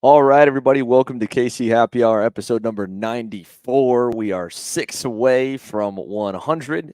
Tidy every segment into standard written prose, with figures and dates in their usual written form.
All right, everybody, welcome to KC Happy Hour, episode number 94. We are 6 away from 100.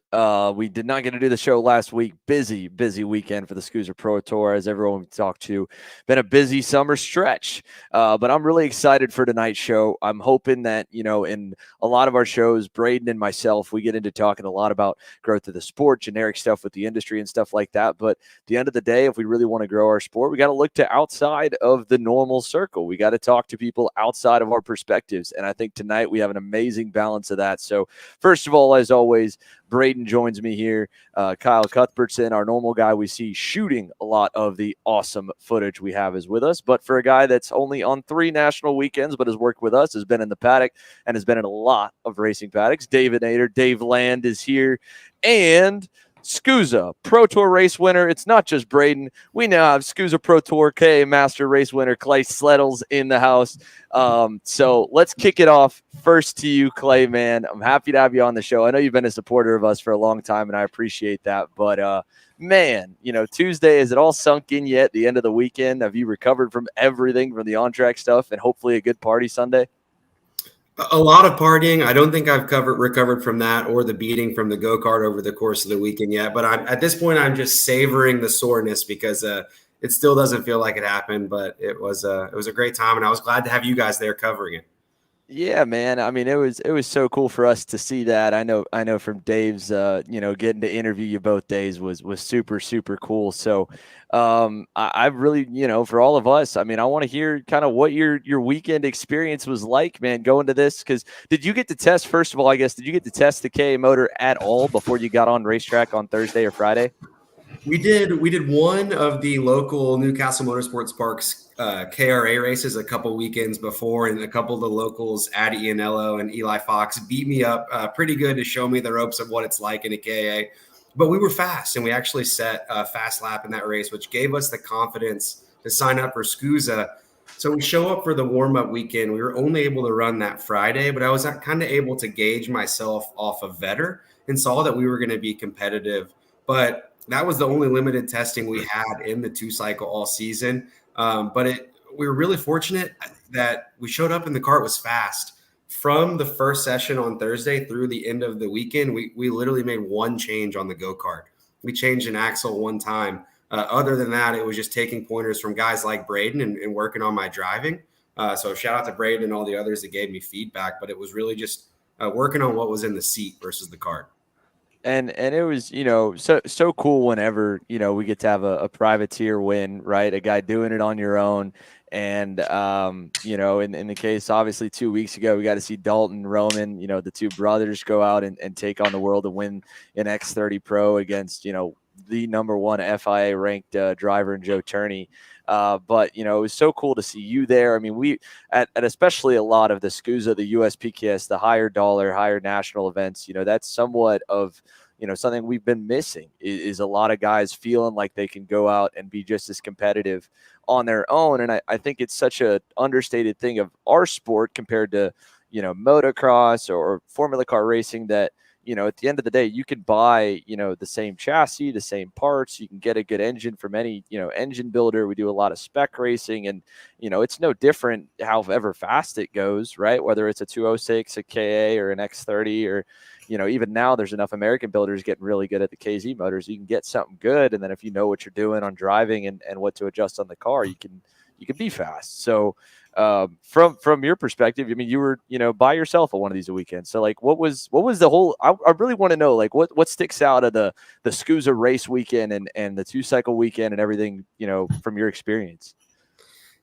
We did not get to do the show last week. Busy weekend for the SKUSA Pro Tour, as everyone we talked to. Been a busy summer stretch, but I'm really excited for tonight's show. I'm hoping that, in a lot of our shows, Braden and myself, we get into talking a lot about growth of the sport, generic stuff with the industry and stuff like that. But at the end of the day, if we really want to grow our sport, we got to look to outside of the normal circle. We got to talk to people outside of our perspectives. And I think tonight we have an amazing balance of that. So, first of all, as always, Braden joins me here. Kyle Cuthbertson, our normal guy we see shooting a lot of the awesome footage we have, is with us. But for a guy that's only on 3 national weekends but has worked with us, has been in the paddock, and has been in a lot of racing paddocks, David Nader, Dave Land is here. And SKUSA Pro Tour race winner. It's not just Braden. We now have SKUSA Pro Tour K Master race winner Clay Sleddles in the house. So let's kick it off. First to you, Clay, man. I'm happy to have you on the show. I know you've been a supporter of us for a long time, and I appreciate that. But, man, Tuesday, is it all sunk in yet? The end of the weekend? Have you recovered from everything, from the on-track stuff, and hopefully a good party Sunday? A lot of partying. I don't think I've recovered from that or the beating from the go-kart over the course of the weekend yet. But at this point, I'm just savoring the soreness because it still doesn't feel like it happened. But it was a great time, and I was glad to have you guys there covering it. Yeah, man. I mean, it was so cool for us to see that. I know from Dave's, getting to interview you both days was super cool. So, I really, for all of us, I mean, I want to hear kind of what your weekend experience was like, man, going to this. Because did you get to test, first of all, I guess, did you get to test the KA motor at all before you got on racetrack on Thursday or Friday? We did one of the local Newcastle Motorsports Parks KRA races a couple weekends before, and a couple of the locals, Addy Ianello and Eli Fox, beat me up pretty good to show me the ropes of what it's like in a KA. But we were fast, and we actually set a fast lap in that race, which gave us the confidence to sign up for SKUSA. So we show up for the warm-up weekend. We were only able to run that Friday, but I was kind of able to gauge myself off of Vetter and saw that we were going to be competitive. But that was the only limited testing we had in the 2-cycle all season. We were really fortunate that we showed up and the kart was fast. From the first session on Thursday through the end of the weekend, we literally made one change on the go-kart. We changed an axle one time. Other than that, it was just taking pointers from guys like Braden and working on my driving. So shout out to Braden and all the others that gave me feedback. But it was really just working on what was in the seat versus the kart. And it was, so cool whenever, we get to have a privateer win, right? A guy doing it on your own. And, in the case, obviously 2 weeks ago, we got to see Dalton, Roman, the two brothers go out and take on the world and win an X30 Pro against, the number one FIA ranked driver in Joe Turney. But, it was so cool to see you there. I mean, we at especially a lot of the SKUSA, the USPKS, the higher dollar, higher national events, that's somewhat of, something we've been missing is a lot of guys feeling like they can go out and be just as competitive on their own. And I think it's such a understated thing of our sport compared to, motocross or Formula Car racing that, at the end of the day, you can buy, the same chassis, the same parts. You can get a good engine from any, engine builder. We do a lot of spec racing, and, it's no different however fast it goes, right? Whether it's a 206, a KA, or an X30, or, even now there's enough American builders getting really good at the KZ motors. You can get something good, and then if you know what you're doing on driving and what to adjust on the car, you can be fast. So, from your perspective, I mean, you were, by yourself at one of these weekends. So like, what was the whole, I really want to know, like, what sticks out of the SKUSA race weekend and the 2-cycle weekend and everything, from your experience?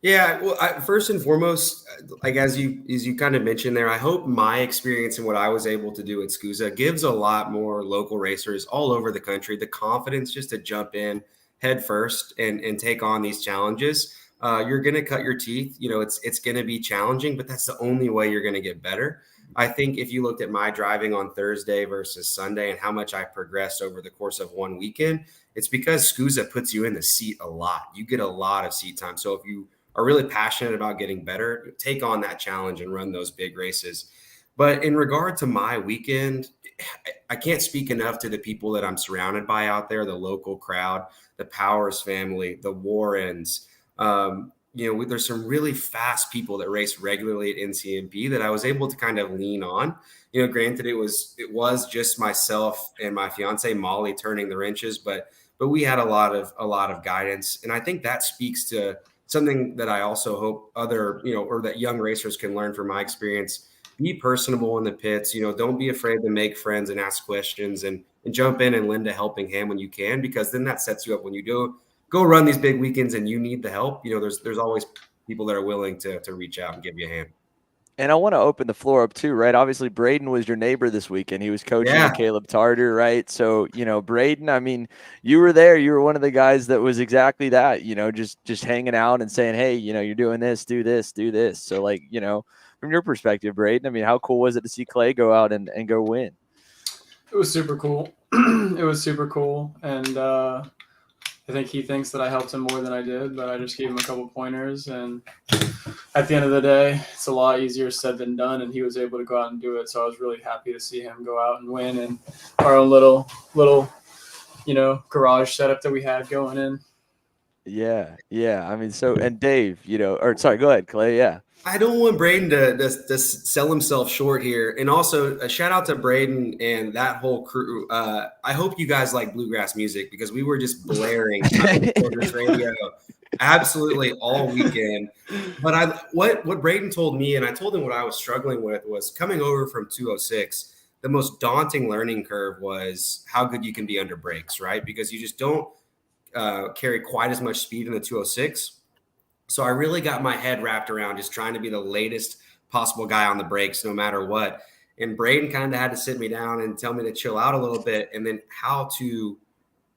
Yeah, well, first and foremost, like as you kind of mentioned there, I hope my experience and what I was able to do at SKUSA gives a lot more local racers all over the country the confidence just to jump in head first and take on these challenges. You're going to cut your teeth. It's going to be challenging, but that's the only way you're going to get better. I think if you looked at my driving on Thursday versus Sunday and how much I progressed over the course of one weekend, it's because SKUSA puts you in the seat a lot. You get a lot of seat time. So if you are really passionate about getting better, take on that challenge and run those big races. But in regard to my weekend, I can't speak enough to the people that I'm surrounded by out there, the local crowd, the Powers family, the Warrens. there's some really fast people that race regularly at NCMP that I was able to kind of lean on. Granted, it was just myself and my fiance Molly turning the wrenches, but we had a lot of guidance, and I think that speaks to something that I also hope other or that young racers can learn from my experience. Be personable in the pits. Don't be afraid to make friends and ask questions and jump in and lend a helping hand when you can, because then that sets you up when you do go run these big weekends and you need the help. There's always people that are willing to reach out and give you a hand. And I want to open the floor up too, right? Obviously, Braden was your neighbor this weekend. He was coaching Yeah. with Caleb Tarter, right? So, Braden, I mean, you were there. You were one of the guys that was exactly that, just hanging out and saying, hey, you're doing this, do this, do this. So, like, from your perspective, Braden, I mean, how cool was it to see Clay go out and go win? It was super cool. It was super cool. And I think he thinks that I helped him more than I did, but I just gave him a couple pointers. And at the end of the day, it's a lot easier said than done, and he was able to go out and do it. So I was really happy to see him go out and win in our own little garage setup that we had going in. Yeah. I mean, and Dave, or sorry, go ahead, Clay. Yeah. I don't want Braden to sell himself short here. And also a shout out to Braden and that whole crew. I hope you guys like bluegrass music, because we were just blaring radio absolutely all weekend. But what Braden told me, and I told him what I was struggling with, was coming over from 206. The most daunting learning curve was how good you can be under brakes, right? Because you just don't carry quite as much speed in the 206. So I really got my head wrapped around just trying to be the latest possible guy on the brakes, no matter what. And Braden kind of had to sit me down and tell me to chill out a little bit, and then how to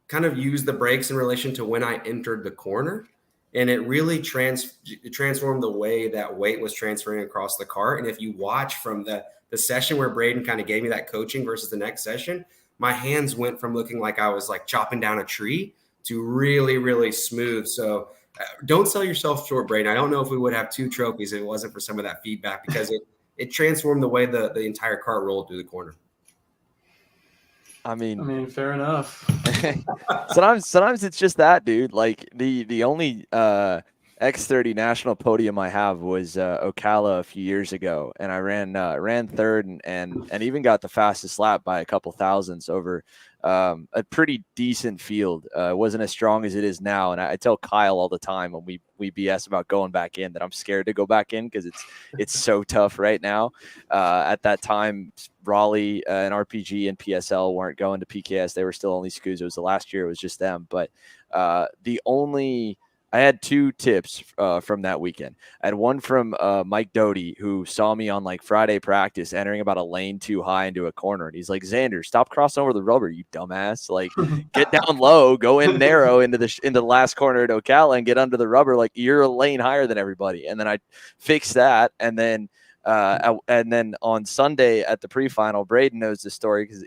kind of use the brakes in relation to when I entered the corner. And it really transformed the way that weight was transferring across the cart. And if you watch from the session where Braden kind of gave me that coaching versus the next session, my hands went from looking like I was like chopping down a tree to really, really smooth. So don't sell yourself short, Braden. I don't know if we would have 2 trophies if it wasn't for some of that feedback, because it transformed the way the entire car rolled through the corner. I mean, fair enough. sometimes it's just that, dude. Like the only X30 national podium I have was Ocala a few years ago, and I ran third and even got the fastest lap by a couple thousandths over a pretty decent field. It wasn't as strong as it is now, and I tell Kyle all the time when we BS about going back in that I'm scared to go back in because it's so tough right now. At that time, Raleigh and RPG and PSL weren't going to PKS; they were still only SKUSA. It was the last year; it was just them. But I had 2 tips from that weekend. I had one from Mike Doty, who saw me on like Friday practice entering about a lane too high into a corner. And he's like, Xander, stop crossing over the rubber, you dumbass. Like, get down low, go in narrow into the last corner at Ocala and get under the rubber. Like, you're a lane higher than everybody. And then I fixed that. And then on Sunday at the pre-final, Braden knows the story because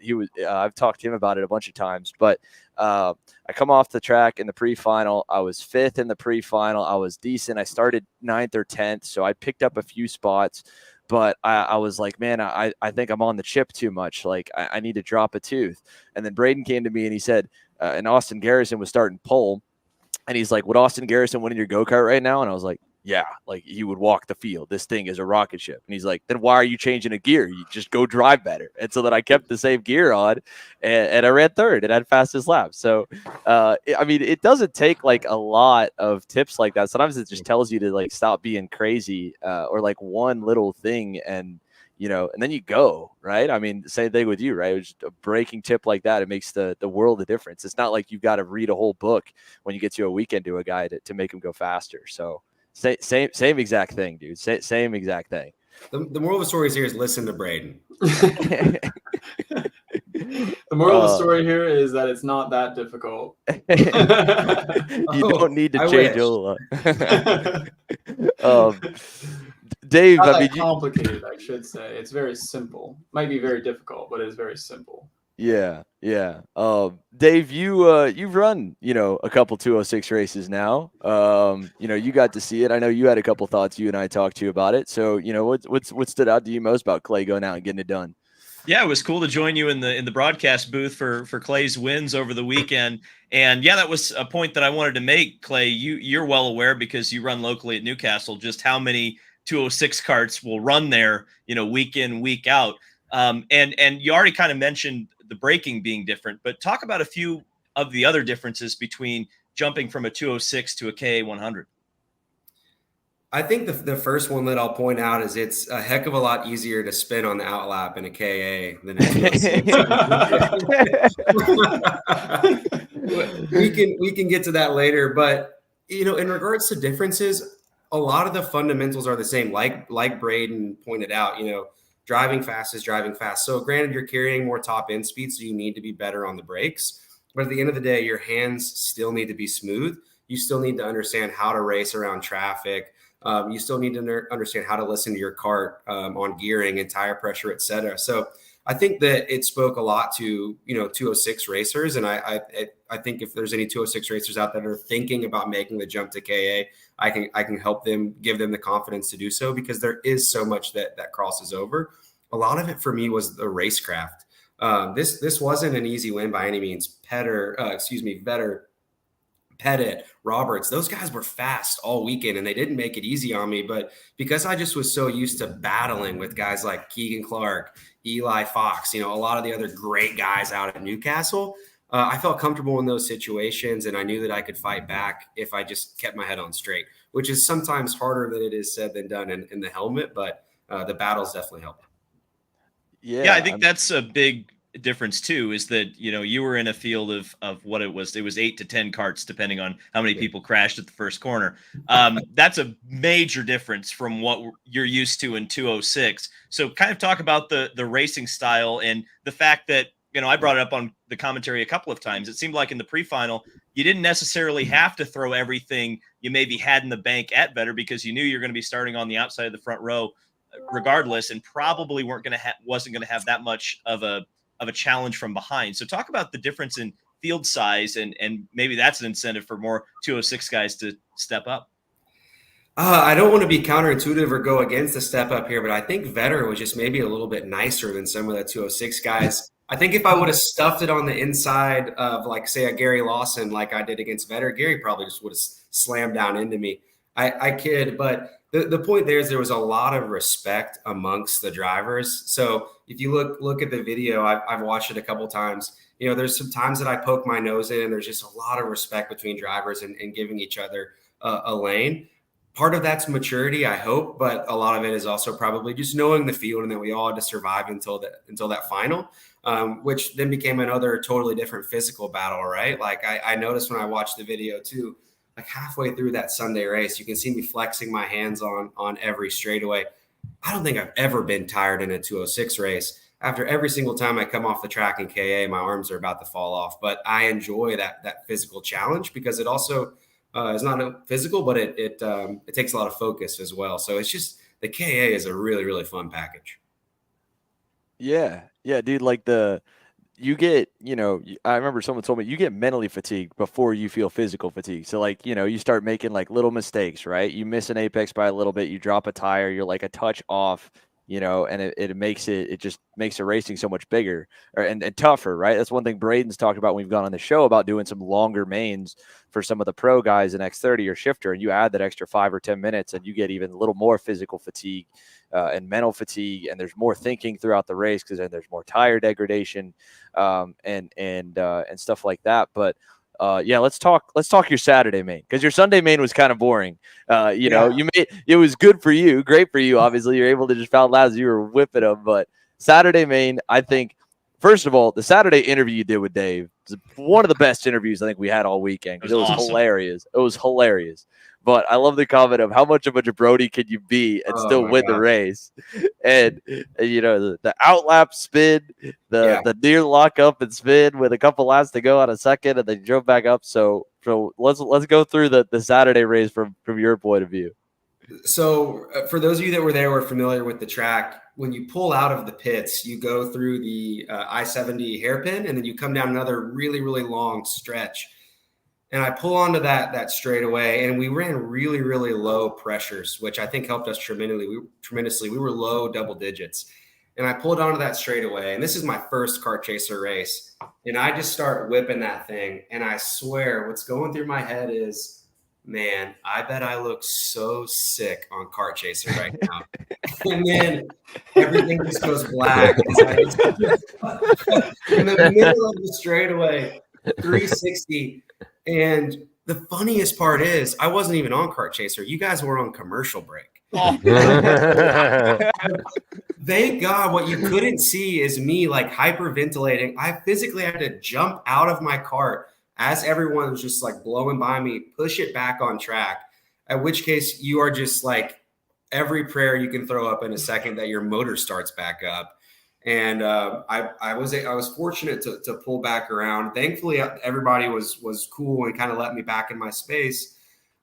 I've talked to him about it a bunch of times. But I come off the track in the pre-final. I was 5th in the pre-final. I was decent. I started 9th or 10th, so I picked up a few spots. But I was like, man, I think I'm on the chip too much. Like, I need to drop a tooth. And then Braden came to me and he said, and Austin Garrison was starting pole. And he's like, would Austin Garrison win in your go-kart right now? And I was like, yeah, like he would walk the field. This thing is a rocket ship. And he's like, then why are you changing a gear? You just go drive better. And so then I kept the same gear on and I ran third and had fastest lap. So, I mean, it doesn't take like a lot of tips like that. Sometimes it just tells you to like stop being crazy or like one little thing and then you go, right? I mean, same thing with you, right? It was just a breaking tip like that. It makes the world of difference. It's not like you've got to read a whole book when you get to a weekend to a guy to make him go faster. So same exact thing, dude. Same exact thing. The moral of the story here is listen to Braden. The moral of the story here is that it's not that difficult. You don't need to change a lot. Dave, not that complicated, I should say. It's very simple. Might be very difficult, but it's very simple. Yeah. Dave, you've run, a couple 206 races now. You got to see it. I know you had a couple thoughts you and I talked to you about it. So, what stood out to you most about Clay going out and getting it done? Yeah, it was cool to join you in the broadcast booth for Clay's wins over the weekend. And yeah, that was a point that I wanted to make, Clay. You're well aware, because you run locally at Newcastle, just how many 206 carts will run there, week in, week out. And you already kind of mentioned the braking being different, but talk about a few of the other differences between jumping from a 206 to a KA 100. I think the first one that I'll point out is it's a heck of a lot easier to spin on the outlap in a KA than a 206. we can get to that later, but in regards to differences, a lot of the fundamentals are the same. Like Braden pointed out, driving fast is driving fast. So granted, you're carrying more top end speed, so you need to be better on the brakes. But at the end of the day, your hands still need to be smooth. You still need to understand how to race around traffic. You still need to understand how to listen to your cart on gearing and tire pressure, et cetera. So I think that it spoke a lot to 206 racers, and I think if there's any 206 racers out there that are thinking about making the jump to KA, I can help them, give them the confidence to do so, because there is so much that crosses over. A lot of it for me was the racecraft. This wasn't an easy win by any means. Vetter, Pettit, Roberts, those guys were fast all weekend, and they didn't make it easy on me. But because I just was so used to battling with guys like Keegan Clark, Eli Fox, a lot of the other great guys out at Newcastle, I felt comfortable in those situations, and I knew that I could fight back if I just kept my head on straight, which is sometimes harder than it is said than done in the helmet, but the battles definitely help. Yeah, I think that's a big difference too, is that you were in a field of what it was 8 to 10 carts depending on how many people crashed at the first corner. That's a major difference from what you're used to in 206. So kind of talk about the racing style and the fact that I brought it up on the commentary a couple of times. It seemed like in the pre-final you didn't necessarily have to throw everything you maybe had in the bank at Vetter, because you knew you're going to be starting on the outside of the front row regardless, and probably wasn't going to have that much of a challenge from behind. So talk about the difference in field size, and maybe that's an incentive for more 206 guys to step up. I don't want to be counterintuitive or go against the step up here, but I think Vetter was just maybe a little bit nicer than some of the 206 guys. I think if I would have stuffed it on the inside of, like, say, a Gary Lawson like I did against Vetter, Gary probably just would have slammed down into me. I kid, but the point there is there was a lot of respect amongst the drivers. So if you look at the video, I've watched it a couple times. There's some times that I poke my nose in, and there's just a lot of respect between drivers and giving each other a lane. Part of that's maturity, I hope, but a lot of it is also probably just knowing the field, and that we all had to survive until that final, which then became another totally different physical battle, right? Like I noticed when I watched the video too, like halfway through that Sunday race, you can see me flexing my hands on every straightaway. I don't think I've ever been tired in a 206 race. After every single time I come off the track in KA, my arms are about to fall off. But I enjoy that physical challenge, because it also is not physical, but it takes a lot of focus as well. So it's just, the KA is a really, really fun package. Yeah, dude. Like you get, I remember someone told me you get mentally fatigued before you feel physical fatigue. So like, you start making like little mistakes, right? You miss an apex by a little bit, you drop a tire, you're like a touch off, and it just makes the racing so much bigger and tougher, right? That's one thing Braden's talked about when we've gone on the show about doing some longer mains for some of the pro guys in X30 or shifter, and you add that extra 5 or 10 minutes and you get even a little more physical fatigue and mental fatigue, and there's more thinking throughout the race because then there's more tire degradation and stuff like that. But yeah, let's talk your Saturday main, because your Sunday main was kind of boring. It was good for you, great for you. Obviously, you're able to just foul laps, you were whipping them. But Saturday main, I think, first of all, the Saturday interview you did with Dave was one of the best interviews I think we had all weekend, because it was awesome. Hilarious. It was hilarious. But I love the comment of how much of a jabroni can you be and still win the race. And the outlap spin, the near lock up and spin with a couple laps to go on a second, and then you drove back up. So let's go through the Saturday race from your point of view. So for those of you that were there, were familiar with the track, when you pull out of the pits, you go through the I-70 hairpin, and then you come down another really, really long stretch. And I pull onto that straightaway, and we ran really, really low pressures, which I think helped us tremendously. We were low double digits. And I pulled onto that straightaway. And this is my first kart chaser race. And I just start whipping that thing. And I swear what's going through my head is, man, I bet I look so sick on kart chaser right now. And then everything just goes black. In the middle of the straightaway, 360. And the funniest part is I wasn't even on kart chaser. You guys were on commercial break. Oh. Thank God what you couldn't see is me like hyperventilating. I physically had to jump out of my cart as everyone was just like blowing by me, push it back on track, at which case you are just like every prayer you can throw up in a second that your motor starts back up. And I was fortunate to pull back around. Thankfully, everybody was cool and kind of let me back in my space.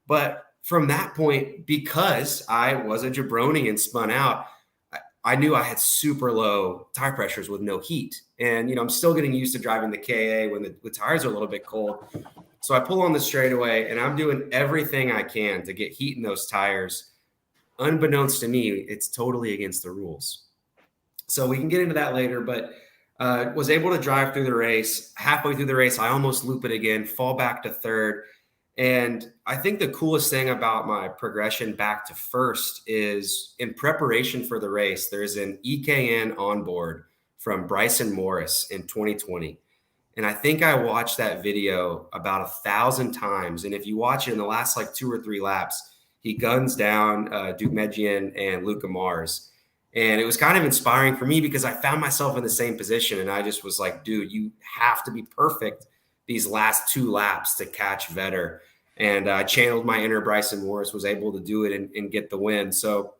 But from that point, because I was a jabroni and spun out, I knew I had super low tire pressures with no heat. And, I'm still getting used to driving the KA when the tires are a little bit cold. So I pull on the straightaway and I'm doing everything I can to get heat in those tires. Unbeknownst to me, it's totally against the rules. So we can get into that later, but was able to drive through the race. Halfway through the race, I almost loop it again, fall back to third. And I think the coolest thing about my progression back to first is in preparation for the race, there's an EKN onboard from Bryson Morris in 2020. And I think I watched that video about 1,000 times. And if you watch it in the last like 2 or 3 laps, he guns down Dugmedjian and Luca Mars. And it was kind of inspiring for me because I found myself in the same position. And I just was like, dude, you have to be perfect these last 2 laps to catch Vetter. And I channeled my inner Bryson Morris, was able to do it and get the win. So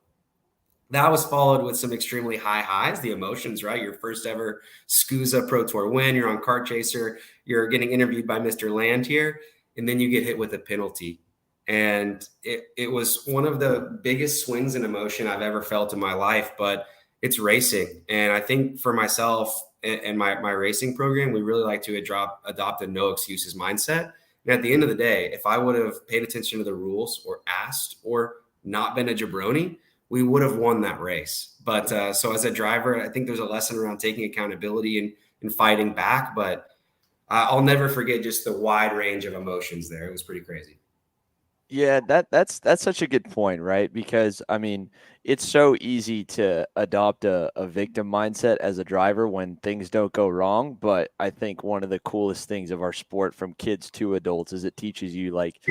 that was followed with some extremely high highs, the emotions, right? Your first ever SKUSA Pro Tour win. You're on Kart Chaser. You're getting interviewed by Mr. Land here. And then you get hit with a penalty. And it was one of the biggest swings in emotion I've ever felt in my life, but it's racing. And I think for myself and my racing program, we really like to adopt a no excuses mindset. And at the end of the day, if I would have paid attention to the rules or asked or not been a jabroni, we would have won that race. But so as a driver, I think there's a lesson around taking accountability and fighting back. But I'll never forget just the wide range of emotions there. It was pretty crazy. Yeah, that's such a good point, right? Because I mean, it's so easy to adopt a victim mindset as a driver when things don't go wrong. But I think one of the coolest things of our sport from kids to adults is it teaches you, like,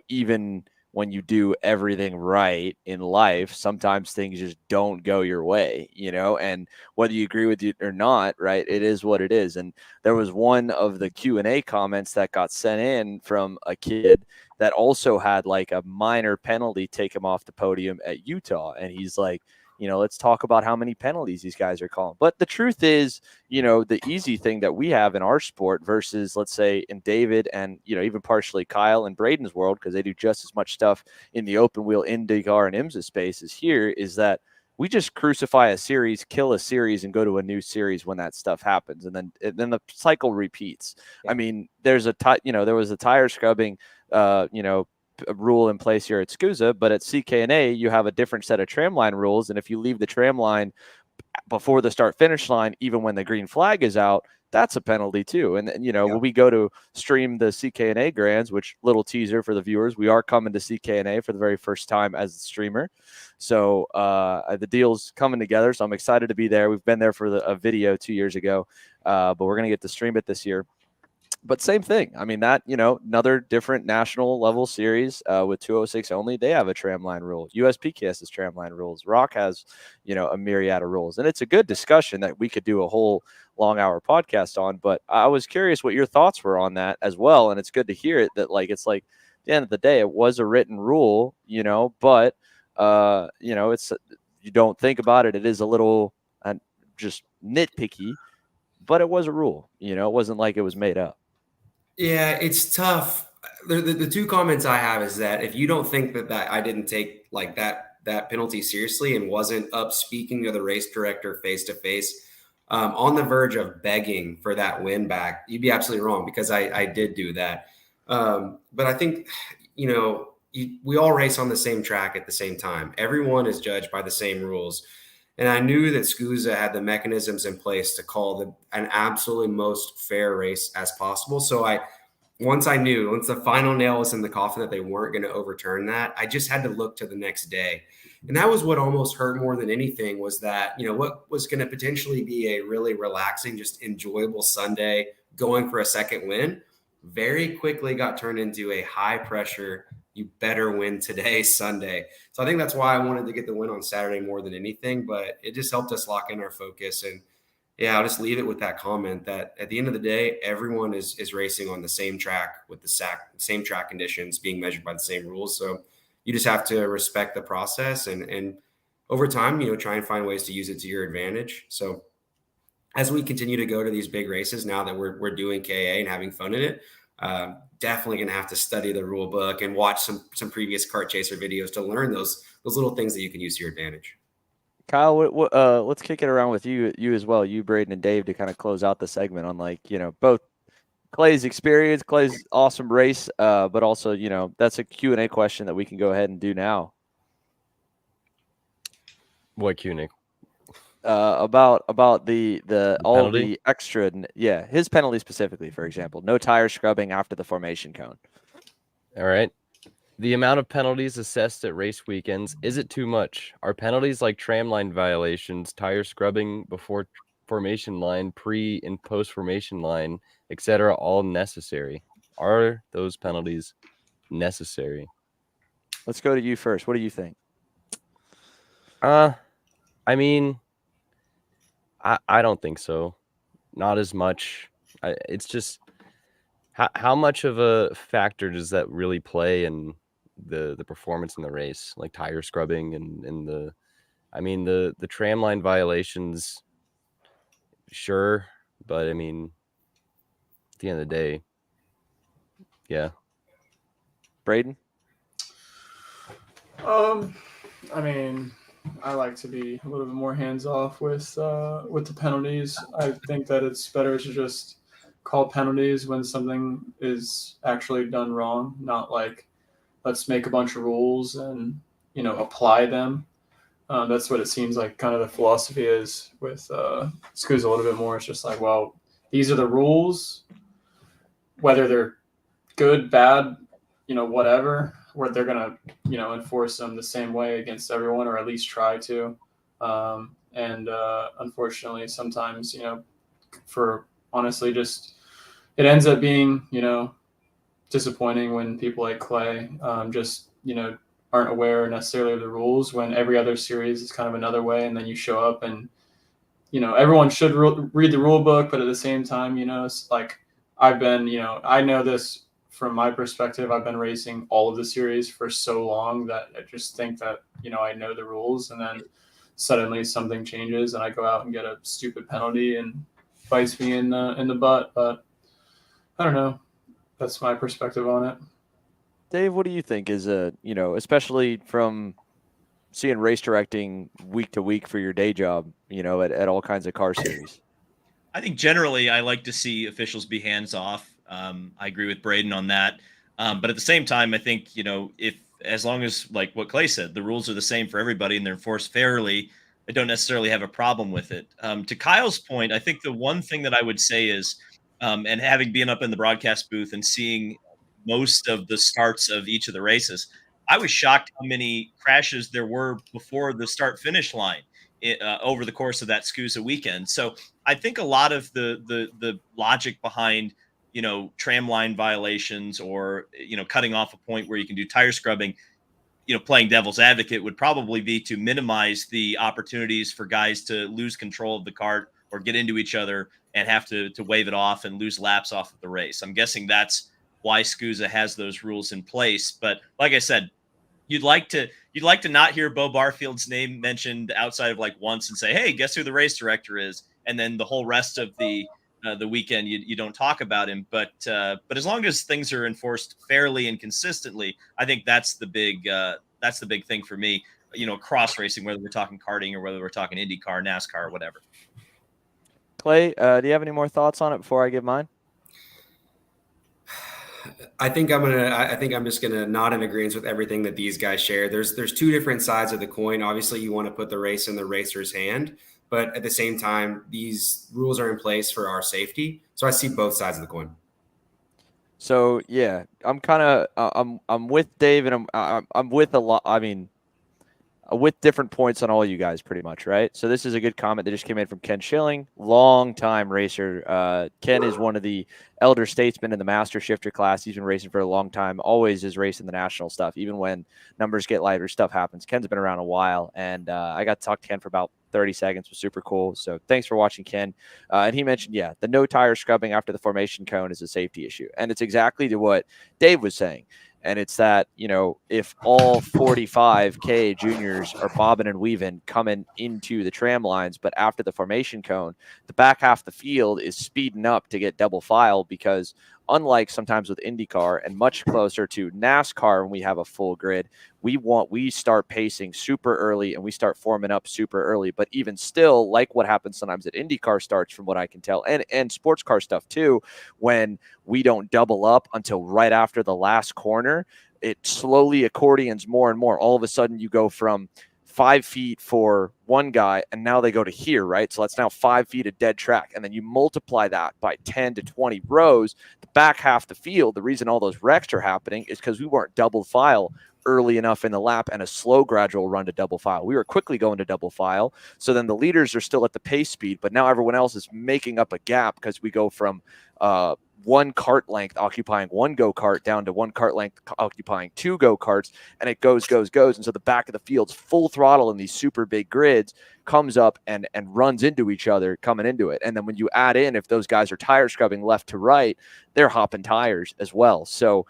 even when you do everything right in life, sometimes things just don't go your way, and whether you agree with it or not, right, it is what it is. And there was one of the Q&A comments that got sent in from a kid that also had like a minor penalty take him off the podium at Utah. And he's like, let's talk about how many penalties these guys are calling. But the truth is, the easy thing that we have in our sport versus, let's say, in David and, even partially Kyle and Braden's world, because they do just as much stuff in the open wheel Indycar and IMSA space is here, is that we just crucify a series, kill a series, and go to a new series when that stuff happens. And then the cycle repeats. Yeah. I mean, there was a tire scrubbing, a rule in place here at SKUSA, but at CK&A you have a different set of tramline rules, and if you leave the tram line before the start finish line, even when the green flag is out, that's a penalty too. And when we go to stream the CK&A Grands, which, little teaser for the viewers, we are coming to CK&A for the very first time as a streamer, so the deal's coming together, so I'm excited to be there. We've been there for a video 2 years ago, but we're gonna get to stream it this year. But same thing. I mean, that, another different national level series with 206 only. They have a tramline rule. USPKS has tramline rules. Rock has, a myriad of rules. And it's a good discussion that we could do a whole long hour podcast on. But I was curious what your thoughts were on that as well. And it's good to hear it that, like, it's like at the end of the day, it was a written rule, but, it's, you don't think about it. It is a little just nitpicky, but it was a rule, it wasn't like it was made up. Yeah, it's tough. The 2 comments I have is that if you don't think that I didn't take like that penalty seriously and wasn't up speaking to the race director face to face, on the verge of begging for that win back, you'd be absolutely wrong, because I did do that. But I think, we all race on the same track at the same time. Everyone is judged by the same rules. And I knew that SKUSA had the mechanisms in place to call an absolutely most fair race as possible. So once the final nail was in the coffin that they weren't going to overturn that, I just had to look to the next day. And that was what almost hurt more than anything, was that, what was going to potentially be a really relaxing, just enjoyable Sunday going for a second win very quickly got turned into a high pressure, you better win today Sunday. So I think that's why I wanted to get the win on Saturday more than anything, but it just helped us lock in our focus. And yeah, I'll just leave it with that comment that at the end of the day, everyone is racing on the same track with the same track conditions, being measured by the same rules. So you just have to respect the process and over time, try and find ways to use it to your advantage. So as we continue to go to these big races, now that we're doing KA and having fun in it, definitely going to have to study the rule book and watch some previous kart chaser videos to learn those little things that you can use to your advantage. Kyle, let's kick it around with you as well, you, Braden, and Dave, to kind of close out the segment on both Clay's experience, Clay's awesome race, but also, that's a Q&A question that we can go ahead and do now. What Q&A? About the all penalty? the extra, his penalty specifically, for example, no tire scrubbing after the formation cone. All right. The amount of penalties assessed at race weekends, is it too much? Are penalties like tramline violations, tire scrubbing before formation line, pre and post formation line, etc., all necessary? Are those penalties necessary? Let's go to you first. What do you think? I mean, I don't think so. Not as much. It's just how much of a factor does that really play in the performance in the race, like tire scrubbing and the tramline violations, sure, but I mean, at the end of the day, yeah. Braden? I mean, I like to be a little bit more hands off with the penalties. I think that it's better to just call penalties when something is actually done wrong, not like let's make a bunch of rules and apply them. That's what it seems like kind of the philosophy is with SKUSA a little bit more. It's just like, well, these are the rules, whether they're good, bad, whatever, where they're going to, enforce them the same way against everyone, or at least try to. Unfortunately, sometimes, for honestly, just it ends up being, disappointing when people like Clay aren't aware necessarily of the rules, when every other series is kind of another way. And then you show up and, everyone should read the rule book, but at the same time, it's like I've been, I know this from my perspective. I've been racing all of the series for so long that I just think that, I know the rules, and then suddenly something changes and I go out and get a stupid penalty and bites me in the butt. But I don't know. That's my perspective on it. Dave, what do you think is especially from seeing race directing week to week for your day job, at all kinds of car series? I think generally I like to see officials be hands off. I agree with Braden on that. But at the same time, I think, as long as, like what Clay said, the rules are the same for everybody and they're enforced fairly, I don't necessarily have a problem with it. To Kyle's point, I think the one thing that I would say is, and having been up in the broadcast booth and seeing most of the starts of each of the races, I was shocked how many crashes there were before the start finish line over the course of that SKUSA weekend. So I think a lot of the logic behind, tramline violations or, cutting off a point where you can do tire scrubbing, playing devil's advocate, would probably be to minimize the opportunities for guys to lose control of the kart or get into each other and have to wave it off and lose laps off of the race. I'm guessing that's why SKUSA has those rules in place. But like I said, you'd like to not hear Bo Barfield's name mentioned outside of like once and say, hey, guess who the race director is? And then the whole rest of the weekend, you don't talk about him. But as long as things are enforced fairly and consistently, I think that's the big thing for me, cross racing, whether we're talking karting or whether we're talking IndyCar, NASCAR, or whatever. Clay, do you have any more thoughts on it before I give mine? I think I'm just gonna nod in agreement with everything that these guys share. There's two different sides of the coin. Obviously, you want to put the race in the racer's hand, but at the same time, these rules are in place for our safety. So I see both sides of the coin. So yeah, I'm kind of I'm with Dave, and I'm with a lot. I mean, with different points on all you guys, pretty much, right? So this is a good comment that just came in from Ken Schilling, long-time racer. Ken is one of the elder statesmen in the master shifter class. He's been racing for a long time, always is racing the national stuff, even when numbers get lighter, stuff happens. Ken's been around a while, and I got to talk to Ken for about 30 seconds. It was super cool. So thanks for watching, Ken. And he mentioned, yeah, the no tire scrubbing after the formation cone is a safety issue. And it's exactly to what Dave was saying. And it's that, if all 45K juniors are bobbing and weaving coming into the tram lines, but after the formation cone, the back half of the field is speeding up to get double file because unlike sometimes with IndyCar and much closer to NASCAR when we have a full grid, we start pacing super early and we start forming up super early. But even still, like what happens sometimes at IndyCar starts, from what I can tell, and sports car stuff too, when we don't double up until right after the last corner, it slowly accordions more and more. All of a sudden, you go from 5 feet for one guy, and now they go to here, right? So that's now 5 feet of dead track. And then you multiply that by 10 to 20 rows. The back half of the field, the reason all those wrecks are happening is because we weren't double file early enough in the lap and a slow gradual run to double file. We were quickly going to double file. So then the leaders are still at the pace speed, but now everyone else is making up a gap because we go from one cart length occupying one go-kart down to one cart length occupying two go-karts, and it goes. And so the back of the field's full throttle in these super big grids comes up and runs into each other coming into it. And then when you add in, if those guys are tire scrubbing left to right, they're hopping tires as well. So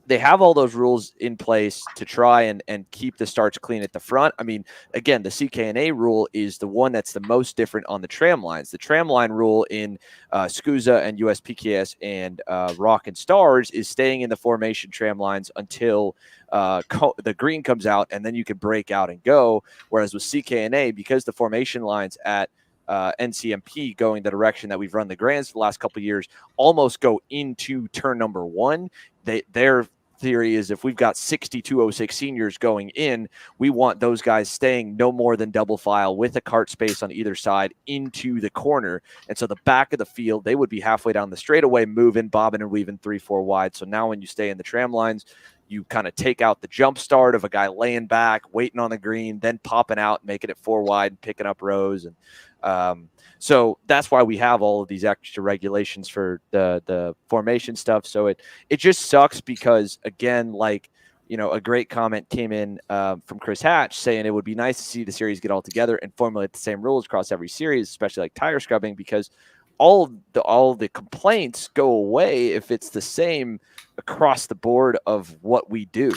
they have all those rules in place to try and keep the starts clean at the front. I mean, again, the CKNA rule is the one that's the most different on the tram lines. The tram line rule in SKUSA and US PKS and Rock and Stars is staying in the formation tram lines until the green comes out, and then you can break out and go. Whereas with CKNA, because the formation lines at NCMP going the direction that we've run the Grands for the last couple of years almost go into turn number one. Their theory is if we've got 6206 seniors going in, we want those guys staying no more than double file with a cart space on either side into the corner. And so the back of the field, they would be halfway down the straightaway, moving, bobbing and weaving 3-4 wide. So now when you stay in the tram lines, you kind of take out the jump start of a guy laying back, waiting on the green, then popping out, making it 4 wide, and picking up rows. And so that's why we have all of these extra regulations for the formation stuff. So it just sucks because, again, like, a great comment came in from Chris Hatch saying it would be nice to see the series get all together and formulate the same rules across every series, especially like tire scrubbing, because all the complaints go away if it's the same across the board of what we do.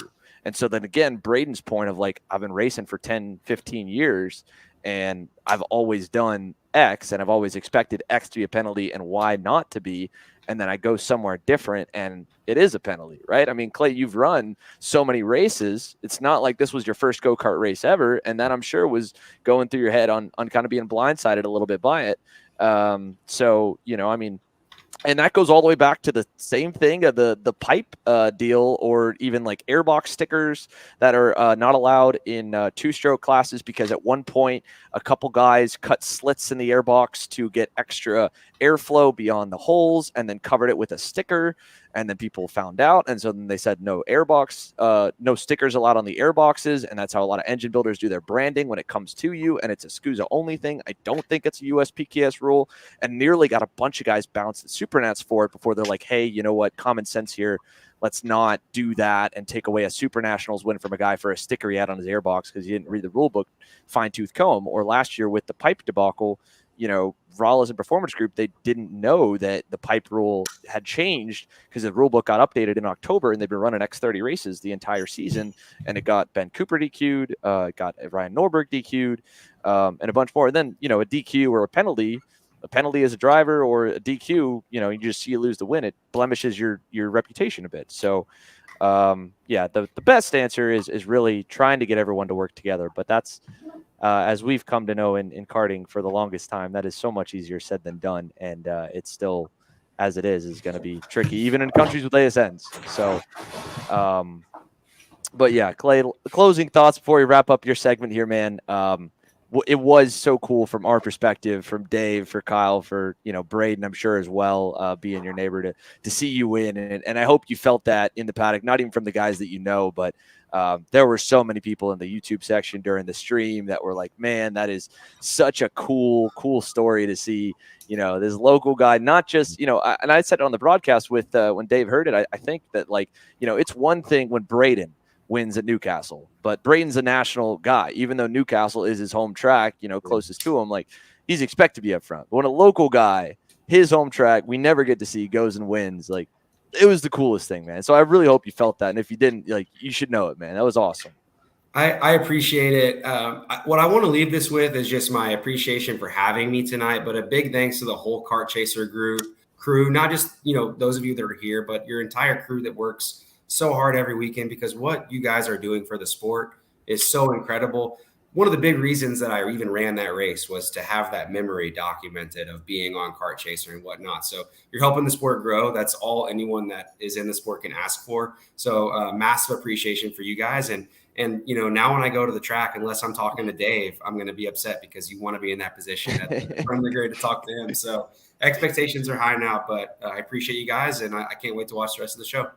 And so then again, Braden's point of like, I've been racing for 10, 15 years and I've always done X and I've always expected X to be a penalty and Y not to be. And then I go somewhere different and it is a penalty, right? I mean, Clay, you've run so many races. It's not like this was your first go-kart race ever. And that I'm sure was going through your head on kind of being blindsided a little bit by it. So, I mean, and that goes all the way back to the same thing of the pipe deal, or even like airbox stickers that are not allowed in two-stroke classes, because at one point a couple guys cut slits in the airbox to get extra airflow beyond the holes and then covered it with a sticker, and then people found out, and so then they said no stickers allowed on the airboxes, and that's how a lot of engine builders do their branding when it comes to you, and it's a SKUSA only thing. I don't think it's a US PKS rule, and nearly got a bunch of guys bounced at Supernats for it before they're like, hey, you know what, common sense here, let's not do that and take away a Super Nationals win from a guy for a sticker he had on his airbox because he didn't read the rule book fine-tooth comb. Or last year with the pipe debacle, Rallis and Performance Group, they didn't know that the pipe rule had changed because the rule book got updated in October, and they've been running X30 races the entire season, and it got Ben Cooper DQ'd, got Ryan Norberg DQ'd, and a bunch more. And then, a DQ or a penalty as a driver, or a DQ, you just see you lose the win. It blemishes your reputation a bit. So, the best answer is really trying to get everyone to work together. But that's, as we've come to know in karting for the longest time, that is so much easier said than done. And it's still as it is going to be tricky, even in countries with ASNs. So, but yeah, Clay, closing thoughts before we wrap up your segment here, man. It was so cool from our perspective, from Dave, for Kyle, for, Braden, I'm sure as well, being your neighbor, to see you win. And I hope you felt that in the paddock, not even from the guys that but there were so many people in the YouTube section during the stream that were like, man, that is such a cool story to see, this local guy, not just, and I said it on the broadcast with when Dave heard it, I think that, it's one thing when Braden wins at Newcastle, but Braden's a national guy, even though Newcastle is his home track, closest to him, he's expected to be up front. But when a local guy, his home track, we never get to see, goes and wins, it was the coolest thing, man. So I really hope you felt that. And if you didn't, you should know it, man. That was awesome. I appreciate it. What I want to leave this with is just my appreciation for having me tonight, but a big thanks to the whole Kart Chaser crew, not just, those of you that are here, but your entire crew that works so hard every weekend, because what you guys are doing for the sport is so incredible. One of the big reasons that I even ran that race was to have that memory documented of being on Kart Chaser and whatnot. So you're helping the sport grow. That's all anyone that is in the sport can ask for. So massive appreciation for you guys. And now when I go to the track, unless I'm talking to Dave, I'm going to be upset because you want to be in that position at the front of the grid to talk to him. So expectations are high now, but I appreciate you guys, and I can't wait to watch the rest of the show.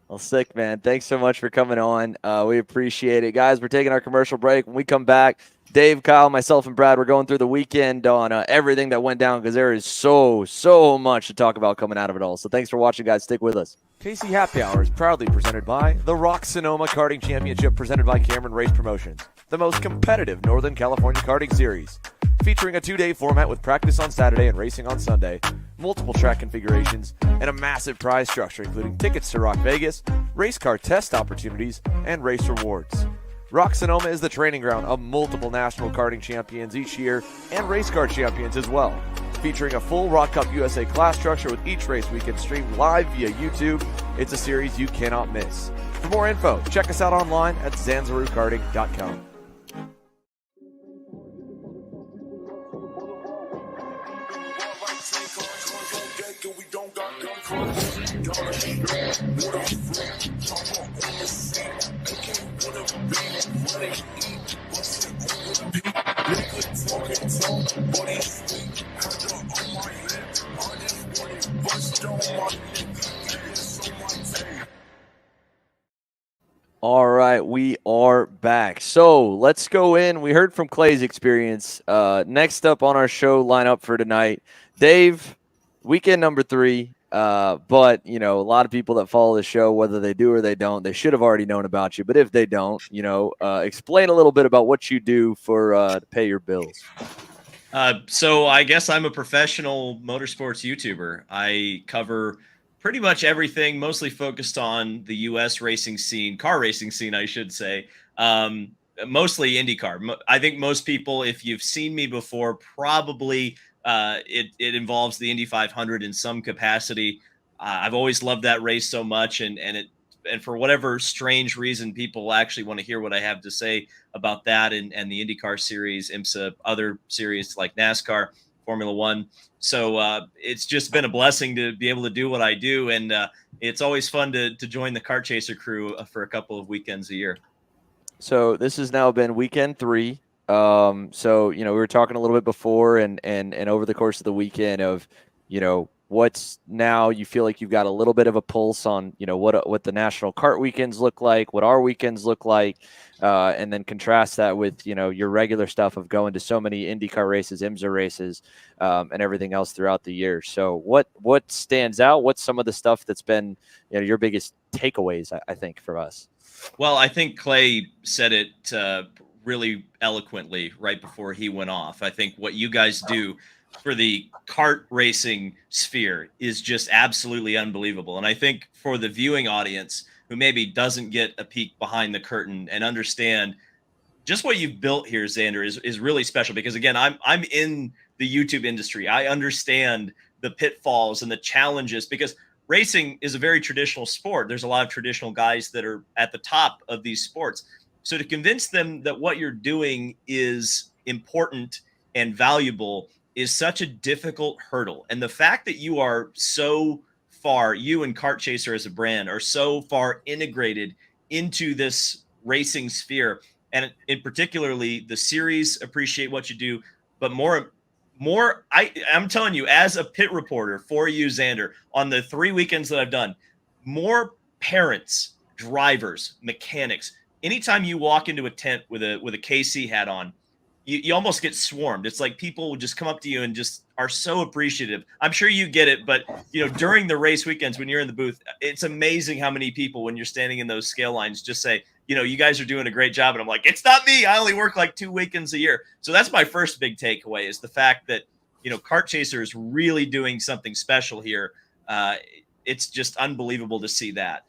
Well, sick, man. Thanks so much for coming on. We appreciate it. Guys, we're taking our commercial break. When we come back, Dave, Kyle, myself, and Brad, we're going through the weekend on everything that went down, because there is so much to talk about coming out of it all. So thanks for watching, guys. Stick with us. Casey Happy Hour is proudly presented by the Rock Sonoma Karting Championship, presented by Cameron Race Promotions, the most competitive Northern California karting series. Featuring a 2-day format with practice on Saturday and racing on Sunday, multiple track configurations, and a massive prize structure including tickets to Rock Vegas, race car test opportunities, and race rewards. Rock Sonoma is the training ground of multiple national karting champions each year and race car champions as well. Featuring a full Rock Cup USA class structure with each race weekend streamed live via YouTube, it's a series you cannot miss. For more info, check us out online at zanzarukarting.com. All right, we are back. So let's go in. We heard from Clay's experience. Next up on our show lineup for tonight, Dave, weekend number 3. But, a lot of people that follow the show, whether they do or they don't, they should have already known about you. But if they don't, explain a little bit about what you do for to pay your bills. So I guess I'm a professional motorsports YouTuber. I cover pretty much everything, mostly focused on the US racing scene, car racing scene, I should say. Mostly IndyCar. I think most people, if you've seen me before, probably it involves the Indy 500 in some capacity. I've always loved that race so much, and for whatever strange reason, people actually want to hear what I have to say about that and the IndyCar series, IMSA, other series like NASCAR, Formula One. So it's just been a blessing to be able to do what I do, and it's always fun to join the Kart Chaser crew for a couple of weekends a year. So this has now been weekend 3. So, we were talking a little bit before and over the course of the weekend of, what's now you feel like you've got a little bit of a pulse on, what the national kart weekends look like, what our weekends look like, and then contrast that with, your regular stuff of going to so many IndyCar races, IMSA races, and everything else throughout the year. So what stands out? What's some of the stuff that's been, your biggest takeaways, I think, for us? Well, I think Clay said it really eloquently right before he went off. I think what you guys do for the kart racing sphere is just absolutely unbelievable. And I think for the viewing audience who maybe doesn't get a peek behind the curtain and understand just what you've built here, Xander, is really special, because again, I'm in the YouTube industry. I understand the pitfalls and the challenges, because racing is a very traditional sport. There's a lot of traditional guys that are at the top of these sports. So to convince them that what you're doing is important and valuable is such a difficult hurdle. And the fact that you are so far, you and Kart Chaser as a brand are so far integrated into this racing sphere, and in particularly the series appreciate what you do, but I'm telling you, as a pit reporter for you, Xander, on the 3 weekends that I've done, more parents, drivers, mechanics, anytime you walk into a tent with a KC hat on, you almost get swarmed. It's like people will just come up to you and just are so appreciative. I'm sure you get it, but during the race weekends when you're in the booth, it's amazing how many people, when you're standing in those scale lines, just say, you guys are doing a great job. And I'm like, it's not me. I only work like 2 weekends a year. So that's my first big takeaway, is the fact that, Kart Chaser is really doing something special here. It's just unbelievable to see that.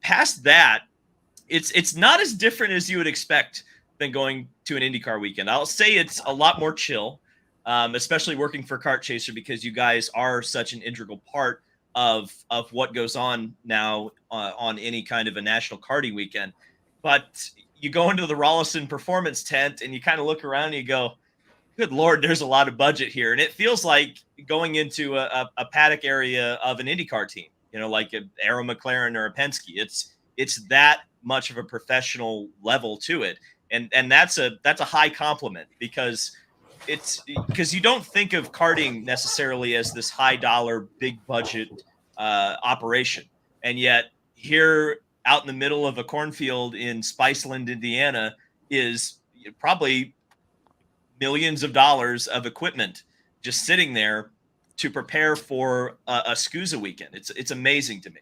Past that, it's not as different as you would expect than going to an IndyCar weekend. I'll say it's a lot more chill, especially working for Kart Chaser, because you guys are such an integral part of what goes on now on any kind of a national karting weekend. But you go into the Rollison Performance tent and you kind of look around and you go, good Lord, there's a lot of budget here. And it feels like going into a paddock area of an IndyCar team, like an Arrow McLaren or a Penske. It's that much of a professional level to it. And that's a high compliment, because you don't think of karting necessarily as this high dollar, big budget operation. And yet here out in the middle of a cornfield in Spiceland, Indiana, is probably millions of dollars of equipment just sitting there to prepare for a SKUSA weekend. It's amazing to me.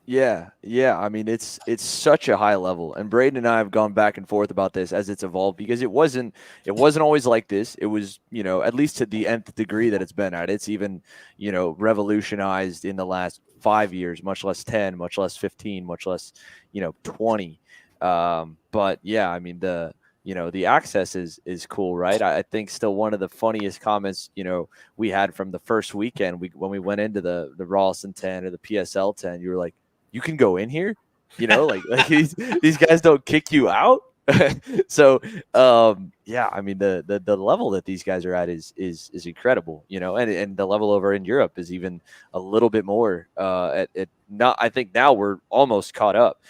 Yeah. I mean, it's such a high level, and Braden and I have gone back and forth about this as it's evolved, because it wasn't always like this. It was, at least to the nth degree that it's been at. It's even, revolutionized in the last 5 years, much less 10, much less 15, much less, 20. But yeah, I mean, the access is cool, right? I think still one of the funniest comments, we had from the first weekend, when we went into the Rollison tent or the PSL tent, you were like, you can go in here, like these guys don't kick you out. So, yeah, I mean, the level that these guys are at is incredible, and the level over in Europe is even a little bit more, I think now we're almost caught up.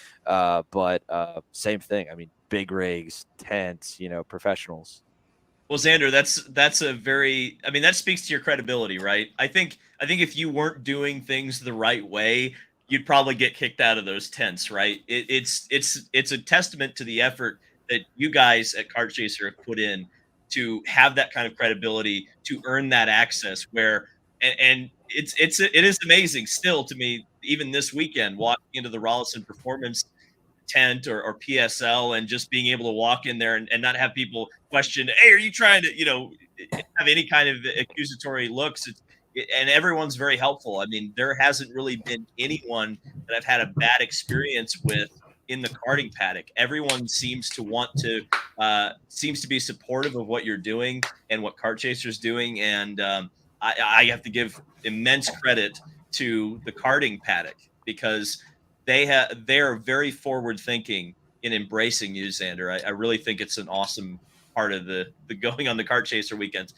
But same thing. I mean, big rigs, tents, professionals. Well, Xander, that's a very, I mean, that speaks to your credibility, right? I think if you weren't doing things the right way, you'd probably get kicked out of those tents, right? It's a testament to the effort that you guys at Kart Chaser have put in to have that kind of credibility, to earn that access, and it is amazing still to me, even this weekend, walking into the Rollison Performance tent or PSL, and just being able to walk in there and not have people question, hey, are you trying to, have any kind of accusatory looks? And everyone's very helpful. I mean, there hasn't really been anyone that I've had a bad experience with in the karting paddock. Everyone seems to be supportive of what you're doing and what Kart Chaser's doing. And I have to give immense credit to the karting paddock, because they are very forward thinking in embracing you, Xander. I really think it's an awesome part of the going on the Kart Chaser weekends.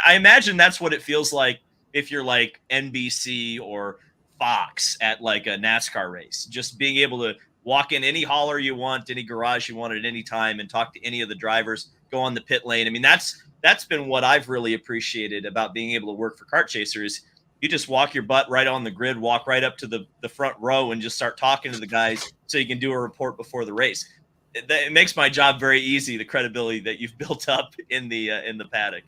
I imagine that's what it feels like if you're like NBC or Fox at like a NASCAR race, just being able to walk in any hauler you want, any garage you want at any time, and talk to any of the drivers, go on the pit lane. I mean, that's been what I've really appreciated about being able to work for Kart Chaser, is you just walk your butt right on the grid, walk right up to the front row, and just start talking to the guys so you can do a report before the race. It makes my job very easy, the credibility that you've built up in the paddock.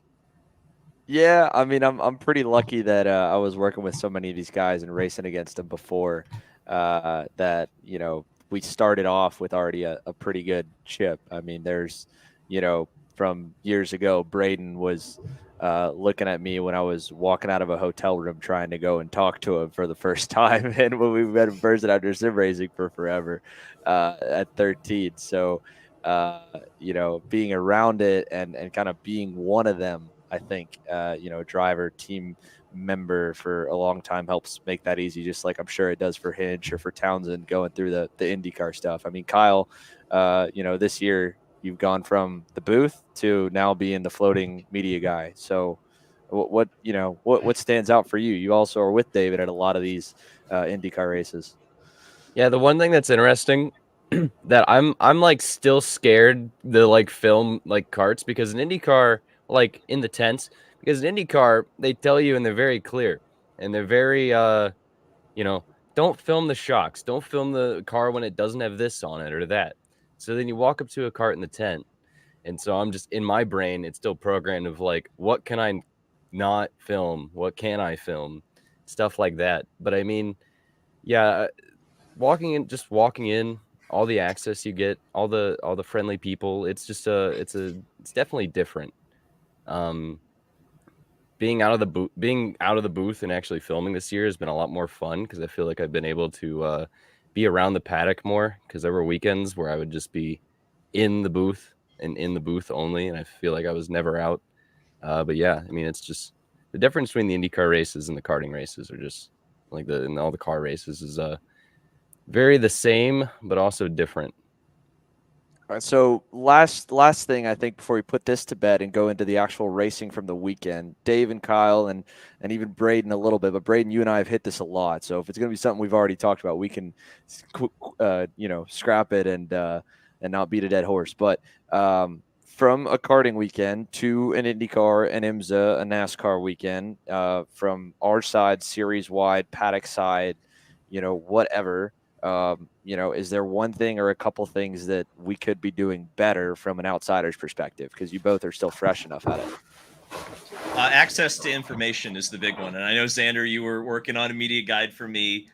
Yeah, I mean, I'm pretty lucky that I was working with so many of these guys and racing against them before, that we started off with already a pretty good chip. I mean, there's from years ago, Braden was looking at me when I was walking out of a hotel room trying to go and talk to him for the first time, and when we met in person after sim racing for forever at 13. So being around it and kind of being one of them, I think, driver, team member for a long time helps make that easy, just like I'm sure it does for Hinch or for Townsend going through the IndyCar stuff. I mean, Kyle, this year, you've gone from the booth to now being the floating media guy. So what stands out for you? You also are with David at a lot of these IndyCar races. Yeah, the one thing that's interesting that I'm like still scared to like film like karts, because an IndyCar, like in the tents, because an IndyCar, they tell you and they're very clear and they're very don't film the shocks, don't film the car when it doesn't have this on it or that. So then you walk up to a kart in the tent, and so I'm just in my brain, it's still programmed of like, what can I not film? What can I film? Stuff like that. But I mean, yeah, walking in, all the access you get, all the friendly people, it's definitely different. Being out of the booth and actually filming this year has been a lot more fun, because I feel like I've been able to be around the paddock more, because there were weekends where I would just be in the booth and in the booth only, and I feel like I was never out. But yeah, I mean, it's just the difference between the IndyCar races and the karting races are just like and all the car races is very the same, but also different. All right, so last thing I think before we put this to bed and go into the actual racing from the weekend, Dave and Kyle and even Braden a little bit, but Braden, you and I have hit this a lot. So if it's going to be something we've already talked about, we can, scrap it and not beat a dead horse. But from a karting weekend to an IndyCar, an IMSA, a NASCAR weekend, from our side, series wide, paddock side, whatever. Is there one thing or a couple things that we could be doing better from an outsider's perspective? Because you both are still fresh enough at it. Access to information is the big one. And I know, Xander, you were working on a media guide for me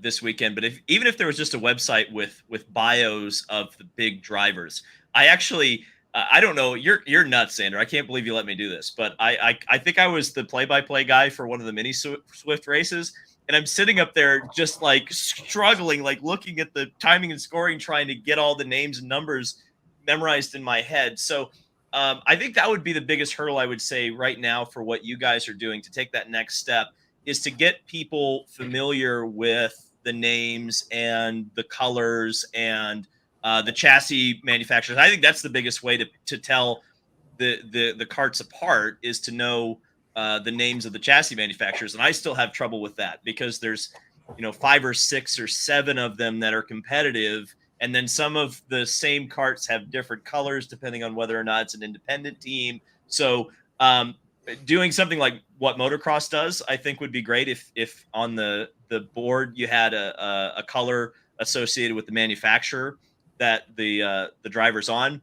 this weekend, but even if there was just a website with bios of the big drivers, I actually, I don't know, you're nuts, Xander. I can't believe you let me do this, but I think I was the play-by-play guy for one of the mini Swift races. And I'm sitting up there just like struggling, like looking at the timing and scoring, trying to get all the names and numbers memorized in my head. So I think that would be the biggest hurdle, I would say, right now for what you guys are doing to take that next step, is to get people familiar with the names and the colors and the chassis manufacturers. I think that's the biggest way to tell the karts apart, is to know the names of the chassis manufacturers. And I still have trouble with that, because there's 5 or 6 or 7 of them that are competitive, and then some of the same karts have different colors depending on whether or not it's an independent team. So doing something like what motocross does, I think would be great if on the board you had a color associated with the manufacturer that the driver's on.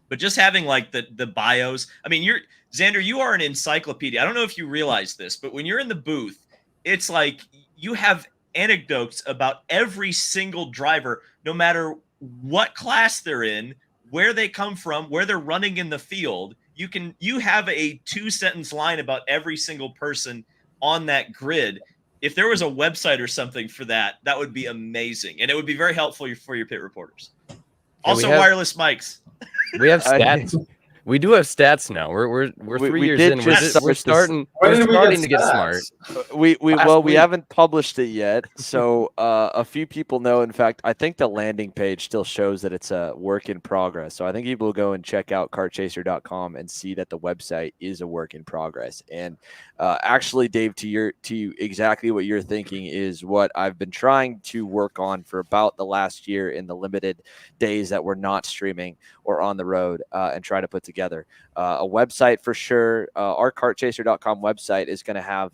But just having like the bios. I mean, Xander, you are an encyclopedia. I don't know if you realize this, but when you're in the booth, it's like you have anecdotes about every single driver, no matter what class they're in, where they come from, where they're running in the field. You have a 2-sentence line about every single person on that grid. If there was a website or something for that, that would be amazing, and it would be very helpful for your pit reporters. Also, wireless mics. We have stats. We do have stats now. We're 3 years in. We're starting to get smart. We haven't published it yet, so a few people know. In fact, I think the landing page still shows that it's a work in progress. So I think people will go and check out kartchaser.com and see that the website is a work in progress. And actually, Dave, to you, exactly what you're thinking is what I've been trying to work on for about the last year in the limited days that we're not streaming or on the road, and try to put together a website for sure. Our kartchaser.com website is going to have,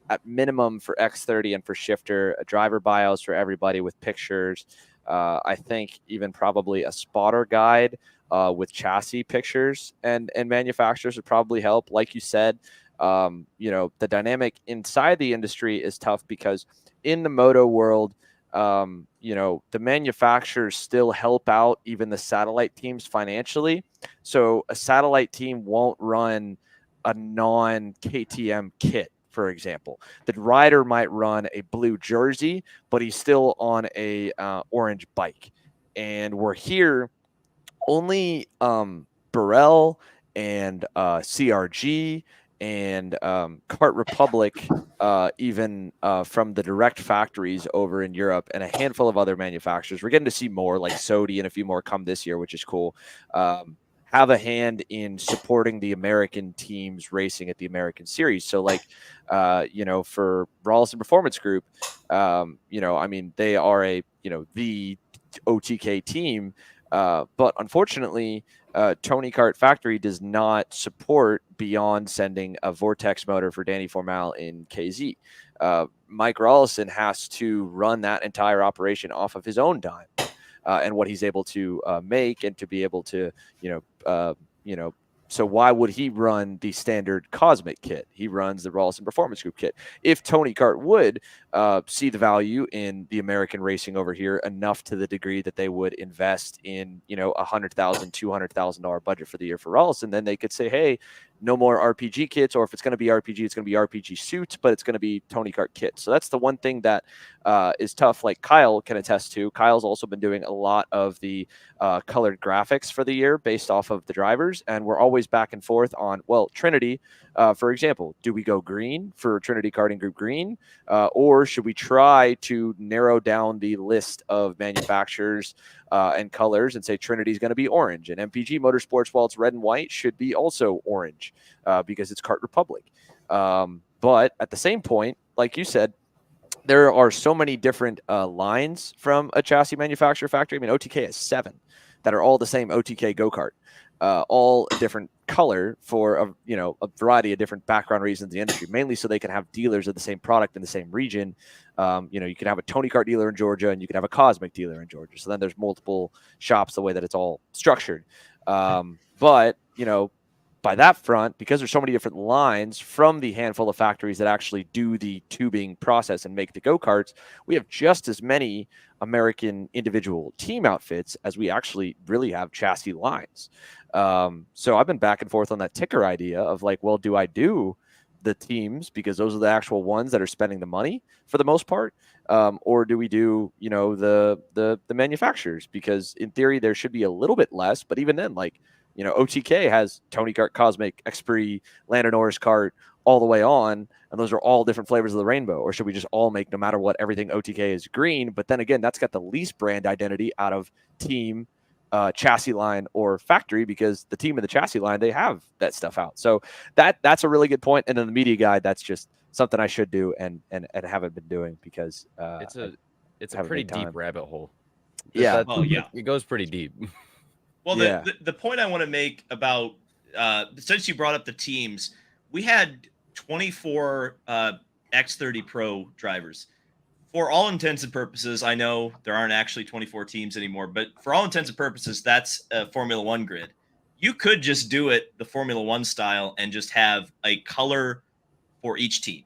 at minimum for X30 and for Shifter, driver bios for everybody with pictures. I think even probably a spotter guide with chassis pictures and manufacturers would probably help. Like you said, the dynamic inside the industry is tough, because in the moto world, the manufacturers still help out even the satellite teams financially. So a satellite team won't run a non-KTM kit, for example. The rider might run a blue jersey, but he's still on a orange bike. And we're here only Burrell and CRG and Kart Republic, even from the direct factories over in Europe, and a handful of other manufacturers. We're getting to see more, like Sodi and a few more come this year, which is cool. Have a hand in supporting the American teams racing at the American Series. So, like, for Rawlison Performance Group, they are the OTK team. But unfortunately, Tony Kart Factory does not support beyond sending a Vortex motor for Danny Formal in KZ. Mike Rawlison has to run that entire operation off of his own dime and what he's able to make, and to be able to, so why would he run the standard Cosmic kit? He runs the Rawlison Performance Group kit. If Tony Kart would see the value in the American racing over here enough to the degree that they would invest in, $100,000, $200,000 budget for the year for Rawlison, then they could say, hey, no more RPG kits, or if it's going to be RPG, it's going to be RPG suits, but it's going to be Tony Kart kits. So that's the one thing that is tough, like Kyle can attest to. Kyle's also been doing a lot of the colored graphics for the year based off of the drivers, and we're always back and forth on, well, Trinity, for example, do we go green for Trinity Karting Group green, or should we try to narrow down the list of manufacturers and colors and say Trinity's going to be orange, and MPG Motorsports, while it's red and white, should be also orange because it's Kart Republic. But at the same point, like you said, there are so many different lines from a chassis manufacturer factory. I mean, OTK has 7 that are all the same OTK go-kart, all a different color for a variety of different background reasons in the industry, mainly so they can have dealers of the same product in the same region. You can have a Tony Kart dealer in Georgia, and you can have a Cosmic dealer in Georgia. So then there's multiple shops the way that it's all structured. But by that front, because there's so many different lines from the handful of factories that actually do the tubing process and make the go-karts, we have just as many American individual team outfits as we actually really have chassis lines. So I've been back and forth on that ticker idea of like, well, do I do the teams because those are the actual ones that are spending the money for the most part, or do we do the manufacturers, because in theory there should be a little bit less, but even then, like, OTK has Tony Kart, Cosmic, Xpree, Landon Norris Kart, all the way on, and those are all different flavors of the rainbow. Or should we just all make, no matter what, everything OTK is green? But then again, that's got the least brand identity out of team, chassis line, or factory, because the team and the chassis line, they have that stuff out. So that's a really good point. And then the media guide, that's just something I should do and haven't been doing, because it's a pretty deep rabbit hole. Yeah. It goes pretty deep. Well, the point I want to make about, since you brought up the teams, we had 24 X30 Pro drivers. For all intents and purposes, I know there aren't actually 24 teams anymore, but for all intents and purposes, that's a Formula One grid. You could just do it the Formula One style and just have a color for each team.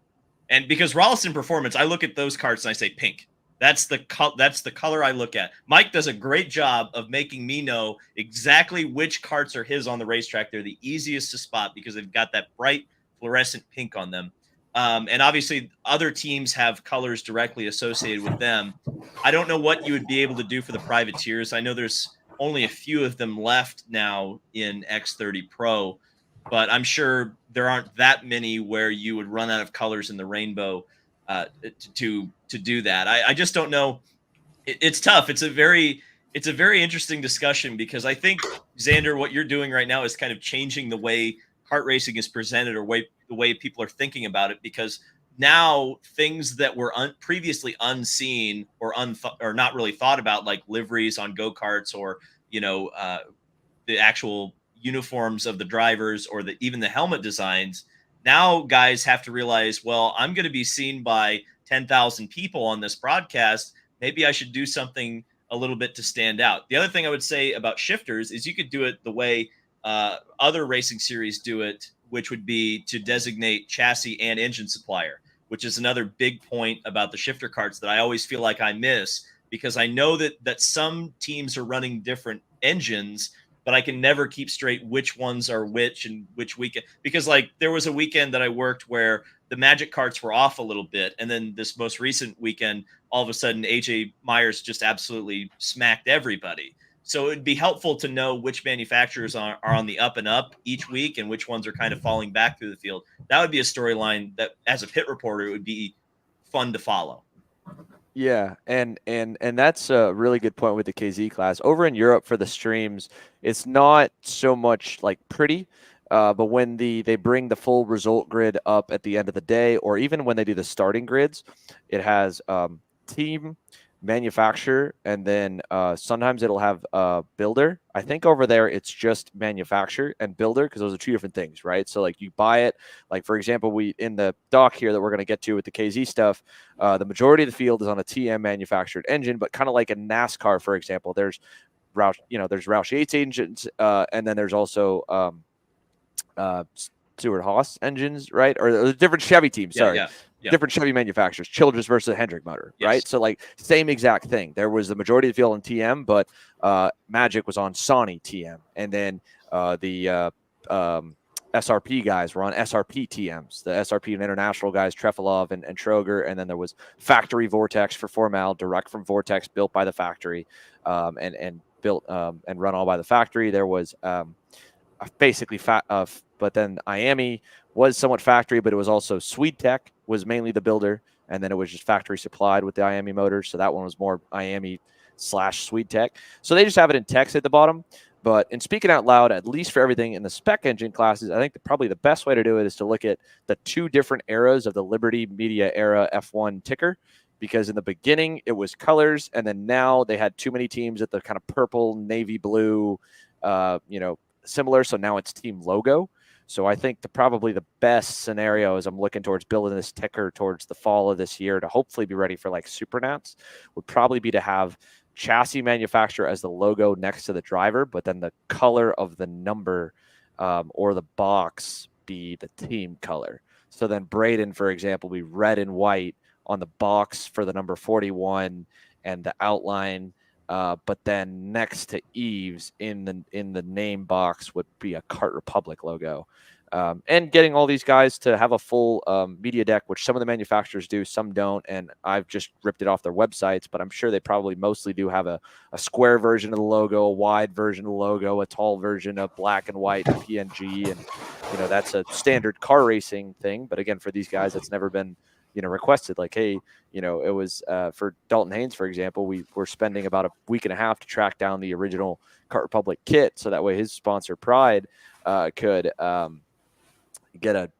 And because Rawlison Performance, I look at those carts and I say pink. That's the color I look at. Mike does a great job of making me know exactly which carts are his on the racetrack. They're the easiest to spot because they've got that bright fluorescent pink on them. And obviously other teams have colors directly associated with them. I don't know what you would be able to do for the privateers. I know there's only a few of them left now in X30 Pro, but I'm sure there aren't that many where you would run out of colors in the rainbow to do that. I just don't know. It's tough. It's a very interesting discussion, because I think, Xander, what you're doing right now is kind of changing the way kart racing is presented, or the way people are thinking about it, because now things that were previously unseen or not really thought about, like liveries on go-karts, or the actual uniforms of the drivers, or even the helmet designs. Now guys have to realize, well, I'm going to be seen by 10,000 people on this broadcast. Maybe I should do something a little bit to stand out. The other thing I would say about shifters is you could do it the way other racing series do it, which would be to designate chassis and engine supplier, which is another big point about the shifter carts that I always feel like I miss, because I know that some teams are running different engines, but I can never keep straight which ones are which and which weekend. Because like there was a weekend that I worked where the Magic carts were off a little bit. And then this most recent weekend, all of a sudden, AJ Myers just absolutely smacked everybody. So it'd be helpful to know which manufacturers are on the up and up each week and which ones are kind of falling back through the field. That would be a storyline that, as a pit reporter, it would be fun to follow. Yeah, and that's a really good point with the KZ class. Over in Europe for the streams, it's not so much like pretty, but when they bring the full result grid up at the end of the day, or even when they do the starting grids, it has team, manufacturer, and then sometimes it'll have builder. I think over there it's just manufacturer and builder because those are two different things, right? So like you buy it, like for example, we in the doc here that we're going to get to with the KZ stuff, the majority of the field is on a TM manufactured engine, but kind of like in NASCAR, for example, there's Roush Yates engines, and then there's also Stewart Haas engines, right? Or different Chevy teams. Sorry. Yeah. Different Chevy manufacturers, Childress versus Hendrick motor, right? Yes. So like same exact thing. There was the majority of the field on TM, but Magic was on Sony TM, and then the SRP guys were on SRP TMs. The SRP and International guys, Trefilov and Troger, and then there was factory Vortex for Formal, direct from Vortex, built by the factory, and built and run all by the factory. There was basically but then IAME was somewhat factory, but it was also SwedeTech was mainly the builder, and then it was just factory supplied with the IAME motors. So that one was more IAME / SwedeTech. So they just have it in text at the bottom. But in speaking out loud, at least for everything in the spec engine classes, I think probably the best way to do it is to look at the two different eras of the Liberty Media era F1 ticker. Because in the beginning it was colors, and then now they had too many teams at the kind of purple, navy blue, similar. So now it's team logo. So I think probably the best scenario as I'm looking towards building this ticker towards the fall of this year to hopefully be ready for like Supernats would probably be to have chassis manufacturer as the logo next to the driver, but then the color of the number or the box be the team color. So then Braden, for example, be red and white on the box for the number 41 and the outline. But then next to Eves in the name box would be a Kart Republic logo. And getting all these guys to have a full media deck, which some of the manufacturers do, some don't. And I've just ripped it off their websites, but I'm sure they probably mostly do have a square version of the logo, a wide version of the logo, a tall version of black and white and PNG. And, that's a standard car racing thing. But again, for these guys, that's never been requested. Like, hey, it was for Dalton Haynes, for example, we were spending about a week and a half to track down the original Kart Republic kit. So that way his sponsor Pride could get a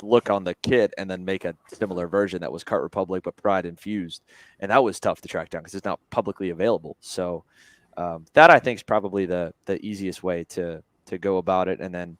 look on the kit and then make a similar version that was Kart Republic, but Pride infused. And that was tough to track down because it's not publicly available. So that I think is probably the easiest way to go about it. And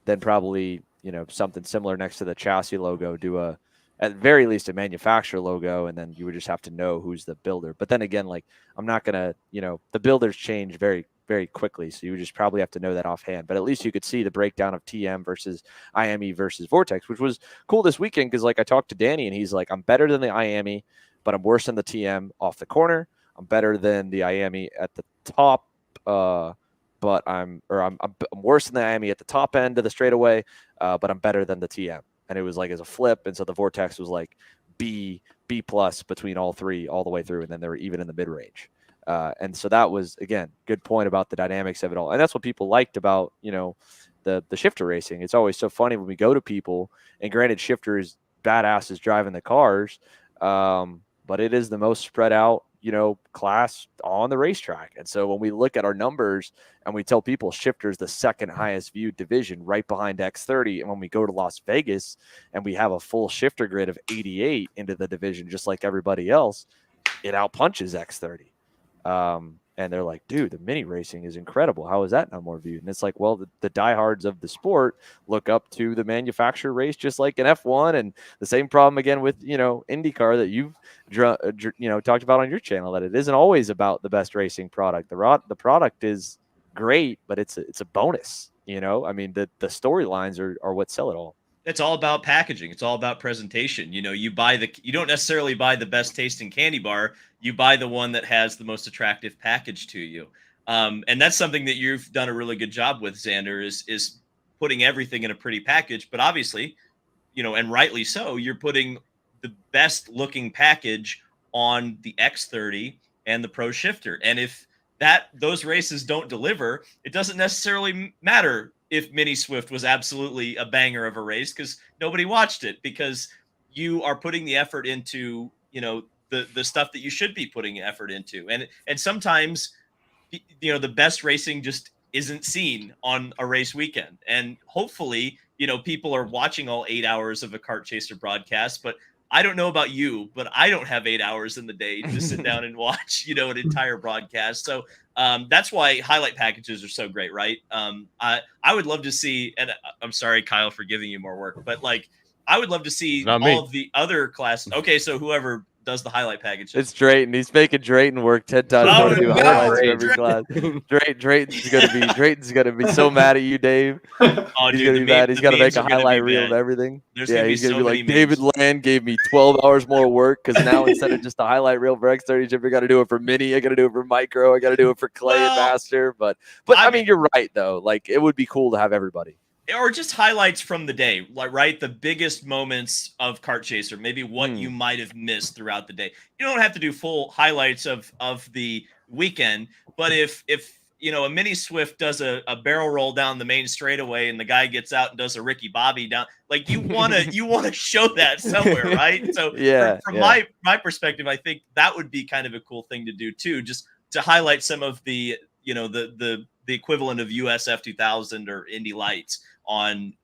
then probably, something similar next to the chassis logo, do at very least a manufacturer logo, and then you would just have to know who's the builder. But then again, like I'm not going to, the builders change very, very quickly. So you would just probably have to know that offhand, but at least you could see the breakdown of TM versus IAME versus Vortex, which was cool this weekend. Cause like I talked to Danny and he's like, I'm better than the IAME, but I'm worse than the TM off the corner. I'm better than the IAME at the top. But I'm worse than the IAME at the top end of the straightaway. But I'm better than the TM. And it was like as a flip. And so the Vortex was like B plus between all three all the way through. And then they were even in the mid range. And so that was, again, good point about the dynamics of it all. And that's what people liked about, the shifter racing. It's always so funny when we go to people, and granted shifter is badasses driving the cars. But it is the most spread out, class on the racetrack. And so when we look at our numbers and we tell people shifter is the second highest viewed division right behind X30. And when we go to Las Vegas and we have a full shifter grid of 88 into the division, just like everybody else, it outpunches X30. And they're like, dude, the mini racing is incredible. How is that not more viewed? And it's like, well, the diehards of the sport look up to the manufacturer race, just like in F1. And the same problem again with, IndyCar that you've, talked about on your channel, that it isn't always about the best racing product. The product is great, but it's a bonus, I mean, the storylines are what sell it all. It's all about packaging. It's all about presentation. You don't necessarily buy the best tasting candy bar. You buy the one that has the most attractive package to you. And that's something that you've done a really good job with, Xander, is putting everything in a pretty package. But obviously, and rightly so, you're putting the best looking package on the X30 and the Pro Shifter. And if those races don't deliver, it doesn't necessarily matter if Mini Swift was absolutely a banger of a race, because nobody watched it, because you are putting the effort into, the stuff that you should be putting effort into. And sometimes, the best racing just isn't seen on a race weekend. And hopefully, people are watching all 8 hours of a Kart Chaser broadcast, but I don't know about you, but I don't have 8 hours in the day to sit down and watch, an entire broadcast. So that's why highlight packages are so great, right? I would love to see, and I'm sorry, Kyle, for giving you more work, but like, I would love to see all of the other classes. Okay, so whoever does the highlight package. It's Drayton. He's making Drayton work 10 times more to do highlights for every class. Drayton's gonna be so mad at you, Dave. Oh, He's dude, gonna be mad. He's gonna make a highlight reel of everything. He's gonna be like, David Land gave me 12 hours more work, because now instead of just a highlight reel for X30 chip, I got to do it for Mini. I got to do it for Micro. I got to do it for Clay and Master. But I mean, you're right though. Like, it would be cool to have everybody. Or just highlights from the day, like, right? The biggest moments of Kart Chaser, maybe what you might have missed throughout the day. You don't have to do full highlights of the weekend, but if a Mini Swift does a barrel roll down the main straightaway and the guy gets out and does a Ricky Bobby down, like, you want to show that somewhere, right? So from my perspective, I think that would be kind of a cool thing to do too, just to highlight some of the the equivalent of US F2000 or Indy Lights on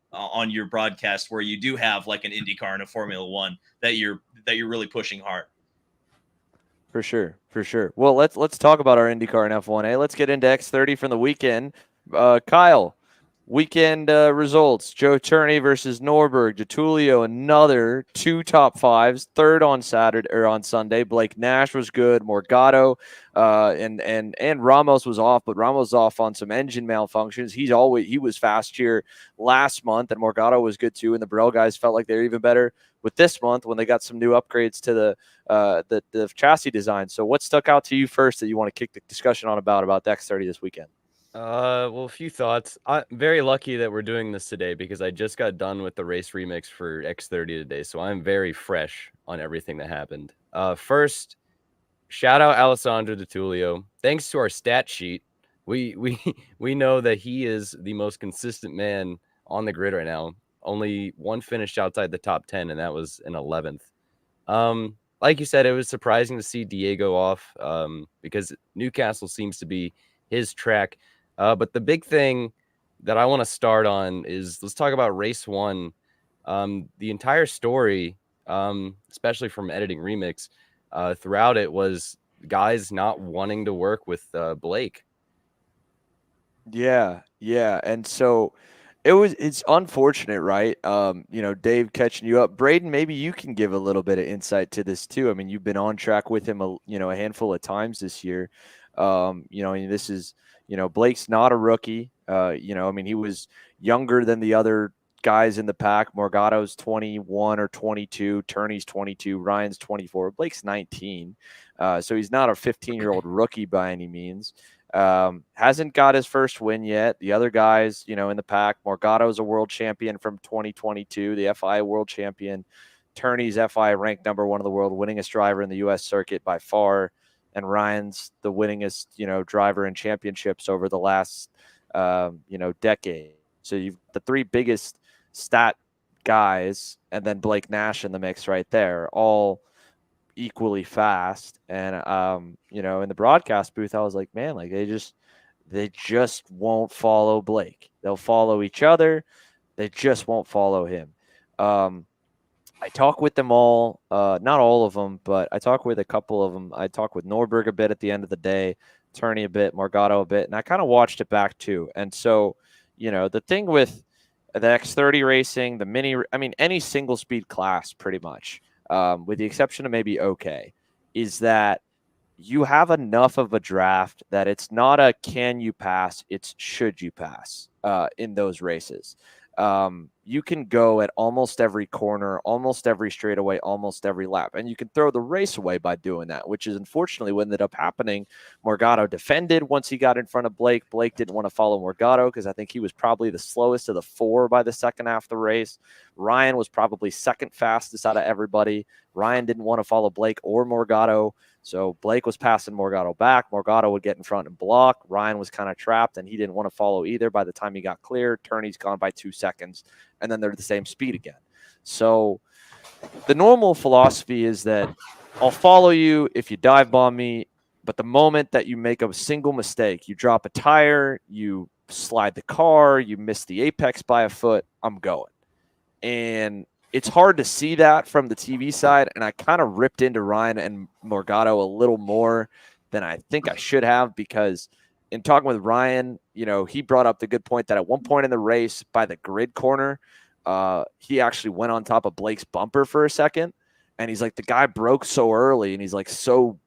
your broadcast, where you do have like an IndyCar and a Formula One that you're really pushing hard. For sure. Well, let's talk about our IndyCar and F1A. Let's get into X30 from the weekend. Kyle, weekend results: Joe Turney versus Norberg. Getulio, another 2 top 5s. Third on Sunday. Blake Nash was good. Morgado and Ramos was off, but Ramos was off on some engine malfunctions. He was fast here last month, and Morgado was good too. And the Burrell guys felt like they were even better with this month when they got some new upgrades to the chassis design. So what stuck out to you first that you want to kick the discussion on about the X30 this weekend? Well, a few thoughts. I'm very lucky that we're doing this today, because I just got done with the race remix for X30 today, so I'm very fresh on everything that happened. First, shout out Alessandro Getulio. Thanks to our stat sheet, we know that he is the most consistent man on the grid right now. Only one finished outside the top 10, and that was an 11th. Like you said, it was surprising to see Diego off, because Newcastle seems to be his track. But the big thing that I want to start on is, let's talk about race 1. The entire story, especially from editing remix, throughout it was guys not wanting to work with Blake. Yeah. And so it's unfortunate, right? Dave catching you up. Braden, maybe you can give a little bit of insight to this too. I mean, you've been on track with him a handful of times this year. This is, Blake's not a rookie. He was younger than the other guys in the pack. Morgado's 21 or 22, Turney's 22, Ryan's 24, Blake's 19. So he's not a 15-year-old rookie by any means. Hasn't got his first win yet. The other guys, in the pack, Morgado's a world champion from 2022, the FI world champion. Turney's FI ranked number 1 in the world, winningest driver in the US circuit by far. And Ryan's the winningest, driver in championships over the last, decade. So you've the 3 biggest stat guys, and then Blake Nash in the mix right there, all equally fast. And in the broadcast booth, I was like, man, like they just won't follow Blake. They'll follow each other. They just won't follow him. I talk with them all, not all of them, but I talk with a couple of them. I talk with Norberg a bit at the end of the day, Turney a bit, Morgado a bit, and I kind of watched it back too. And so, the thing with the X30 racing, the Mini, any single speed class pretty much, with the exception of maybe OK, is that you have enough of a draft that it's not a can you pass, it's should you pass in those races. You can go at almost every corner, almost every straightaway, almost every lap, and you can throw the race away by doing that, which is unfortunately what ended up happening. Morgado defended once he got in front of Blake. Blake didn't want to follow Morgado because I think he was probably the slowest of the 4 by the second half of the race. Ryan was probably second fastest out of everybody. Ryan didn't want to follow Blake or Morgado. So Blake was passing Morgado back. Morgado would get in front and block. Ryan was kind of trapped, and he didn't want to follow either. By the time he got clear, Turney's gone by 2 seconds, and then they're the same speed again. So the normal philosophy is that I'll follow you if you dive bomb me, but the moment that you make a single mistake, you drop a tire, you slide the car, you miss the apex by a foot, I'm going. And it's hard to see that from the TV side, and I kind of ripped into Ryan and Morgado a little more than I think I should have, because in talking with Ryan, he brought up the good point that at one point in the race by the grid corner, he actually went on top of Blake's bumper for a second, and he's like, the guy broke so early, and he's like, so,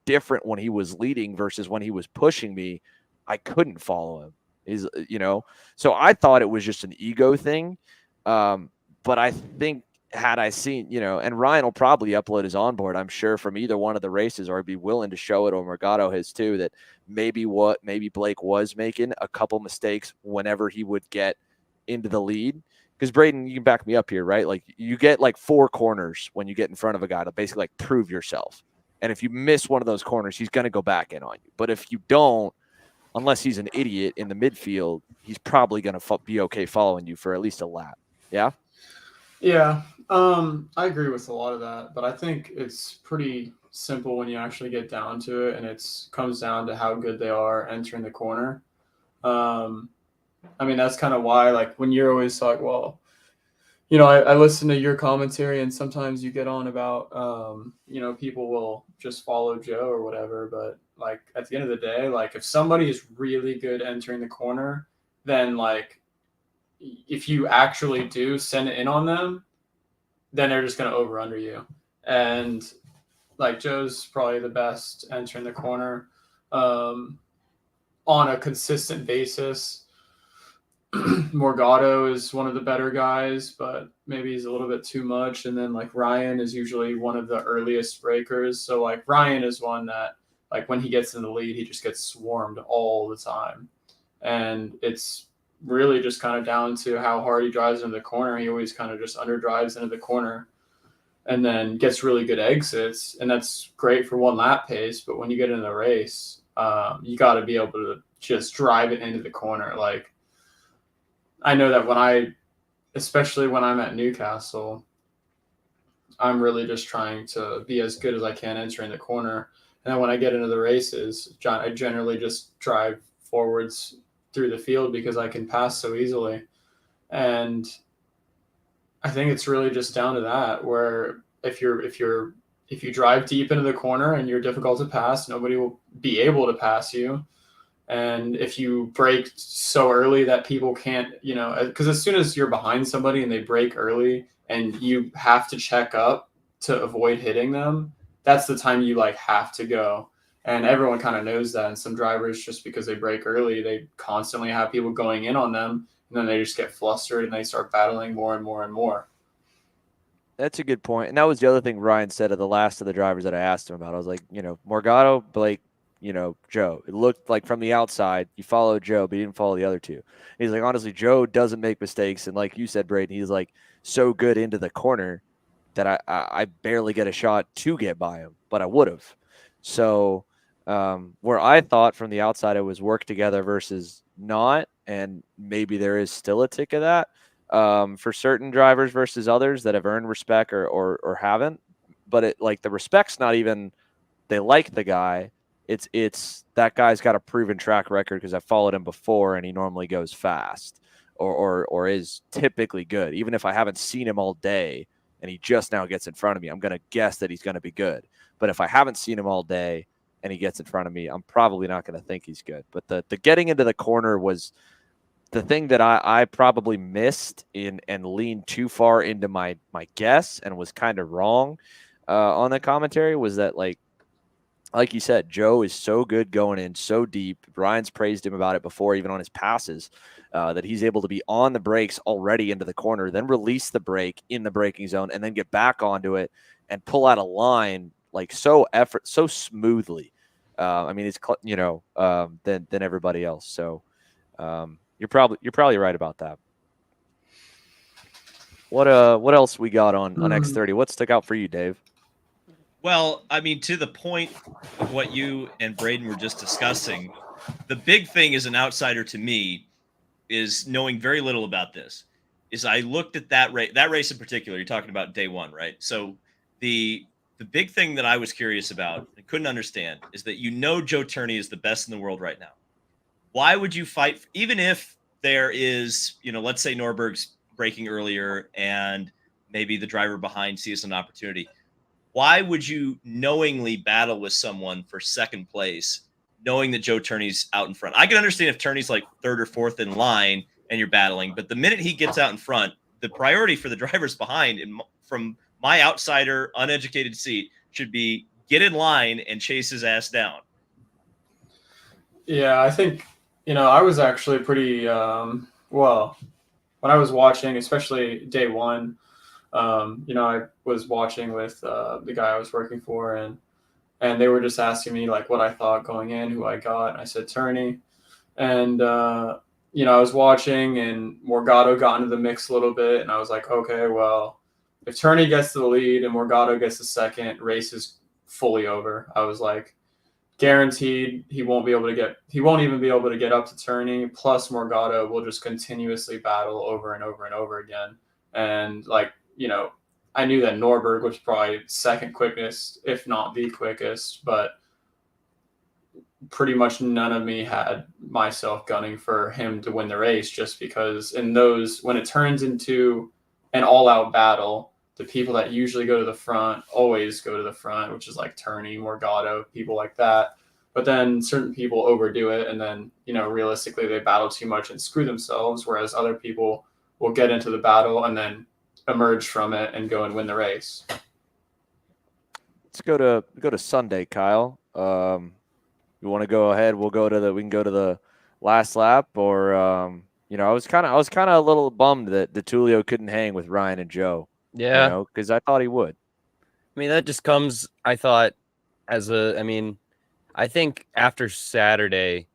different when he was leading versus when he was pushing me, I couldn't follow him. So I thought it was just an ego thing. But I think had I seen, and Ryan will probably upload his onboard, I'm sure, from either one of the races, or be willing to show it, or Morgado has too, that maybe Blake was making a couple mistakes whenever he would get into the lead. Because Braden, you can back me up here, right? Like, you get like 4 corners when you get in front of a guy to basically like prove yourself. And if you miss one of those corners, he's going to go back in on you. But if you don't, unless he's an idiot in the midfield, he's probably going to be okay following you for at least a lap. Yeah? Yeah, I agree with a lot of that, but I think it's pretty simple when you actually get down to it, and it comes down to how good they are entering the corner. I mean, that's kind of why, like, when you're always talking, well, I listen to your commentary, and sometimes you get on about, people will just follow Joe or whatever, but, like, at the end of the day, like, if somebody is really good entering the corner, then, like, if you actually do send it in on them, then they're just going to over under you. And like, Joe's probably the best entering the corner on a consistent basis. Morgado is one of the better guys, but maybe he's a little bit too much. And then like Ryan is usually one of the earliest breakers. So like Ryan is one that, like, when he gets in the lead, he just gets swarmed all the time. And it's really just kind of down to how hard he drives into the corner. He always kind of just underdrives into the corner and then gets really good exits. And that's great for one lap pace. But when you get in the race, you got to be able to just drive it into the corner. Like, I know that especially when I'm at Newcastle, I'm really just trying to be as good as I can entering the corner. And then when I get into the races, I generally just drive forwards through the field because I can pass so easily. And I think it's really just down to that, where if you drive deep into the corner and you're difficult to pass, nobody will be able to pass you. And if you break so early that people can't, because as soon as you're behind somebody and they break early and you have to check up to avoid hitting them, that's the time you like have to go. And everyone kind of knows that. And some drivers, just because they break early, they constantly have people going in on them. And then they just get flustered and they start battling more and more and more. That's a good point. And that was the other thing Ryan said of the last of the drivers that I asked him about. I was like, Morgado, Blake, Joe. It looked like from the outside, you followed Joe, but you didn't follow the other two. And he's like, honestly, Joe doesn't make mistakes. And like you said, Braden, he's like so good into the corner that I barely get a shot to get by him, but I would have. So where I thought from the outside it was work together versus not, and maybe there is still a tick of that for certain drivers versus others that have earned respect or haven't. But it, like, the respect's not even they like the guy. It's that guy's got a proven track record because I followed him before and he normally goes fast or is typically good. Even if I haven't seen him all day and he just now gets in front of me, I'm going to guess that he's going to be good. But if I haven't seen him all day and he gets in front of me, I'm probably not going to think he's good. But the getting into the corner was the thing that I probably missed and leaned too far into my guess and was kind of wrong on the commentary, was that, like you said, Joe is so good going in so deep. Ryan's praised him about it before, even on his passes, that he's able to be on the brakes already into the corner, then release the brake in the braking zone, and then get back onto it and pull out a line like so smoothly. I mean, it's than everybody else. So you're probably right about that. What else we got on X30? What stuck out for you, Dave? Well, I mean, to the point of what you and Braden were just discussing, the big thing as an outsider to me is knowing very little about this. Is I looked at that race in particular. You're talking about day one, right? So the big thing that I was curious about and couldn't understand is that Joe Turney is the best in the world right now. Why would you fight, even if there is, let's say Norberg's braking earlier and maybe the driver behind sees an opportunity? Why would you knowingly battle with someone for second place, knowing that Joe Turney's out in front? I can understand if Turney's like third or fourth in line and you're battling, but the minute he gets out in front, the priority for the drivers behind, and from my outsider, uneducated seat, should be get in line and chase his ass down. Yeah, I think, I was actually pretty, well, when I was watching, especially day one, I was watching with the guy I was working for, and they were just asking me like what I thought going in, who I got. And I said Turney, and I was watching, and Morgado got into the mix a little bit, and I was like, okay, well, if Turney gets to the lead and Morgado gets the second, race is fully over. I was like, guaranteed he won't even be able to get up to Turney. Plus Morgado will just continuously battle over and over and over again. And I knew that Norberg was probably second quickest, if not the quickest, but pretty much none of me had myself gunning for him to win the race, just because when it turns into an all-out battle, the people that usually go to the front always go to the front, which is like Turney, Morgado, people like that. But then certain people overdo it, and then, realistically they battle too much and screw themselves, whereas other people will get into the battle and then emerge from it and go and win the race. Let's go to Sunday, Kyle. You want to go ahead? We can go to the last lap, or I was kind of a little bummed that DeTulio couldn't hang with Ryan and Joe. Yeah, because I thought he would. I mean, that just comes, I thought, I think after Saturday,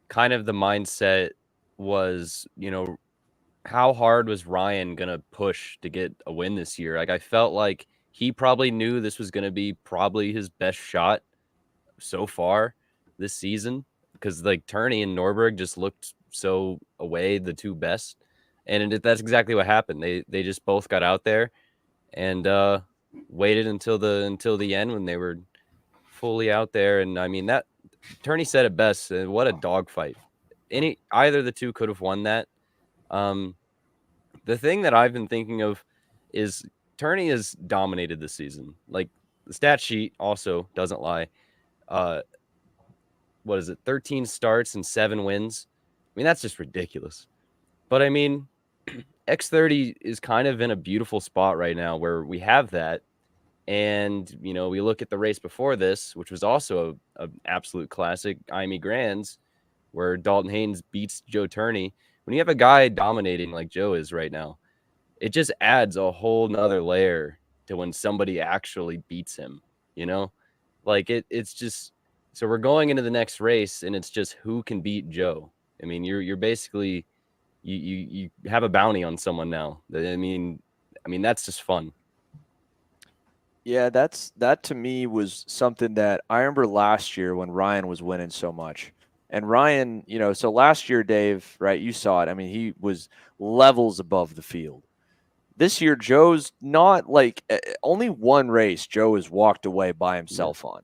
kind of the mindset was, how hard was Ryan going to push to get a win this year? Like, I felt like he probably knew this was going to be probably his best shot so far this season, because like Turney and Norberg just looked so away, the two best. And that's exactly what happened. They just both got out there and waited until the end when they were fully out there. And I mean, that Turney said it best. What a dogfight! Either the two could have won that. The thing that I've been thinking of is Turney has dominated this season. Like, the stat sheet also doesn't lie. What is it? 13 starts and 7 wins. I mean, that's just ridiculous. But I mean, X30 is kind of in a beautiful spot right now where we have that. And, we look at the race before this, which was also an absolute classic, IME Grands, where Dalton Haynes beats Joe Turney. When you have a guy dominating like Joe is right now, it just adds a whole nother layer to when somebody actually beats him, Like, it's just... So we're going into the next race, and it's just who can beat Joe. I mean, you're basically... You have a bounty on someone now. I mean, that's just fun. Yeah, that to me was something that I remember last year when Ryan was winning so much. And Ryan, so last year, Dave, right, you saw it. I mean, he was levels above the field. This year, Joe's not like only one race Joe has walked away by himself on.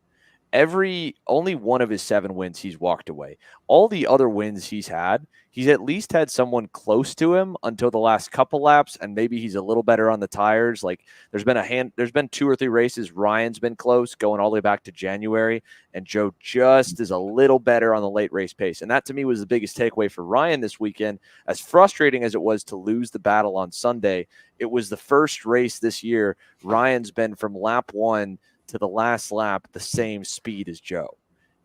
Only one of his 7 wins he's walked away. All the other wins he's at least had someone close to him until the last couple laps, and maybe he's a little better on the tires. Like, there's been 2 or 3 races Ryan's been close, going all the way back to January, and Joe just is a little better on the late race pace. And that to me was the biggest takeaway for Ryan this weekend. As frustrating as it was to lose the battle on Sunday, it was the first race this year Ryan's been from lap 1 to the last lap the same speed as Joe.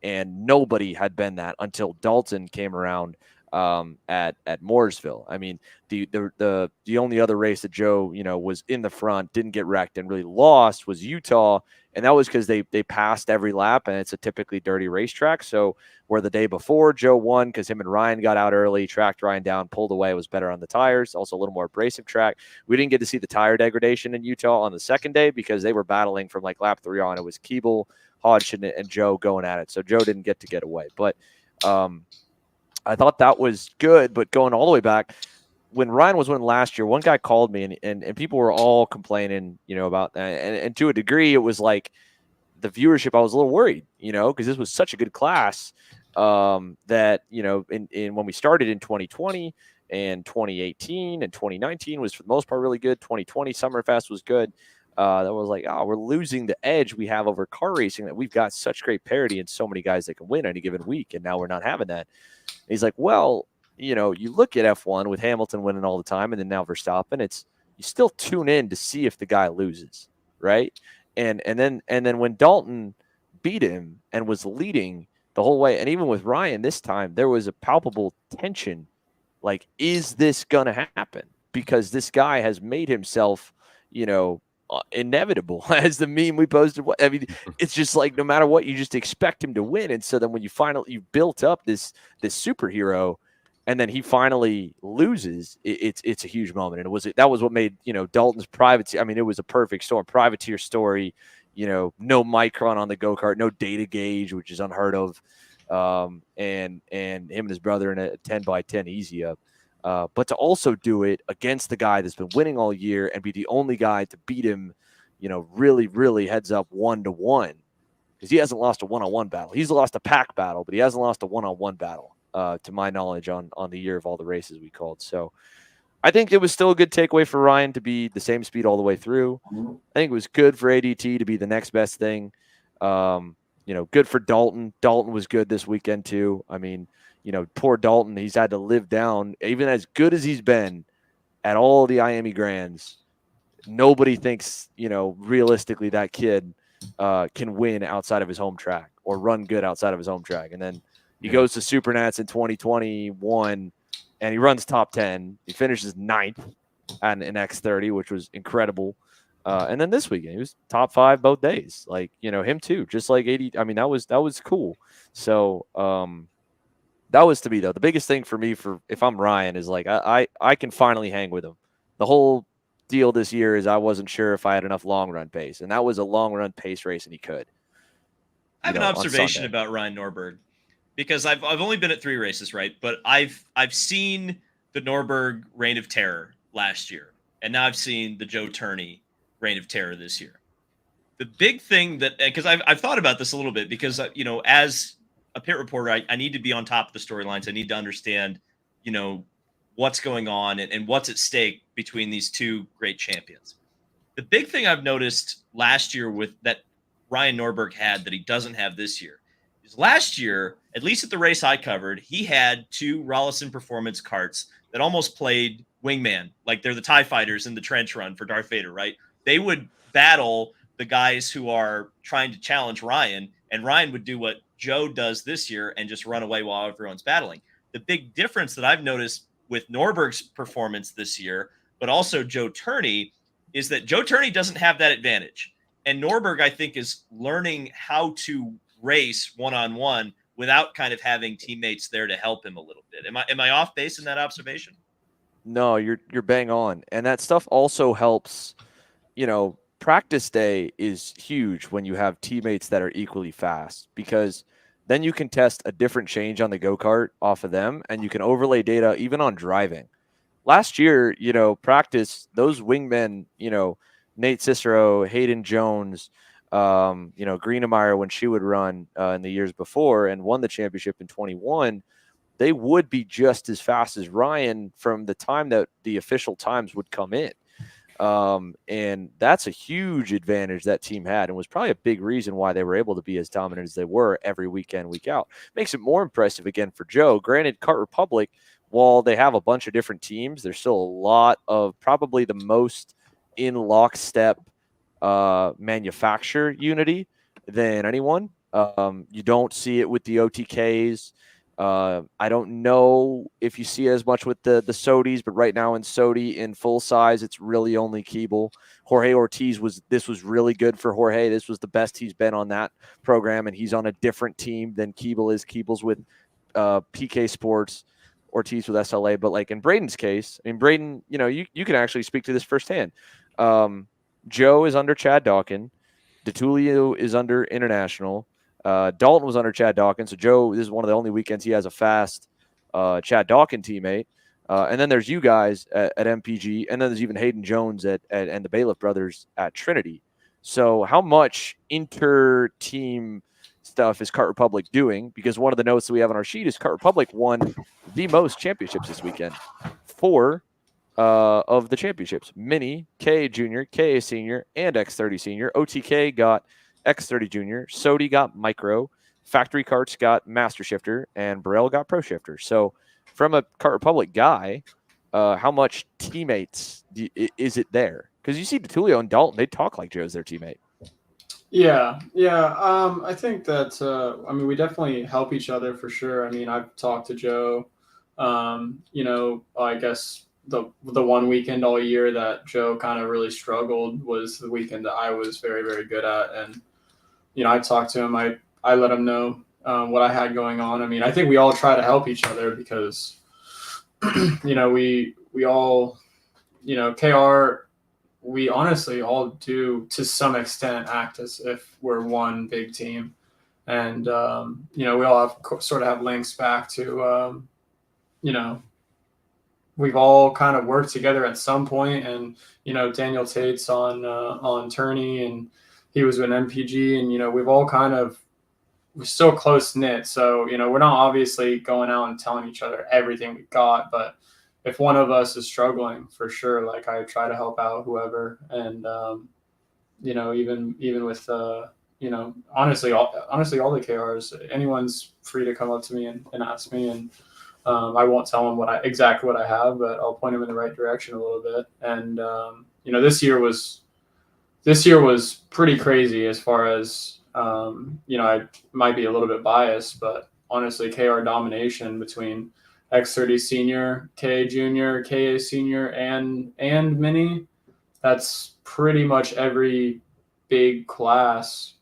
And nobody had been that until Dalton came around at Mooresville. I mean, the only other race that Joe, was in the front, didn't get wrecked, and really lost was Utah. And that was because they passed every lap, and it's a typically dirty racetrack. So where the day before Joe won because him and Ryan got out early, tracked Ryan down, pulled away, was better on the tires, also a little more abrasive track. We didn't get to see the tire degradation in Utah on the second day because they were battling from like lap 3 on. It was Keeble, Hodgson, and Joe going at it. So Joe didn't get away. But I thought that was good. But going all the way back, when Ryan was winning last year, one guy called me and people were all complaining, about that. And to a degree, it was like the viewership. I was a little worried, because this was such a good class that, in when we started in 2020 and 2018 and 2019 was for the most part really good. 2020 Summerfest was good. That was like, we're losing the edge we have over car racing, that we've got such great parity and so many guys that can win any given week. And now we're not having that. And he's like, well, you look at F1 with Hamilton winning all the time, and then now Verstappen, you still tune in to see if the guy loses, right? And then when Dalton beat him and was leading the whole way, and even with Ryan this time, there was a palpable tension. Like, is this gonna happen? Because this guy has made himself, inevitable, as the meme we posted. I mean, it's just like no matter what, you just expect him to win. And so then when you built up this superhero, and then he finally loses, it's a huge moment. And that was what made Dalton's privateer. I mean, it was a perfect storm. Privateer story, no micron on the go-kart, no data gauge, which is unheard of. And him and his brother in a 10x10 easy up. But to also do it against the guy that's been winning all year and be the only guy to beat him, really, really heads up 1-1, because he hasn't lost a one-on-one battle. He's lost a pack battle, but he hasn't lost a one-on-one battle, to my knowledge, on the year of all the races we called. So I think it was still a good takeaway for Ryan to be the same speed all the way through. I think it was good for ADT to be the next best thing. Good for Dalton. Dalton was good this weekend too. I mean, poor Dalton, he's had to live down, even as good as he's been at all the IME Grands. Nobody thinks, realistically that kid can win outside of his home track or run good outside of his home track. And then he goes to Supernats in 2021 and he runs top 10. He finishes 9th at an X30, which was incredible. And then this weekend, he was top 5 both days. Like, him too, just like 80. I mean, that was cool. So, that was to me, though, the biggest thing for me if I'm Ryan is like, I can finally hang with him. The whole deal this year is I wasn't sure if I had enough long run pace, and that was a long run pace race, and he could. I have an observation about Ryan Norberg, because I've only been at 3 races, right? But I've seen the Norberg Reign of Terror last year, and now I've seen the Joe Turney Reign of Terror this year. The big thing because I've thought about this a little bit, because as a pit reporter, I need to be on top of the storylines. I need to understand, what's going on and what's at stake between these two great champions. The big thing I've noticed last year with that Ryan Norberg had that he doesn't have this year is last year, at least at the race I covered, he had 2 Rollison Performance karts that almost played wingman, like they're the TIE fighters in the trench run for Darth Vader, right? They would battle the guys who are trying to challenge Ryan, and Ryan would do what Joe does this year and just run away while everyone's battling. The big difference that I've noticed with Norberg's performance this year, but also Joe Turney, is that Joe Turney doesn't have that advantage. And Norberg, I think, is learning how to race one-on-one without kind of having teammates there to help him a little bit. Am I off base in that observation? No, you're bang on. And that stuff also helps, practice day is huge when you have teammates that are equally fast, because then you can test a different change on the go-kart off of them, and you can overlay data even on driving. Last year, practice, those wingmen, Nate Cicero, Hayden Jones, Greenemeyer, when she would run in the years before and won the championship in 21, they would be just as fast as Ryan from the time that the official times would come in. And that's a huge advantage that team had, and was probably a big reason why they were able to be as dominant as they were every weekend, week out. Makes it more impressive again for Joe. Granted, Kart Republic, while they have a bunch of different teams, there's still a lot of, probably the most in lockstep manufacturer unity than anyone. You don't see it with the OTKs. I don't know if you see as much with the Sodis, but right now in Sodi in full size, it's really only Keeble. Jorge Ortiz was really good for Jorge. This was the best he's been on that program, and he's on a different team than Keeble is. Keeble's with PK Sports, Ortiz with SLA. But like in Braden's case, I mean, Braden, you can actually speak to this firsthand. Joe is under Chad Dawkins. DeTulio is under International. Dalton was under Chad Dawkins. So Joe, this is one of the only weekends he has a fast Chad Dawkins teammate. And then there's you guys at MPG, and then there's even Hayden Jones and the Bailiff brothers at Trinity. So how much inter-team stuff is Kart Republic doing? Because one of the notes that we have on our sheet is Kart Republic won the most championships this weekend. 4 of the championships. Mini, KA Junior, KA Senior, and X30 Senior. OTK got X30 Junior. Sodi got Micro. Factory Karts got Master Shifter. And Burrell got Pro Shifter. So from a Kart Republic guy, how much teammates is it there? Because you see DeTulio and Dalton, they talk like Joe's their teammate. Yeah. I think that we definitely help each other for sure. I mean, I've talked to Joe. I guess the one weekend all year that Joe kind of really struggled was the weekend that I was very, very good at. And I talked to him. I let him know what I had going on. I mean, I think we all try to help each other because we all, KR, we honestly all do to some extent act as if we're one big team. And, we all sort of have links back to, we've all kind of worked together at some point. And, Daniel Tate's on Tourney, and he was with MPG, and, we've all we're still close knit. So, we're not obviously going out and telling each other everything we got, but if one of us is struggling, for sure, like I try to help out whoever. And, even with, honestly, all the KRs, anyone's free to come up to me and ask me. And I won't tell them exactly what I have, but I'll point them in the right direction a little bit. And, this year was pretty crazy as far as, I might be a little bit biased, but honestly, KR domination between X30 Senior, KA Junior, KA Senior, and Mini. That's pretty much every big class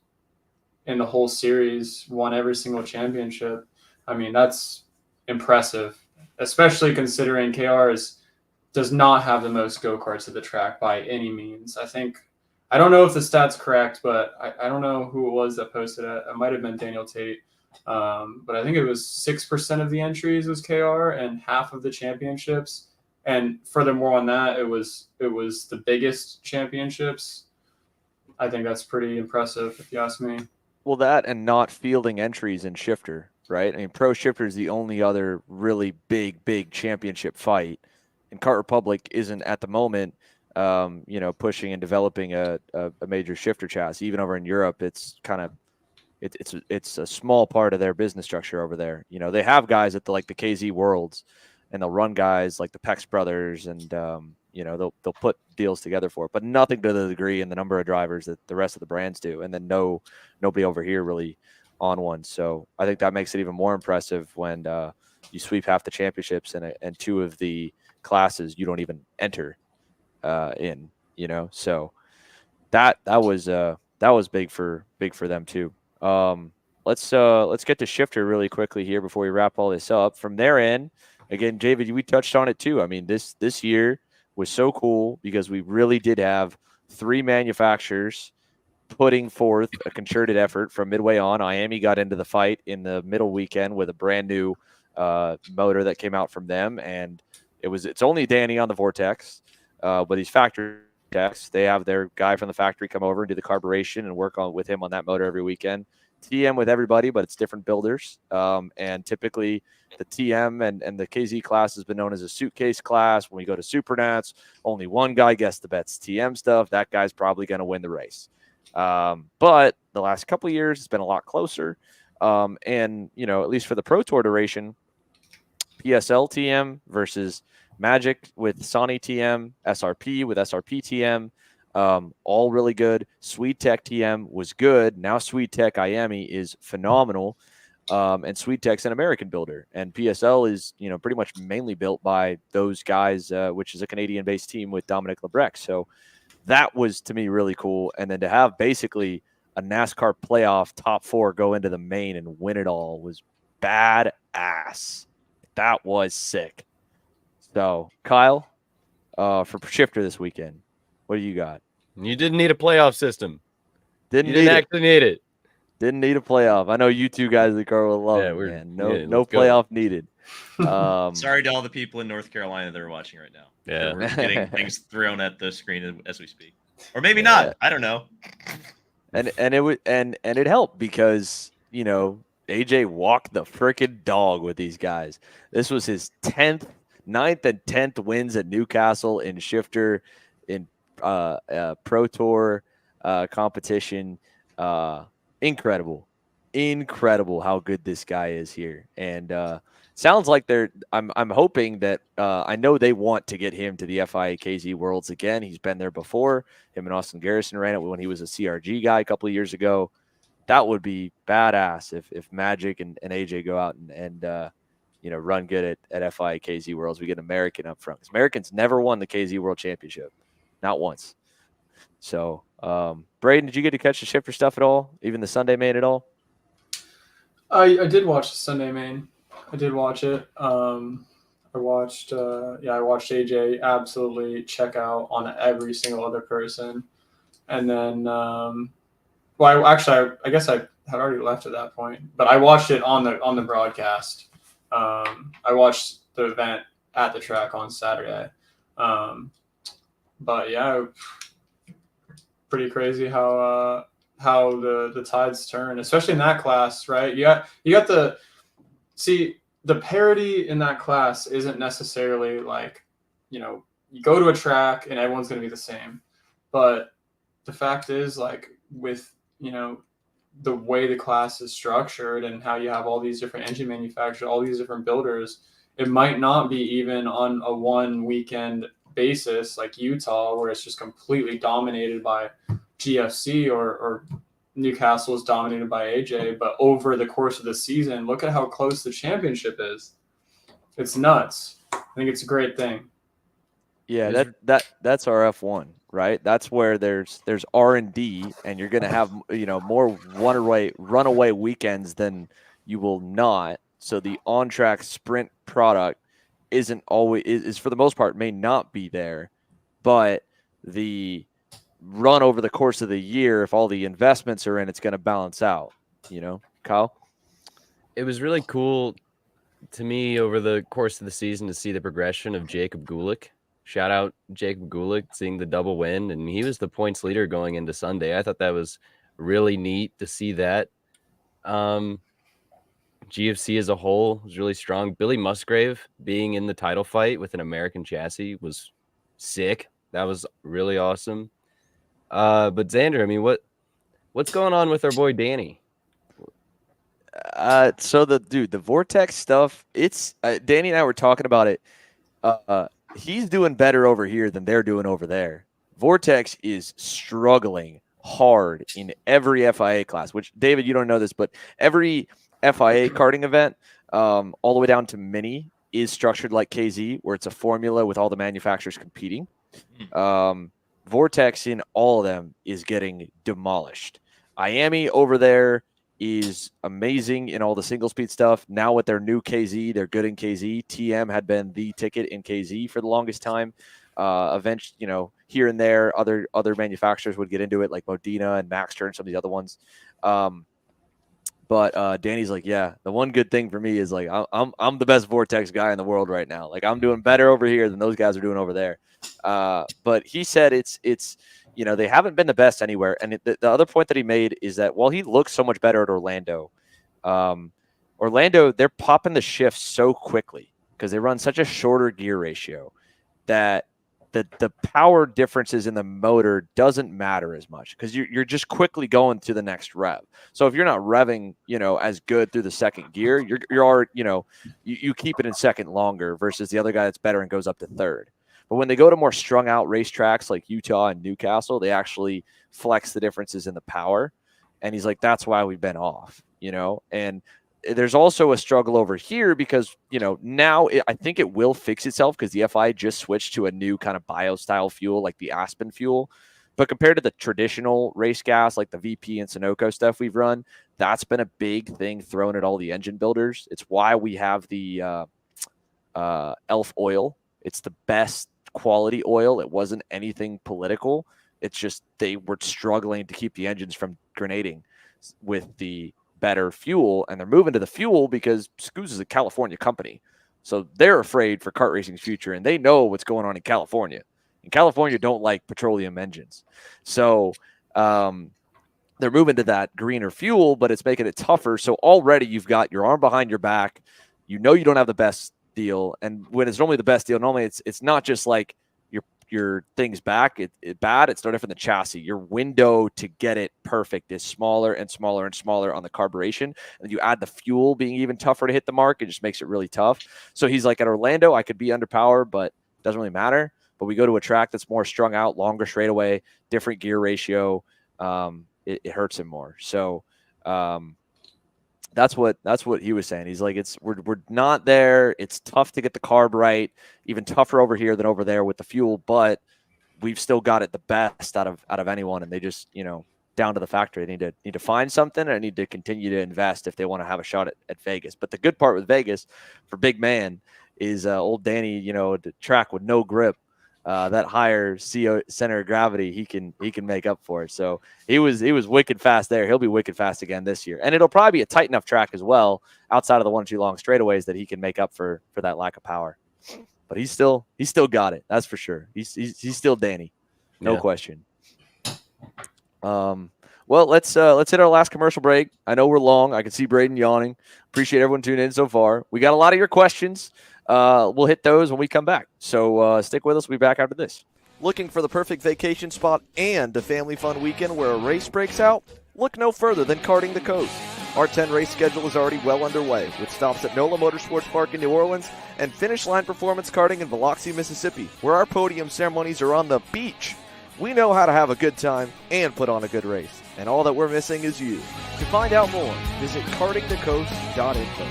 in the whole series won every single championship. I mean, that's impressive, especially considering KR does not have the most go-karts at the track by any means. I don't know if the stat's correct, but I don't know who it was that posted it. It might have been Daniel Tate. But I think it was 6% of the entries was KR and half of the championships. And furthermore on that, it was the biggest championships. I think that's pretty impressive if you ask me. Well, that and not fielding entries in Shifter, right? I mean, Pro Shifter is the only other really big championship fight. And Kart Republic isn't at the moment, pushing and developing a major shifter chassis. Even over in Europe, it's kind of it's a small part of their business structure over there. They have guys at the KZ Worlds, and they'll run guys like the Pex brothers, and they'll put deals together for it, but nothing to the degree and the number of drivers that the rest of the brands do. And then nobody over here really on one. So I think that makes it even more impressive when you sweep half the championships and 2 of the classes you don't even enter in. So that was big for them too. Let's get to Shifter really quickly here before we wrap all this up. From their end, again, David, we touched on it too. I mean, this year was so cool because we really did have 3 manufacturers putting forth a concerted effort from midway on. IAME got into the fight in the middle weekend with a brand new motor that came out from them, and it's only Danny on the Vortex, but these factory techs, they have their guy from the factory come over and do the carburation and work with him on that motor every weekend. TM with everybody, but it's different builders. And typically the TM and the KZ class has been known as a suitcase class. When we go to Supernats, only one guy gets the bets TM stuff. That guy's probably going to win the race. But the last couple of years, it's been a lot closer. And, at least for the Pro Tour duration, PSL TM versus Magic with Sony TM, SRP with SRP TM, all really good. Sweet Tech TM was good. Now Sweet Tech IAME is phenomenal. and SweetTech's an American builder, and PSL is, you know, pretty much mainly built by those guys, which is a Canadian-based team with Dominic Lebrecht. So that was, to me, really cool. And then to have basically a NASCAR playoff top 4 go into the main and win it all was badass. That was sick. So, Kyle, for Shifter this weekend, what do you got? You didn't need a playoff system. You didn't actually need it. Didn't need a playoff. I know you two guys in the car will love it, man. No playoff needed. Sorry to all the people in North Carolina that are watching right now. Yeah, we're getting things thrown at the screen as we speak, or maybe not. I don't know. And it helped because, you know, AJ walked the freaking dog with these guys. This was his 9th and 10th wins at Newcastle in Shifter, in Pro Tour competition. Incredible how good this guy is here. And sounds like I'm hoping that I know they want to get him to the FIA KZ Worlds again. He's been there before. Him and Austin Garrison ran it when he was a CRG guy a couple of years ago. That would be badass if Magic and AJ go out and you know, run good at FIA KZ Worlds. We get an American up front, because Americans never won the KZ World Championship, not once. So, Braden, did you get to catch the Shifter stuff at all? Even the Sunday main at all? I did watch the Sunday main. I did watch it. I watched AJ absolutely check out on every single other person. And then, I guess I had already left at that point, but I watched it on the broadcast. I watched the event at the track on Saturday. But yeah, pretty crazy how the tides turn, especially in that class, right? You got the parity in that class isn't necessarily like, you know, you go to a track and everyone's going to be the same. But the fact is, like, with, you know, the way the class is structured and how you have all these different engine manufacturers, all these different builders, it might not be even on a one weekend basis like Utah, where it's just completely dominated by GFC, or Newcastle is dominated by AJ. But over the course of the season, look at how close the championship is. It's nuts. I think it's a great thing. Yeah, that's our F1, right? That's where there's R&D, and you're gonna have, you know, more runaway weekends than you will not. So the on-track sprint product isn't always is for the most part may not be there, but the run over the course of the year, if all the investments are in, it's going to balance out, you know. Kyle? It was really cool to me over the course of the season to see the progression of Jacob Gulick. Shout out Jacob Gulick, seeing the double win, and he was the points leader going into Sunday. I thought that was really neat to see that. GFC as a whole was really strong. Billy Musgrave being in the title fight with an American chassis was sick. That was really awesome. But Xander, I mean, what's going on with our boy Danny? So the Vortex stuff, it's Danny and I were talking about it. He's doing better over here than they're doing over there. Vortex is struggling hard in every FIA class, which, David, you don't know this, but every FIA karting event, all the way down to mini, is structured like KZ, where it's a formula with all the manufacturers competing. Vortex in all of them is getting demolished. Miami over there is amazing in all the single speed stuff. Now with their new KZ, they're good in KZ. TM had been the ticket in KZ for the longest time. Eventually, you know, here and there, other manufacturers would get into it, like Modena and Maxter and some of the other ones. But Danny's like, yeah, the one good thing for me is, like, I'm the best Vortex guy in the world right now. Like, I'm doing better over here than those guys are doing over there. But he said it's you know, they haven't been the best anywhere. And the other point that he made is that while he looks so much better at Orlando, they're popping the shifts so quickly because they run such a shorter gear ratio that the power differences in the motor doesn't matter as much, because you're just quickly going to the next rev. So if you're not revving, you know, as good through the second gear, you're already, you know, you keep it in second longer versus the other guy that's better and goes up to third. But when they go to more strung out racetracks like Utah and Newcastle, they actually flex the differences in the power. And he's like, that's why we've been off, you know. And there's also a struggle over here because, now I think it will fix itself because the FI just switched to a new kind of bio-style fuel, like the Aspen fuel. But compared to the traditional race gas, like the VP and Sunoco stuff we've run, that's been a big thing thrown at all the engine builders. It's why we have the Elf oil. It's the best quality oil. It wasn't anything political. It's just they were struggling to keep the engines from grenading with the better fuel, and they're moving to the fuel because SKUSA is a California company. So they're afraid for kart racing's future, and they know what's going on in California. And California don't like petroleum engines. So they're moving to that greener fuel, but it's making it tougher. So already you've got your arm behind your back. You don't have the best deal. And when it's normally the best deal, normally it's not just like your thing's back, bad. It's no different than chassis. Your window to get it perfect is smaller and smaller and smaller on the carburation. And you add the fuel being even tougher to hit the mark. It just makes it really tough. So he's like, at Orlando, I could be under power, but it doesn't really matter. But we go to a track that's more strung out, longer straightaway, different gear ratio. It hurts him more. So that's what he was saying. He's like, we're not there. It's tough to get the carb right, even tougher over here than over there with the fuel, but we've still got it the best out of anyone. And they just, down to the factory, they need to find something and need to continue to invest if they want to have a shot at Vegas. But the good part with Vegas for big man is old Danny, the track with no grip. That higher center of gravity, he can make up for it. So he was wicked fast there. He'll be wicked fast again this year, and it'll probably be a tight enough track as well, outside of the 1 or 2 long straightaways, that he can make up for that lack of power. But he's still got it. That's for sure. He's still Danny, no question. Well, let's hit our last commercial break. I know we're long. I can see Braden yawning. Appreciate everyone tuning in so far. We got a lot of your questions. We'll hit those when we come back. So stick with us. We'll be back after this. Looking for the perfect vacation spot and a family fun weekend where a race breaks out? Look no further than Karting the Coast. Our 10 race schedule is already well underway, with stops at NOLA Motorsports Park in New Orleans and Finish Line Performance Karting in Biloxi, Mississippi, where our podium ceremonies are on the beach. We know how to have a good time and put on a good race, and all that we're missing is you. To find out more, visit kartingthecoast.info.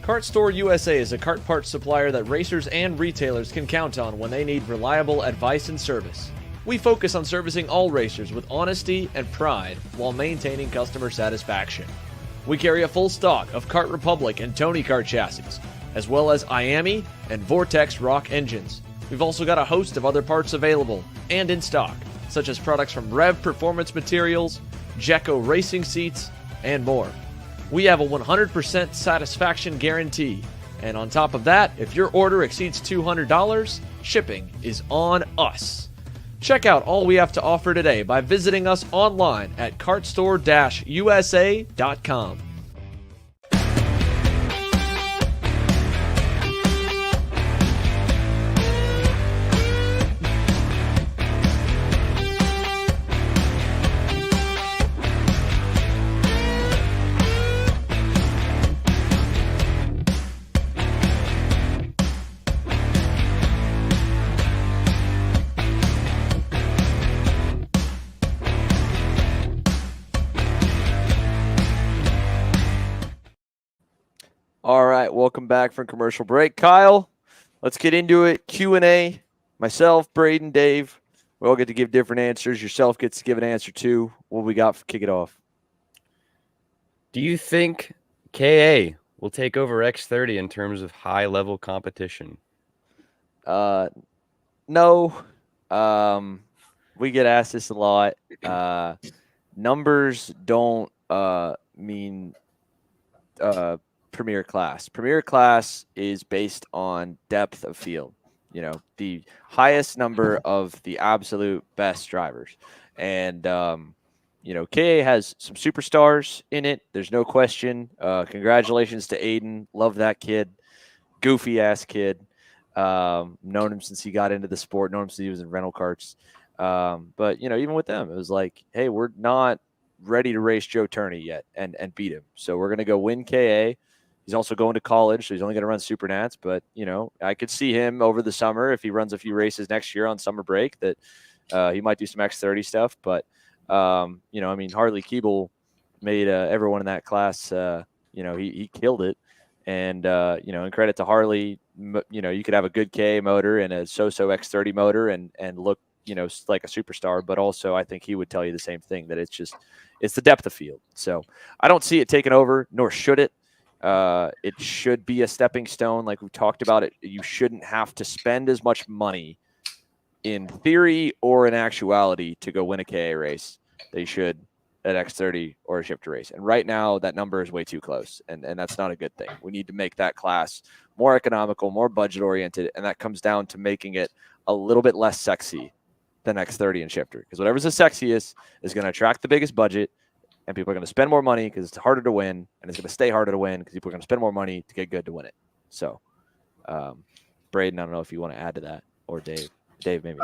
Kart Store USA is a kart parts supplier that racers and retailers can count on when they need reliable advice and service. We focus on servicing all racers with honesty and pride while maintaining customer satisfaction. We carry a full stock of Kart Republic and Tony Kart chassis, as well as IAMI and Vortex Rock engines. We've also got a host of other parts available and in stock, such as products from Rev Performance Materials, Jekko Racing Seats, and more. We have a 100% satisfaction guarantee. And on top of that, if your order exceeds $200, shipping is on us. Check out all we have to offer today by visiting us online at kartstore-usa.com. All right, welcome back from commercial break. Kyle, let's get into it. Q&A. Myself, Braden, Dave, we all get to give different answers. Yourself gets to give an answer too. What we got for kick it off? Do you think KA will take over X30 in terms of high-level competition? No. We get asked this a lot. Numbers don't mean premier class. Premier class is based on depth of field. The highest number of the absolute best drivers. And, KA has some superstars in it. There's no question. Congratulations to Aiden. Love that kid. Goofy ass kid. Known him since he got into the sport. Known him since he was in rental karts. But, even with them, it was like, hey, we're not ready to race Joe Turney yet and beat him. So we're going to go win KA. He's also going to college, so he's only going to run super nats. But, I could see him over the summer if he runs a few races next year on summer break that he might do some X30 stuff. But, Harley Keeble made everyone in that class, he killed it. And, and credit to Harley, you could have a good KA motor and a so-so X30 motor and look, like a superstar. But also I think he would tell you the same thing, that it's the depth of field. So I don't see it taken over, nor should it. It should be a stepping stone. Like we talked about it. You shouldn't have to spend as much money in theory or in actuality to go win a KA race. They should at X30 or a shifter race. And right now that number is way too close. And that's not a good thing. We need to make that class more economical, more budget oriented. And that comes down to making it a little bit less sexy than X30 and shifter. Because whatever's the sexiest is going to attract the biggest budget. And people are going to spend more money because it's harder to win. And it's going to stay harder to win because people are going to spend more money to get good to win it. So, Braden, I don't know if you want to add to that, or Dave. Dave, maybe.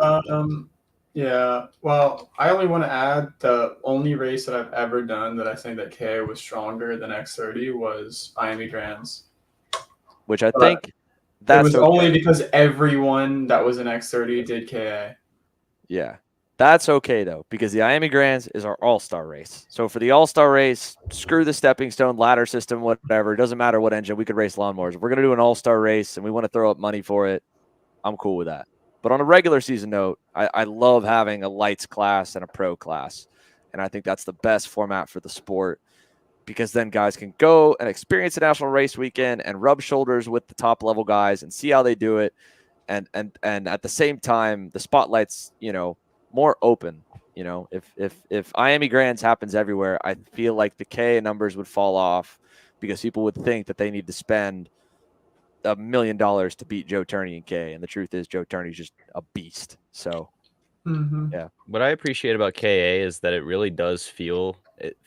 Yeah. Well, I only want to add the only race that I've ever done that I think that KA was stronger than X30 was Miami Grands. Which I think it was only because everyone that was in X30 did KA. Yeah. That's okay, though, because the Miami Grands is our all-star race. So for the all-star race, screw the stepping stone, ladder system, whatever. It doesn't matter what engine. We could race lawnmowers. If we're going to do an all-star race and we want to throw up money for it, I'm cool with that. But on a regular season note, I love having a lights class and a pro class. And I think that's the best format for the sport, because then guys can go and experience a national race weekend and rub shoulders with the top-level guys and see how they do it. And at the same time, the spotlight's, more open. If Miami Grands happens everywhere, I feel like the K numbers would fall off because people would think that they need to spend $1 million to beat Joe Turney in K. And the truth is Joe Turney's just a beast. So, yeah. What I appreciate about KA is that it really does feel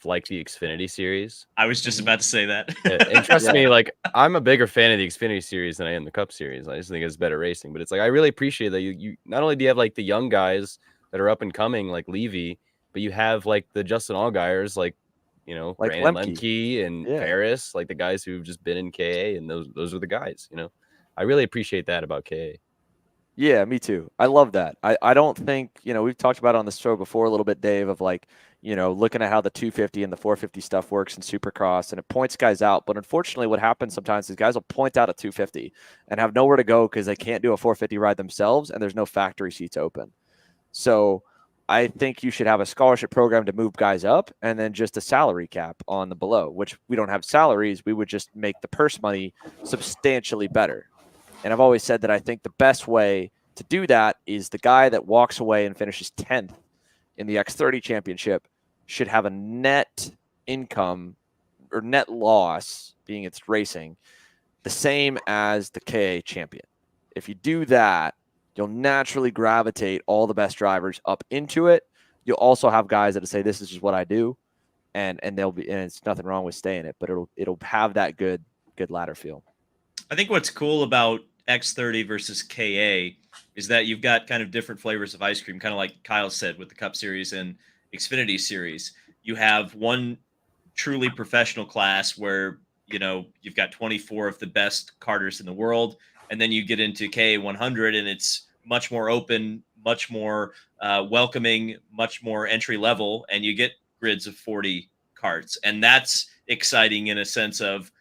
like the Xfinity series. I was just about to say that. And trust me, like, I'm a bigger fan of the Xfinity series than I am the Cup series. I just think it's better racing. But it's like, I really appreciate that you not only do you have like the young guys that are up and coming like Levy, but you have like the Justin Allgaiers, like like Brandon Lemke and Ferris, like the guys who've just been in KA, and those are the guys. I really appreciate that about KA. Yeah, me too. I love that. I don't think, we've talked about it on the show before a little bit, Dave, of like, looking at how the 250 and the 450 stuff works in Supercross, and it points guys out. But unfortunately, what happens sometimes is guys will point out a 250 and have nowhere to go because they can't do a 450 ride themselves, and there's no factory seats open. So I think you should have a scholarship program to move guys up, and then just a salary cap on the below, which we don't have salaries. We would just make the purse money substantially better. And I've always said that I think the best way to do that is the guy that walks away and finishes 10th in the X30 championship should have a net income or net loss, being it's racing, the same as the KA champion. If you do that, you'll naturally gravitate all the best drivers up into it. You'll also have guys that say, this is just what I do. And they'll be, and it's nothing wrong with staying it, but it'll have that good ladder feel. I think what's cool about X30 versus KA is that you've got kind of different flavors of ice cream, kind of like Kyle said with the Cup Series and Xfinity Series. You have one truly professional class where, you've got 24 of the best karters in the world. And then you get into K100 and it's much more open, much more welcoming, much more entry level, and you get grids of 40 karts. And that's exciting in a sense of,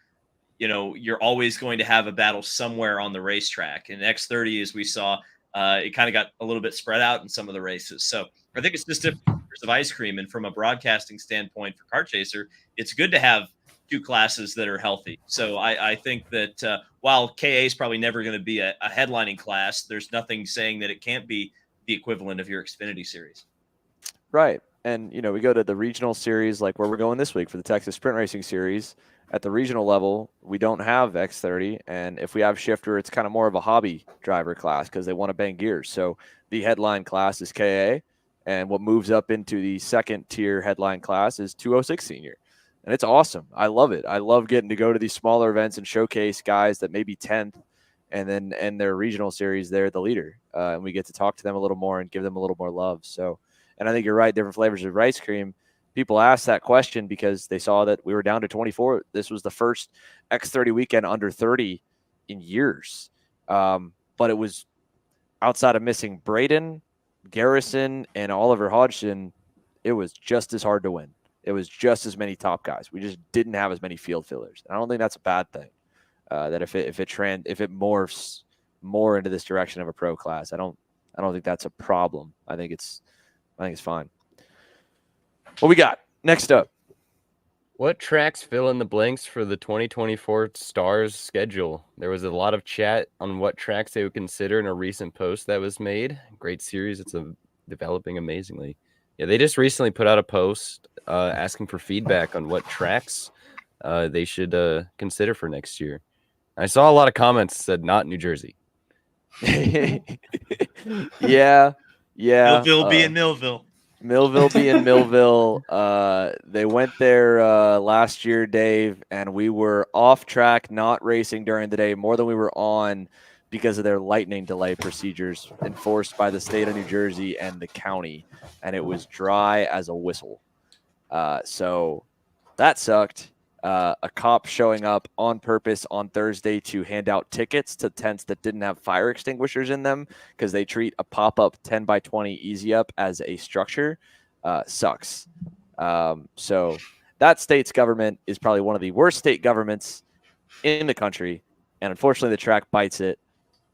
you're always going to have a battle somewhere on the racetrack. In X30, as we saw, it kind of got a little bit spread out in some of the races. So I think it's just different flavors of ice cream. And from a broadcasting standpoint for Kart Chaser, it's good to have two classes that are healthy. So I think that while KA is probably never going to be a headlining class, there's nothing saying that it can't be the equivalent of your Xfinity Series. Right. And, we go to the regional series, like where we're going this week for the Texas Sprint Racing Series. At the regional level, we don't have X30. And if we have shifter, it's kind of more of a hobby driver class because they want to bang gears. So the headline class is KA. And what moves up into the second tier headline class is 206 senior. And it's awesome. I love it. I love getting to go to these smaller events and showcase guys that may be 10th, and then in their regional series, they're the leader. And we get to talk to them a little more and give them a little more love. So, and I think you're right. Different flavors of ice cream. people asked that question because they saw that we were down to 24. This was the first X30 weekend under 30 in years. But it was outside of missing Braden, Garrison, and Oliver Hodgson, it was just as hard to win. It was just as many top guys. We just didn't have as many field fillers. I don't think that's a bad thing. That if it morphs more into this direction of a pro class, I don't think that's a problem. I think it's fine. What we got next up? What tracks fill in the blanks for the 2024 Stars schedule? There was a lot of chat on what tracks they would consider in a recent post that was made. Great series. It's developing amazingly. Yeah, they just recently put out a post asking for feedback on what tracks they should consider for next year. I saw a lot of comments that said not New Jersey. Yeah. Millville being Millville. Millville being Millville. They went there last year, Dave, and we were off track, not racing during the day more than we were on because of their lightning delay procedures enforced by the state of New Jersey and the county, and it was dry as a whistle. So that sucked. A cop showing up on purpose on Thursday to hand out tickets to tents that didn't have fire extinguishers in them because they treat a pop-up 10 by 20 easy up as a structure sucks. So that state's government is probably one of the worst state governments in the country. And unfortunately, the track bites it.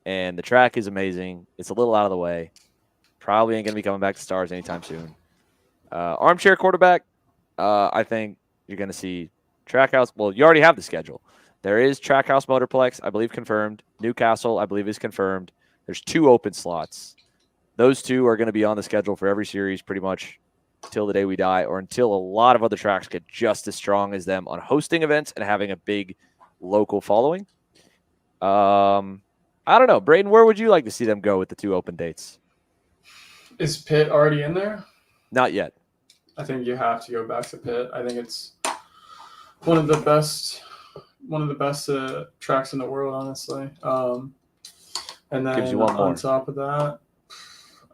And the track is amazing. It's a little out of the way. Probably ain't going to be coming back to Stars anytime soon. Armchair quarterback, I think you're going to see Trackhouse. Well, you already have the schedule. There is Trackhouse Motorplex, I believe, confirmed. Newcastle, I believe, is confirmed. There's 2 open slots. Those 2 are going to be on the schedule for every series pretty much till the day we die, or until a lot of other tracks get just as strong as them on hosting events and having a big local following. I don't know. Braden, where would you like to see them go with the 2 open dates? Is Pitt already in there? Not yet. I think you have to go back to Pitt. I think it's one of the best tracks in the world, honestly. And then Gives you one more. On top of that,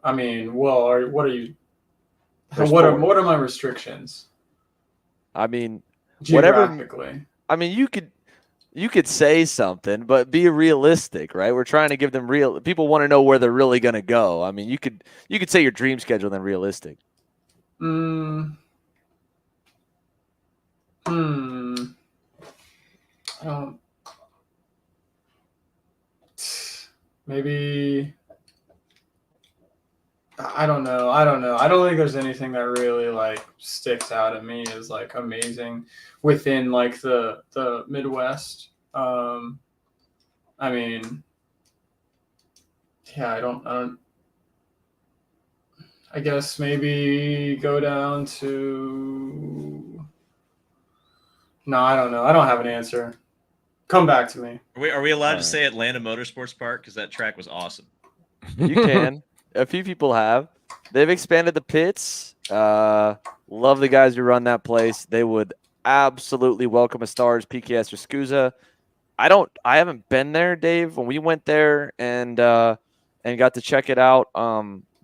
I mean, well, what are my restrictions? I mean, geographically. I mean, you could say something, but be realistic, right? We're trying to give them real. People want to know where they're really going to go. I mean, you could say your dream schedule, then realistic. Maybe. I don't know. I don't think there's anything that really like sticks out at me as like amazing within like the Midwest. I mean, yeah, I don't. I guess maybe go down to. No, I don't know. I don't have an answer. Come back to me. Are we allowed to say Atlanta Motorsports Park? Because that track was awesome. You can. A few people have. They've expanded the pits. Love the guys who run that place. They would absolutely welcome a Stars, PKS, or SKUSA. I haven't been there, Dave. When we went there and got to check it out,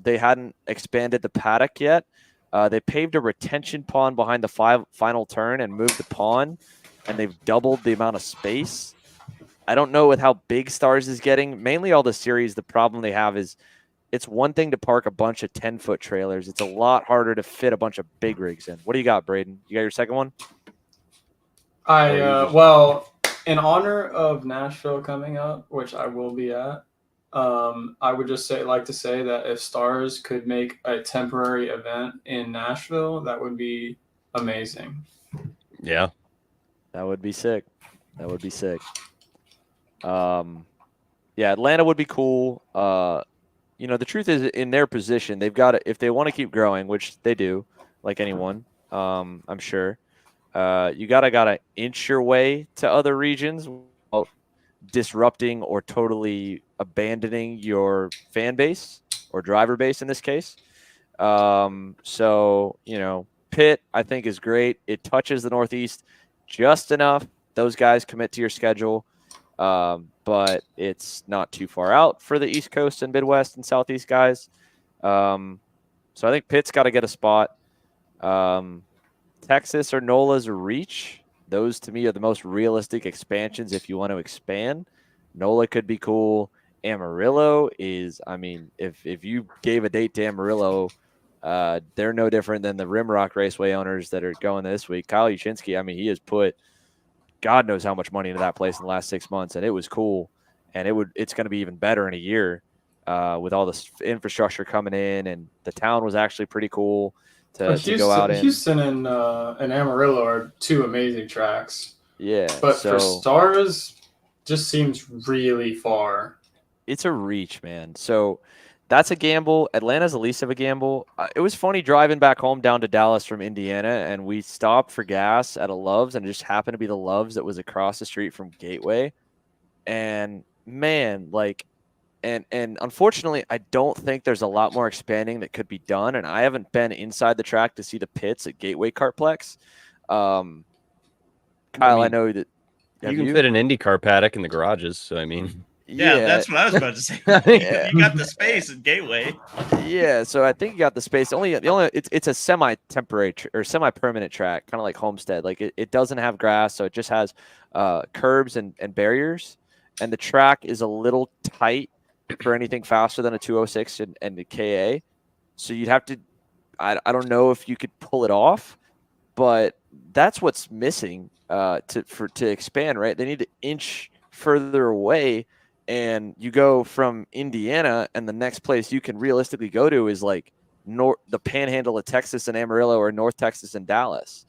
they hadn't expanded the paddock yet. They paved a retention pond behind the final turn and moved the pond, and they've doubled the amount of space. I don't know with how big Stars is getting. Mainly all the series, the problem they have is it's one thing to park a bunch of 10-foot trailers. It's a lot harder to fit a bunch of big rigs in. What do you got, Braden? You got your second one? Well, in honor of Nashville coming up, which I will be at, I would just like to say that if Stars could make a temporary event in Nashville, that would be amazing. Yeah. That would be sick. Yeah, Atlanta would be cool. The truth is, in their position, they've got to, if they want to keep growing, which they do, like anyone, I'm sure, you gotta inch your way to other regions without disrupting or totally abandoning your fan base or driver base in this case. So, Pitt, I think, is great. It touches the Northeast just enough. Those guys commit to your schedule. But it's not too far out for the East Coast and Midwest and Southeast guys. So I think Pitt's got to get a spot. Texas or NOLA's a reach. Those to me are the most realistic expansions if you want to expand. NOLA could be cool. Amarillo is, I mean, if you gave a date to Amarillo, they're no different than the Rimrock Raceway owners that are going this week. Kyle Yuchinski, I mean, he has put God knows how much money into that place in the last 6 months, and it was cool. And it's going to be even better in a year with all this infrastructure coming in, and the town was actually pretty cool to go out in. Houston and Amarillo are two amazing tracks. Yeah, but for Stars, just seems really far. It's a reach, man. So that's a gamble. Atlanta's the least of a gamble. It was funny driving back home down to Dallas from Indiana, and we stopped for gas at a Love's, and it just happened to be the Love's that was across the street from Gateway. And man, like, and unfortunately, I don't think there's a lot more expanding that could be done. And I haven't been inside the track to see the pits at Gateway Kartplex. Kyle, I know that you can fit an IndyCar paddock in the garages. So I mean. Yeah, that's what I was about to say. You got the space at Gateway. Yeah, so I think you got the space. It's a semi-temporary or semi-permanent track, kind of like Homestead. Like it doesn't have grass, so it just has curbs and barriers, and the track is a little tight for anything faster than a 206 and the KA. So you'd have to. I don't know if you could pull it off, but that's what's missing to expand. Right, they need to inch further away. And you go from Indiana, and the next place you can realistically go to is like the panhandle of Texas and Amarillo, or North Texas and Dallas,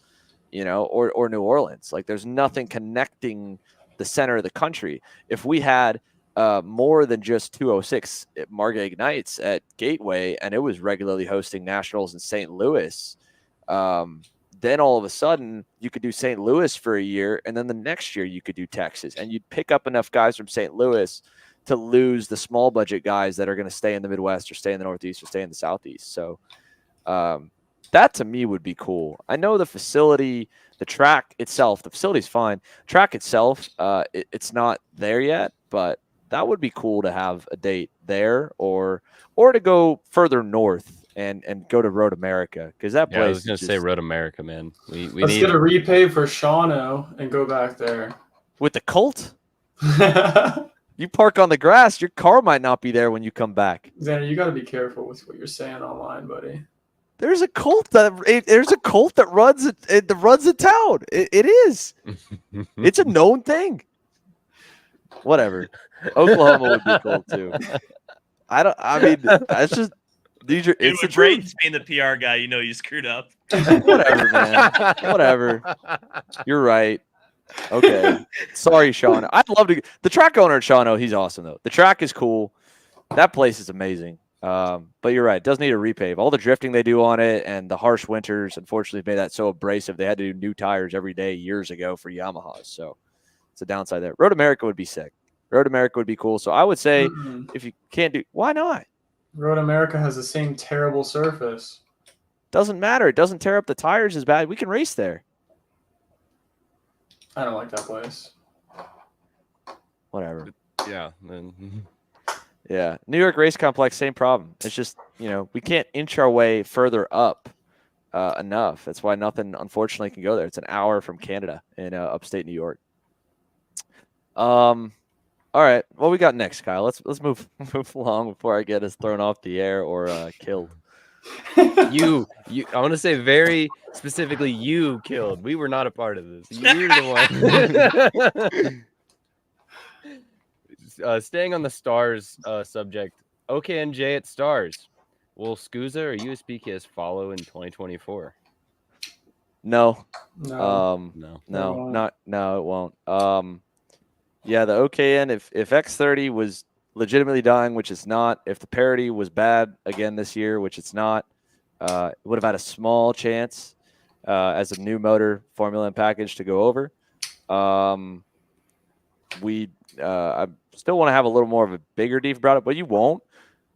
or New Orleans. Like there's nothing connecting the center of the country. If we had more than just 206 at Margay Ignites at Gateway, and it was regularly hosting nationals in St. Louis, then all of a sudden you could do St. Louis for a year, and then the next year you could do Texas, and you'd pick up enough guys from St. Louis to lose the small budget guys that are going to stay in the Midwest or stay in the Northeast or stay in the Southeast. So that to me would be cool. I know the facility, the track itself, the facility's fine. Track itself, it's not there yet, but that would be cool to have a date there or to go further north. And go to Road America, because that place. I was going to say Road America, man. Let's get a repay for Shawano and go back there with the Colt. You park on the grass, your car might not be there when you come back. Xander, you got to be careful with what you're saying online, buddy. There's a Colt that runs the town. It is. It's a known thing. Whatever. Oklahoma would be cool too. That's just. It's a Braden's being the PR guy. You screwed up. Whatever, man. Whatever. You're right. Okay. Sorry, Sean. I'd love to. The track owner at Shawano, he's awesome though. The track is cool. That place is amazing. But you're right. It does need a repave. All the drifting they do on it and the harsh winters, unfortunately, made that so abrasive. They had to do new tires every day years ago for Yamahas. So it's a downside there. Road America would be sick. Road America would be cool. So I would say if you can't do, why not? Road America has the same terrible surface. Doesn't matter. It doesn't tear up the tires as bad. We can race there. I don't like that place. Whatever. Yeah. Yeah. New York Race Complex, same problem. It's just, we can't inch our way further up enough. That's why nothing, unfortunately, can go there. It's an hour from Canada in upstate New York. All right, what we got next, Kyle? Let's move along before I get us thrown off the air or killed. You. I want to say very specifically, you killed. We were not a part of this. You're the one. Staying on the Stars subject, OKNJ at Stars. Will SKUSA or USPKS follow in 2024? No. No. It won't. Yeah, the OKN, if X30 was legitimately dying, which it's not, if the parity was bad again this year, which it's not, it would have had a small chance as a new motor formula and package to go over. I still want to have a little more of a bigger deep about it, but you won't.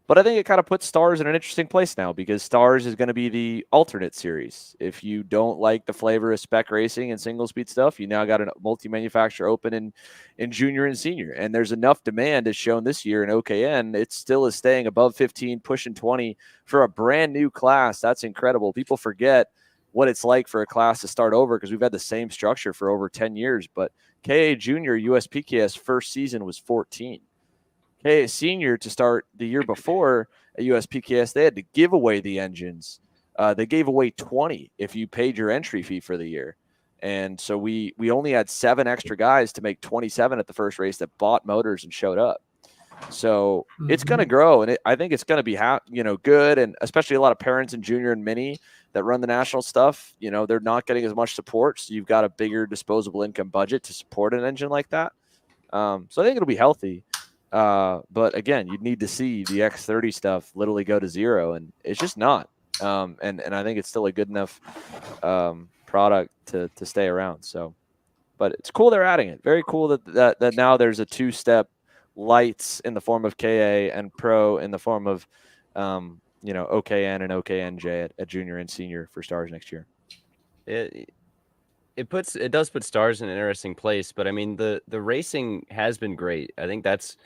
But I think it kind of puts Stars in an interesting place now because Stars is going to be the alternate series. If you don't like the flavor of spec racing and single speed stuff, you now got a multi-manufacturer open in junior and senior. And there's enough demand as shown this year in OKN. It still is staying above 15, pushing 20 for a brand new class. That's incredible. People forget what it's like for a class to start over, because we've had the same structure for over 10 years. But KA Junior USPKS first season was 14. KA Senior, to start the year before at USPKS, they had to give away the engines. They gave away 20 if you paid your entry fee for the year. And so we only had 7 extra guys to make 27 at the first race that bought motors and showed up. So it's going to grow, and I think it's going to be good, and especially a lot of parents in junior and mini that run the national stuff. They're not getting as much support, so you've got a bigger disposable income budget to support an engine like that. So I think it'll be healthy. But again, you'd need to see the X30 stuff literally go to zero, and it's just not. And I think it's still a good enough product to stay around. So, but it's cool they're adding it. Very cool that now there's a 2-step lights in the form of KA and Pro in the form of OKN and OKNJ at junior and senior for stars next year. It does put stars in an interesting place, but I mean the racing has been great. I think that's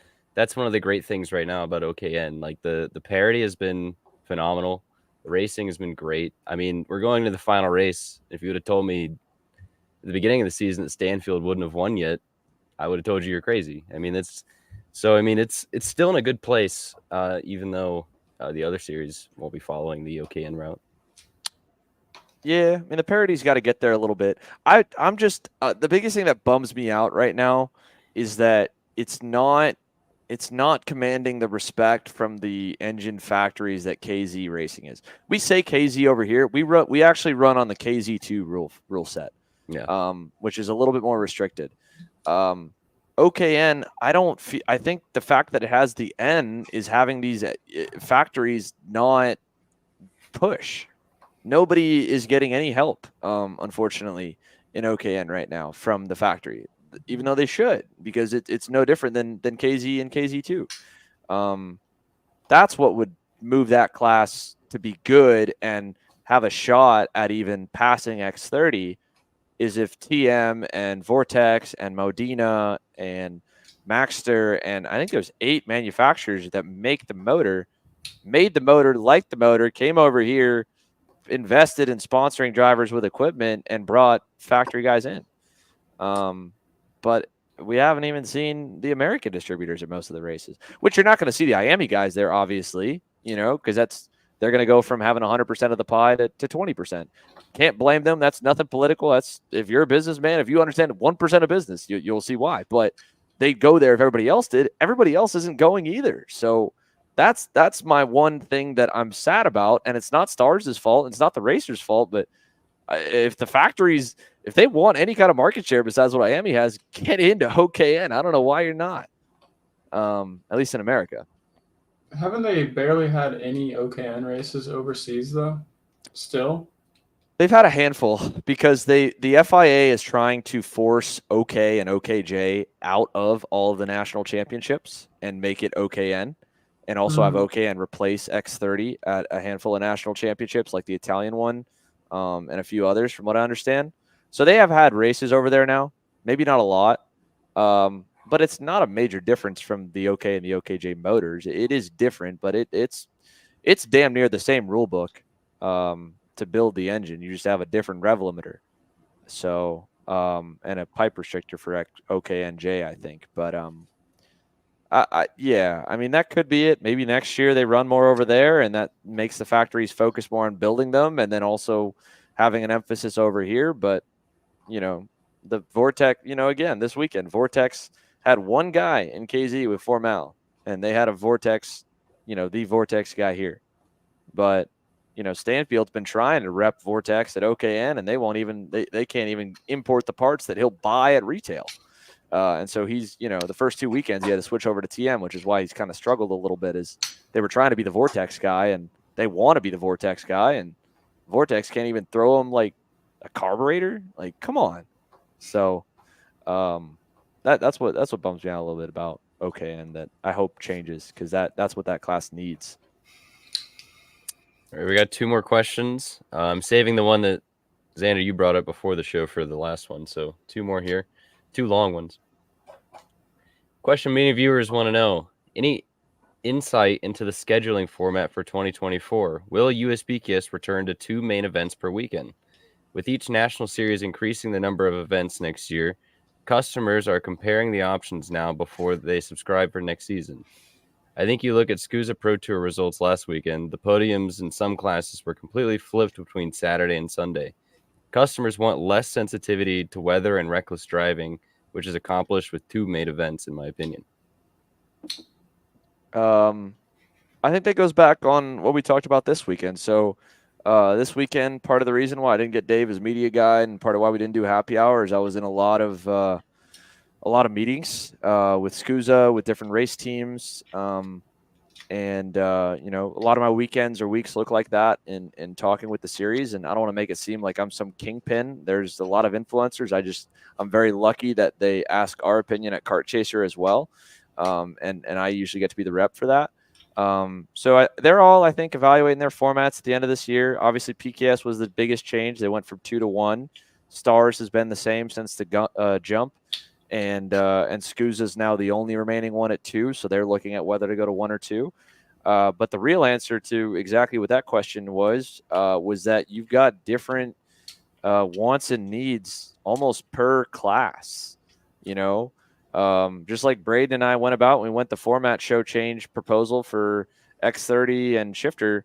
one of the great things right now about OKN. Like the parity has been phenomenal. The racing has been great. I mean, we're going to the final race. If you would have told me at the beginning of the season that Stanfield wouldn't have won yet, I would have told you you're crazy. I mean, it's still in a good place, even though the other series won't be following the OKN route. Yeah, I mean, the parity's got to get there a little bit. I'm just the biggest thing that bums me out right now is that it's not commanding the respect from the engine factories that KZ Racing is. We say KZ over here. We actually run on the KZ2 rule set, which is a little bit more restricted. OKN, I think the fact that it has the N is having these factories not push. Nobody is getting any help, unfortunately, in OKN right now from the factory, even though they should, because it's no different than KZ and KZ2. That's what would move that class to be good and have a shot at even passing X30, is if TM and Vortex and Modena and Maxter, and I think there's 8 manufacturers that made the motor, liked the motor, came over here, invested in sponsoring drivers with equipment, and brought factory guys in. But we haven't even seen the American distributors at most of the races, which you're not going to see the IAME guys there, obviously, because they're going to go from having 100% of the pie to 20%. Can't blame them. That's nothing political. That's, if you're a businessman, if you understand 1% of business, you'll see why. But they'd go there if everybody else did. Everybody else isn't going either. So that's my one thing that I'm sad about. And it's not Stars' fault. It's not the racers' fault. But if the factories, if they want any kind of market share besides what IAME has, get into OKN. I don't know why you're not, at least in America. Haven't they barely had any OKN races overseas, though? Still? They've had a handful because the FIA is trying to force OK and OKJ out of all of the national championships and make it OKN, and also have OKN replace X30 at a handful of national championships like the Italian one, and a few others from what I understand. So they have had races over there now, maybe not a lot, but it's not a major difference from the OK and the OKJ motors. It is different, but it's damn near the same rule book. To build the engine, you just have a different rev limiter, so and a pipe restrictor for OKNJ, I think. But yeah, I mean, that could be it. Maybe next year they run more over there, and that makes the factories focus more on building them, and then also having an emphasis over here. But the Vortex, again, this weekend, Vortex had one guy in KZ with Formal, and they had a Vortex, the Vortex guy here, but. Stanfield's been trying to rep Vortex at OKN, and they won't even they can't even import the parts that he'll buy at retail. And so he's, the first 2 weekends he had to switch over to TM, which is why he's kind of struggled a little bit. Is they were trying to be the Vortex guy, and they want to be the Vortex guy, and Vortex can't even throw him like a carburetor. Like, come on. So that's what bums me out a little bit about OKN, that I hope changes, because that's what that class needs. All right, we got 2 more questions. I'm saving the one that, Xander, you brought up before the show for the last one. So 2 more here. 2 long ones. Question many viewers want to know. Any insight into the scheduling format for 2024? Will USPKS return to 2 main events per weekend? With each national series increasing the number of events next year, customers are comparing the options now before they subscribe for next season. I think you look at SKUSA Pro Tour results last weekend, the podiums in some classes were completely flipped between Saturday and Sunday. Customers want less sensitivity to weather and reckless driving, which is accomplished with 2 main events, in my opinion. I think that goes back on what we talked about this weekend. So this weekend, part of the reason why I didn't get Dave as media guy and part of why we didn't do happy hours, I was in a lot of meetings with SKUSA, with different race teams. And you know, a lot of my weekends or weeks look like that in talking with the series. And I don't want to make it seem like I'm some kingpin. There's a lot of influencers. I'm very lucky that they ask our opinion at Kart Chaser as well. And I usually get to be the rep for that. So they're all, I think, evaluating their formats at the end of this year. Obviously, PKS was the biggest change. They went from 2 to 1. Stars has been the same since the jump. And SKUSA is now the only remaining one at 2, so they're looking at whether to go to 1 or 2. But the real answer to exactly what that question was that you've got different wants and needs almost per class. You know, just like Braden and I went about, we went the format show change proposal for X30 and Shifter.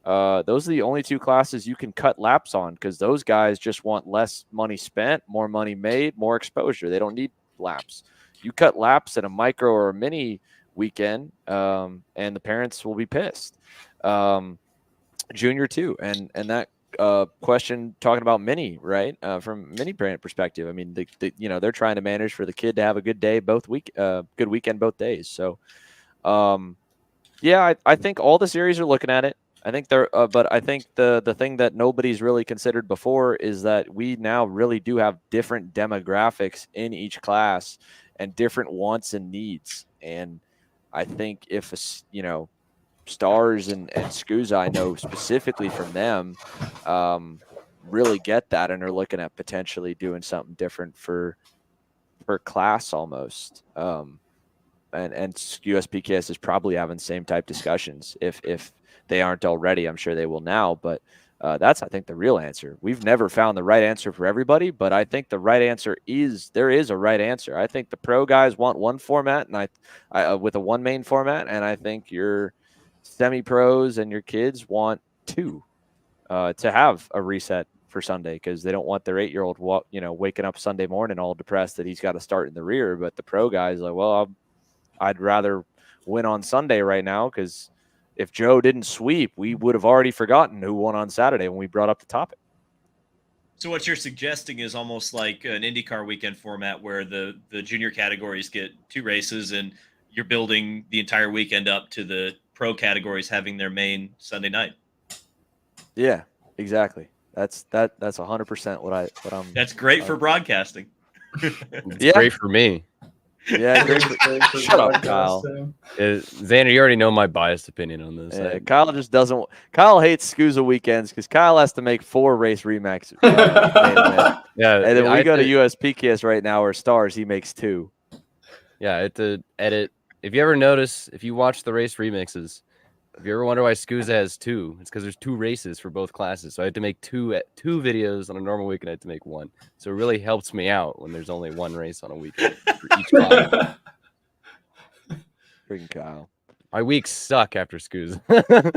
Those are the only 2 classes you can cut laps on because those guys just want less money spent, more money made, more exposure. They don't need laps. You cut laps at a micro or a mini weekend, and the parents will be pissed. Junior too, and that question talking about mini, right? From mini parent perspective, I mean, you know, they're trying to manage for the kid to have a good day good weekend both days. So, yeah, I think all the series are looking at it. I think but I think the thing that nobody's really considered before is that we now really do have different demographics in each class and different wants and needs. And I think if, you know, Stars and SKUSA, I know specifically from them, really get that and are looking at potentially doing something different for class almost. And USPKS is probably having the same type discussions if they aren't already. I'm sure they will now, but that's, I think, the real answer. We've never found the right answer for everybody, but I think the right answer is there is a right answer. I think the pro guys want one format, and I with a one main format, and I think your semi-pros and your kids want 2 to have a reset for Sunday because they don't want their 8-year-old, waking up Sunday morning all depressed that he's got to start in the rear. But the pro guys like, well, I'd rather win on Sunday right now because if Joe didn't sweep, we would have already forgotten who won on Saturday when we brought up the topic. So what you're suggesting is almost like an IndyCar weekend format where the junior categories get 2 races and you're building the entire weekend up to the pro categories having their main Sunday night. Yeah, exactly. That's 100% what I'm. That's great for broadcasting. It's great for me. Yeah, shut up, Kyle. Xander, you already know my biased opinion on this. Yeah, Kyle just doesn't. Kyle hates SKUSA weekends because Kyle has to make 4 race remakes. Yeah, and then we go to US PKS right now or Stars. He makes 2. Yeah, I had to edit. If you ever notice, if you watch the race remixes, if you ever wonder why SKUSA has 2, it's because there's 2 races for both classes. So I had to make two videos on a normal weekend. I had to make 1. So it really helps me out when there's only 1 race on a weekend for each class. Freaking Kyle. My weeks suck after SKUSA.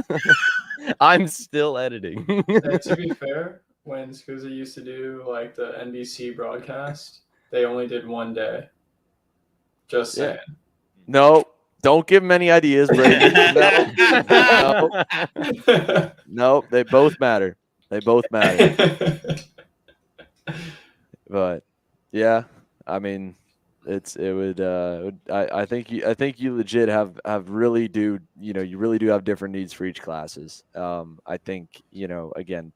I'm still editing. And to be fair, when SKUSA used to do like the NBC broadcast, they only did 1 day. Just saying. No, don't give him any ideas, Braden. No, they both matter. They both matter. But yeah, I mean, I think you legit have really do, you really do have different needs for each classes. I think, again,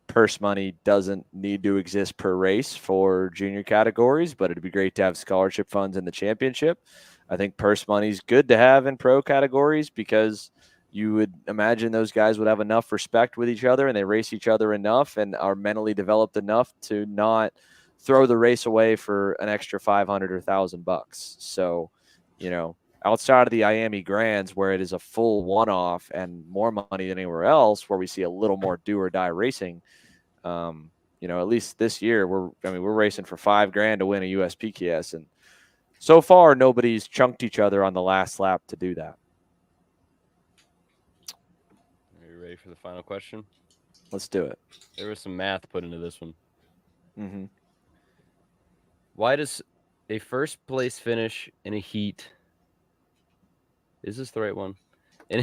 purse money doesn't need to exist per race for junior categories, but it'd be great to have scholarship funds in the championship. I think purse money is good to have in pro categories because you would imagine those guys would have enough respect with each other and they race each other enough and are mentally developed enough to not throw the race away for an extra $500 or $1,000. So, outside of the Miami Grands where it is a full one-off and more money than anywhere else, where we see a little more do or die racing, at least this year, we're racing for $5,000 to win a US PKS, and so far nobody's chunked each other on the last lap to do that. Are you ready for the final question? Let's do it. There was some math put into this one. Mm-hmm. Why does a first place finish in a heat? Is this the right one?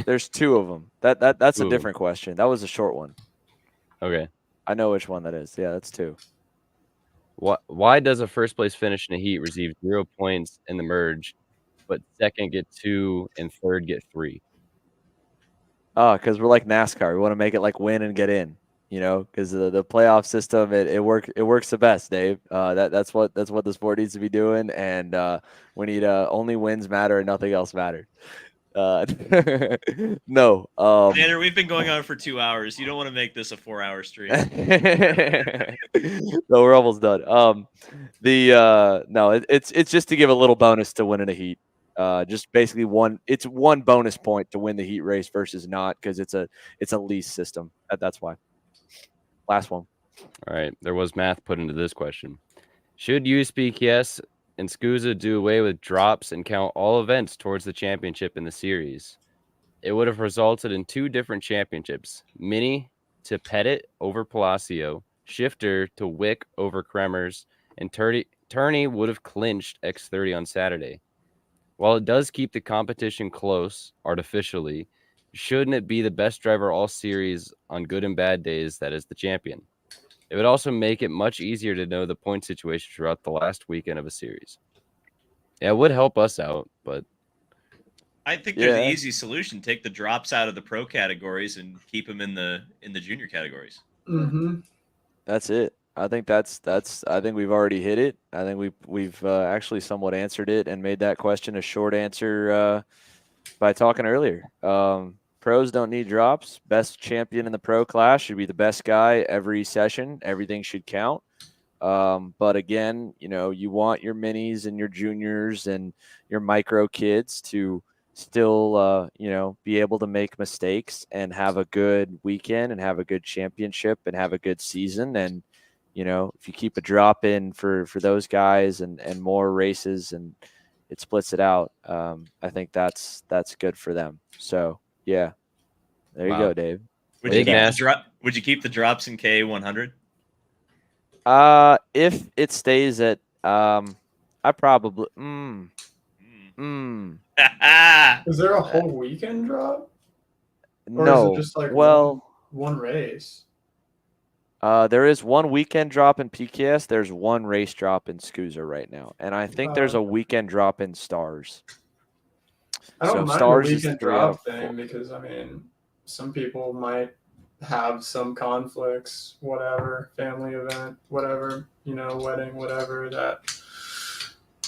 There's two of them. That's a different question. That was a short one. Okay. I know which one that is. Yeah, that's two. Why does a first place finish in a heat receive 0 points in the merge, but second get 2 and third get 3? Because we're like NASCAR. We want to make it like win and get in. Because the playoff system, it works the best, Dave. That's what the sport needs to be doing, and we need only wins matter and nothing else matters. No. Xander, we've been going on for 2 hours. You don't want to make this a 4-hour stream. No, we're almost done. No, it's just to give a little bonus to winning a heat. Just basically it's one bonus point to win the heat race versus not, because it's a lease system. That's why. Last one. All right. There was math put into this question. Should USPKS and SKUSA do away with drops and count all events towards the championship in the series? It would have resulted in 2 different championships: Mini to Pettit over Palacio, Shifter to Wick over Kremers, and Turney would have clinched X30 on Saturday. While it does keep the competition close artificially, shouldn't it be the best driver all series on good and bad days that is the champion? It would also make it much easier to know the point situation throughout the last weekend of a series. Yeah, it would help us out, but I think there's an easy solution. Take the drops out of the pro categories and keep them in the junior categories. Mm-hmm. That's it. I think I think we've already hit it. I think we've actually somewhat answered it and made that question a short answer by talking earlier. Pros don't need drops. Best champion in the pro class should be the best guy every session. Everything should count. But again, you want your minis and your juniors and your micro kids to still, be able to make mistakes and have a good weekend and have a good championship and have a good season. And, if you keep a drop in for those guys and more races and it splits it out, I think that's good for them. So, yeah, there you go, Dave. Would you keep the drops in K100? If it stays at, I probably, Is there a whole weekend drop? Or no. is it just like one race? There is one weekend drop in PKS. There's one race drop in SKUSA right now, and I think there's a weekend drop in Stars. I don't mind Stars the is weekend 3 out drop of 4. thing because some people might have some conflicts, whatever, family event, whatever, wedding, whatever, that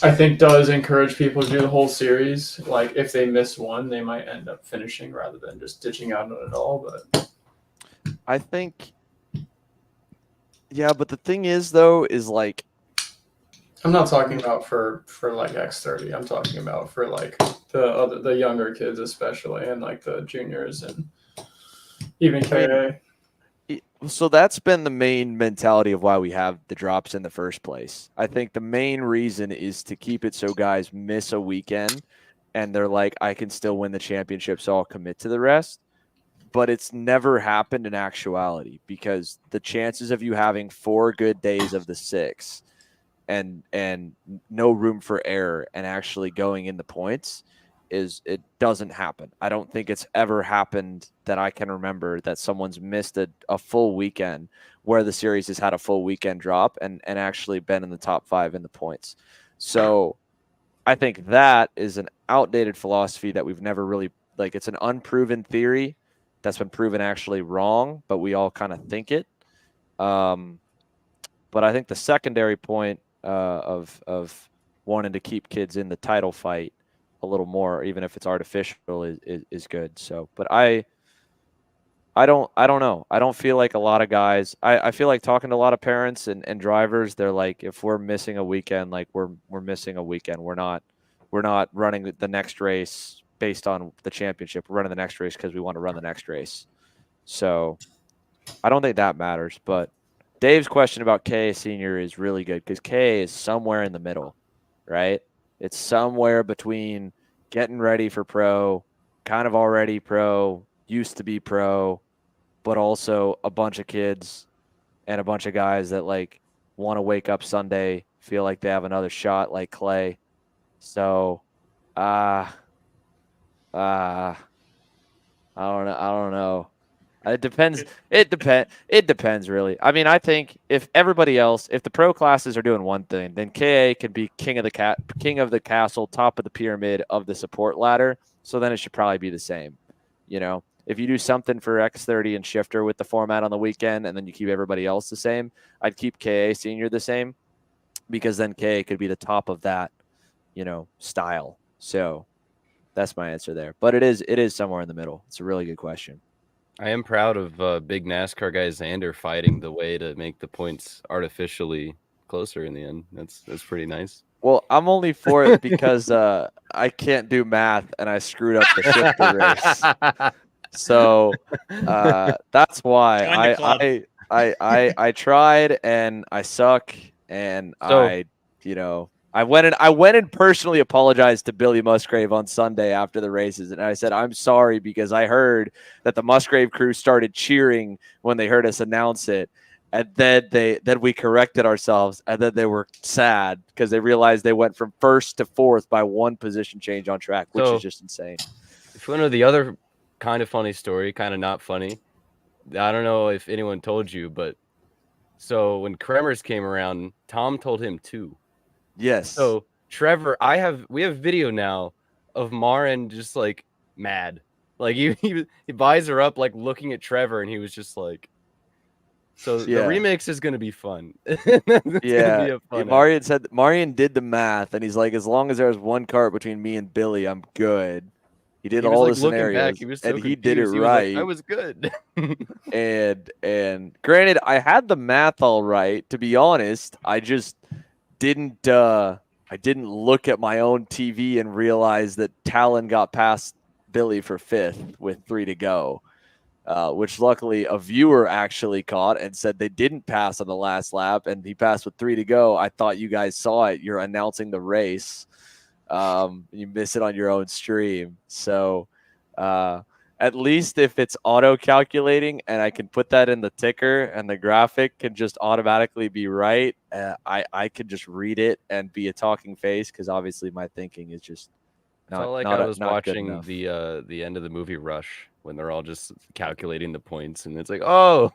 I think does encourage people to do the whole series. Like if they miss one, they might end up finishing rather than just ditching out on it all. But I think, yeah, but the thing is though, is like, I'm not talking about for like X30. I'm talking about for like the younger kids especially, and like the juniors and even KA. So that's been the main mentality of why we have the drops in the first place. I think the main reason is to keep it so guys miss a weekend and they're like, I can still win the championship, so I'll commit to the rest. But it's never happened in actuality, because the chances of you having 4 good days of the 6 and no room for error and actually going in the points it doesn't happen. I don't think it's ever happened that I can remember that someone's missed a full weekend where the series has had a full weekend drop and actually been in the top 5 in the points. So I think that is an outdated philosophy that we've never really, like, it's an unproven theory that's been proven actually wrong, but we all kind of think it. But I think the secondary point of wanting to keep kids in the title fight a little more, even if it's artificial, is good. So, but I don't know. I don't feel like a lot of guys. I feel like talking to a lot of parents and drivers. They're like, if we're missing a weekend, like we're missing a weekend. We're not running the next race based on the championship. We're running the next race because we want to run the next race. So I don't think that matters. But Dave's question about KA Senior is really good because KA is somewhere in the middle, right? It's somewhere between getting ready for pro, kind of already pro, used to be pro, but also a bunch of kids and a bunch of guys that like want to wake up Sunday, feel like they have another shot like Clay. So, I don't know. I don't know. It depends. It depends really. I mean, I think if everybody else, if the pro classes are doing one thing, then KA can be king of the castle, top of the pyramid of the support ladder. So then it should probably be the same. You know, if you do something for X30 and shifter with the format on the weekend, and then you keep everybody else the same, I'd keep KA Senior the same, because then KA could be the top of that, style. So that's my answer there. But it is somewhere in the middle. It's a really good question. I am proud of big NASCAR guy Xander fighting the way to make the points artificially closer in the end. That's pretty nice. Well, I'm only for it because I can't do math and I screwed up the shifter race. So that's why I tried and I suck and I went and personally apologized to Billy Musgrave on Sunday after the races, and I said, I'm sorry because I heard that the Musgrave crew started cheering when they heard us announce it, and then we corrected ourselves, and then they were sad because they realized they went from first to fourth by one position change on track, which is just insane. If you want to know the other kind of funny story, kind of not funny, I don't know if anyone told you, but so when Kremers came around, Tom told him too. Yes. So Trevor, we have video now of Marin just like mad. Like he buys her up like looking at Trevor, and he was just like, so the remix is gonna be fun. Yeah. Marion did the math, and he's like, as long as there was one cart between me and Billy, I'm good. He did all the scenarios, and he did it right. I was good. and granted, I had the math all right. To be honest, I just didn't look at my own TV and realize that Talon got past Billy for fifth with 3 to go, which luckily a viewer actually caught and said they didn't pass on the last lap, and he passed with 3 to go. I thought you guys saw it. You're announcing the race. You miss it on your own stream. So at least if it's auto calculating and I can put that in the ticker and the graphic can just automatically be right, I can just read it and be a talking face, because obviously my thinking is just not. It's like not I was watching the end of the movie Rush when they're all just calculating the points, and it's like, oh,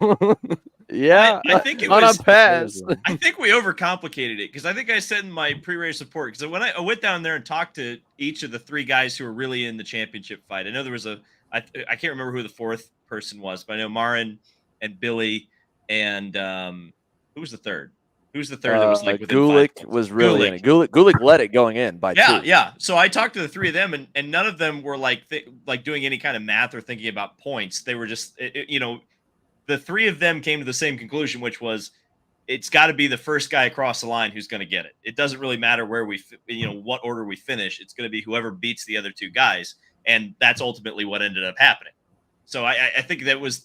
yeah, I think it on was a pass. I think we overcomplicated it, because I think I said in my pre-race report, because when I went down there and talked to each of the 3 guys who were really in the championship fight, I know there was I can't remember who the 4th person was, but I know Marin and Billy and who was the third? Who's the third that was like within Gulick was really in it. Gulick led it going in by 2. Yeah. So I talked to the 3 of them, and none of them were like doing any kind of math or thinking about points. They were just, the 3 of them came to the same conclusion, which was it's got to be the first guy across the line who's going to get it. It doesn't really matter where what order we finish. It's going to be whoever beats the other 2 guys. And that's ultimately what ended up happening. So I think that was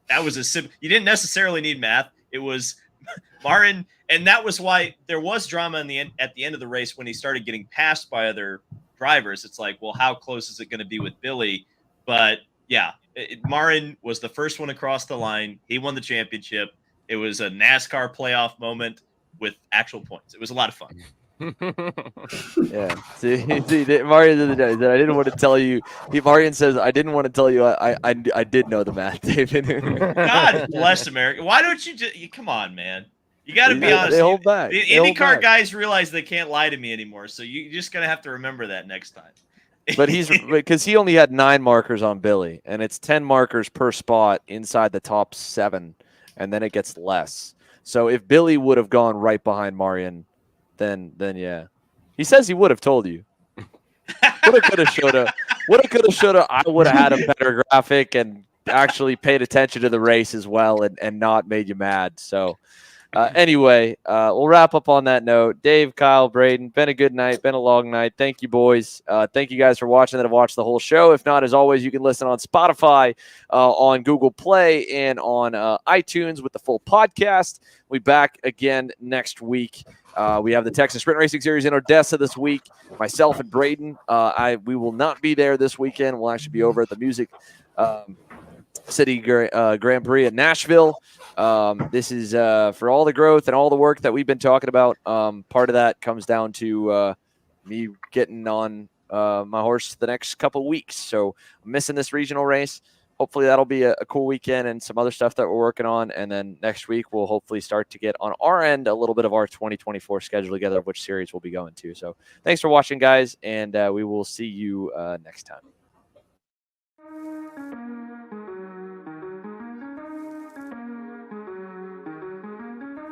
a simple. You didn't necessarily need math. It was Marin, and that was why there was drama at the end of the race when he started getting passed by other drivers. It's like, well, how close is it going to be with Billy? But yeah, Marin was the first one across the line. He won the championship. It was a NASCAR playoff moment with actual points. It was a lot of fun. Yeah. See, Marion said, I didn't want to tell you. Marion says, I didn't want to tell you. I did know the math, David. God bless America. Why don't you just come on, man? You got to be honest. They hold back. The IndyCar guys realize they can't lie to me anymore, so you just gotta have to remember that next time. But because he only had 9 markers on Billy, and it's 10 markers per spot inside the top 7, and then it gets less. So if Billy would have gone right behind Marion, then yeah, he says he would have told you. Woulda, coulda, shoulda. Woulda, coulda, shoulda. I would have had a better graphic and actually paid attention to the race as well, and not made you mad. So Anyway, we'll wrap up on that note. Dave, Kyle, Braden, been a good night, been a long night. Thank you, boys. Thank you guys for watching that have watched the whole show. If not, as always, you can listen on Spotify, on Google Play, and on iTunes with the full podcast. We'll be back again next week. We have the Texas Sprint Racing Series in Odessa this week. Myself and Braden, we will not be there this weekend. We'll actually be over at the Music City Grand Prix at Nashville. This is for all the growth and all the work that we've been talking about. Part of that comes down to me getting on my horse the next couple weeks. So I'm missing this regional race. Hopefully that'll be a cool weekend and some other stuff that we're working on. And then next week, we'll hopefully start to get on our end a little bit of our 2024 schedule together of which series we'll be going to. So thanks for watching, guys, and we will see you next time.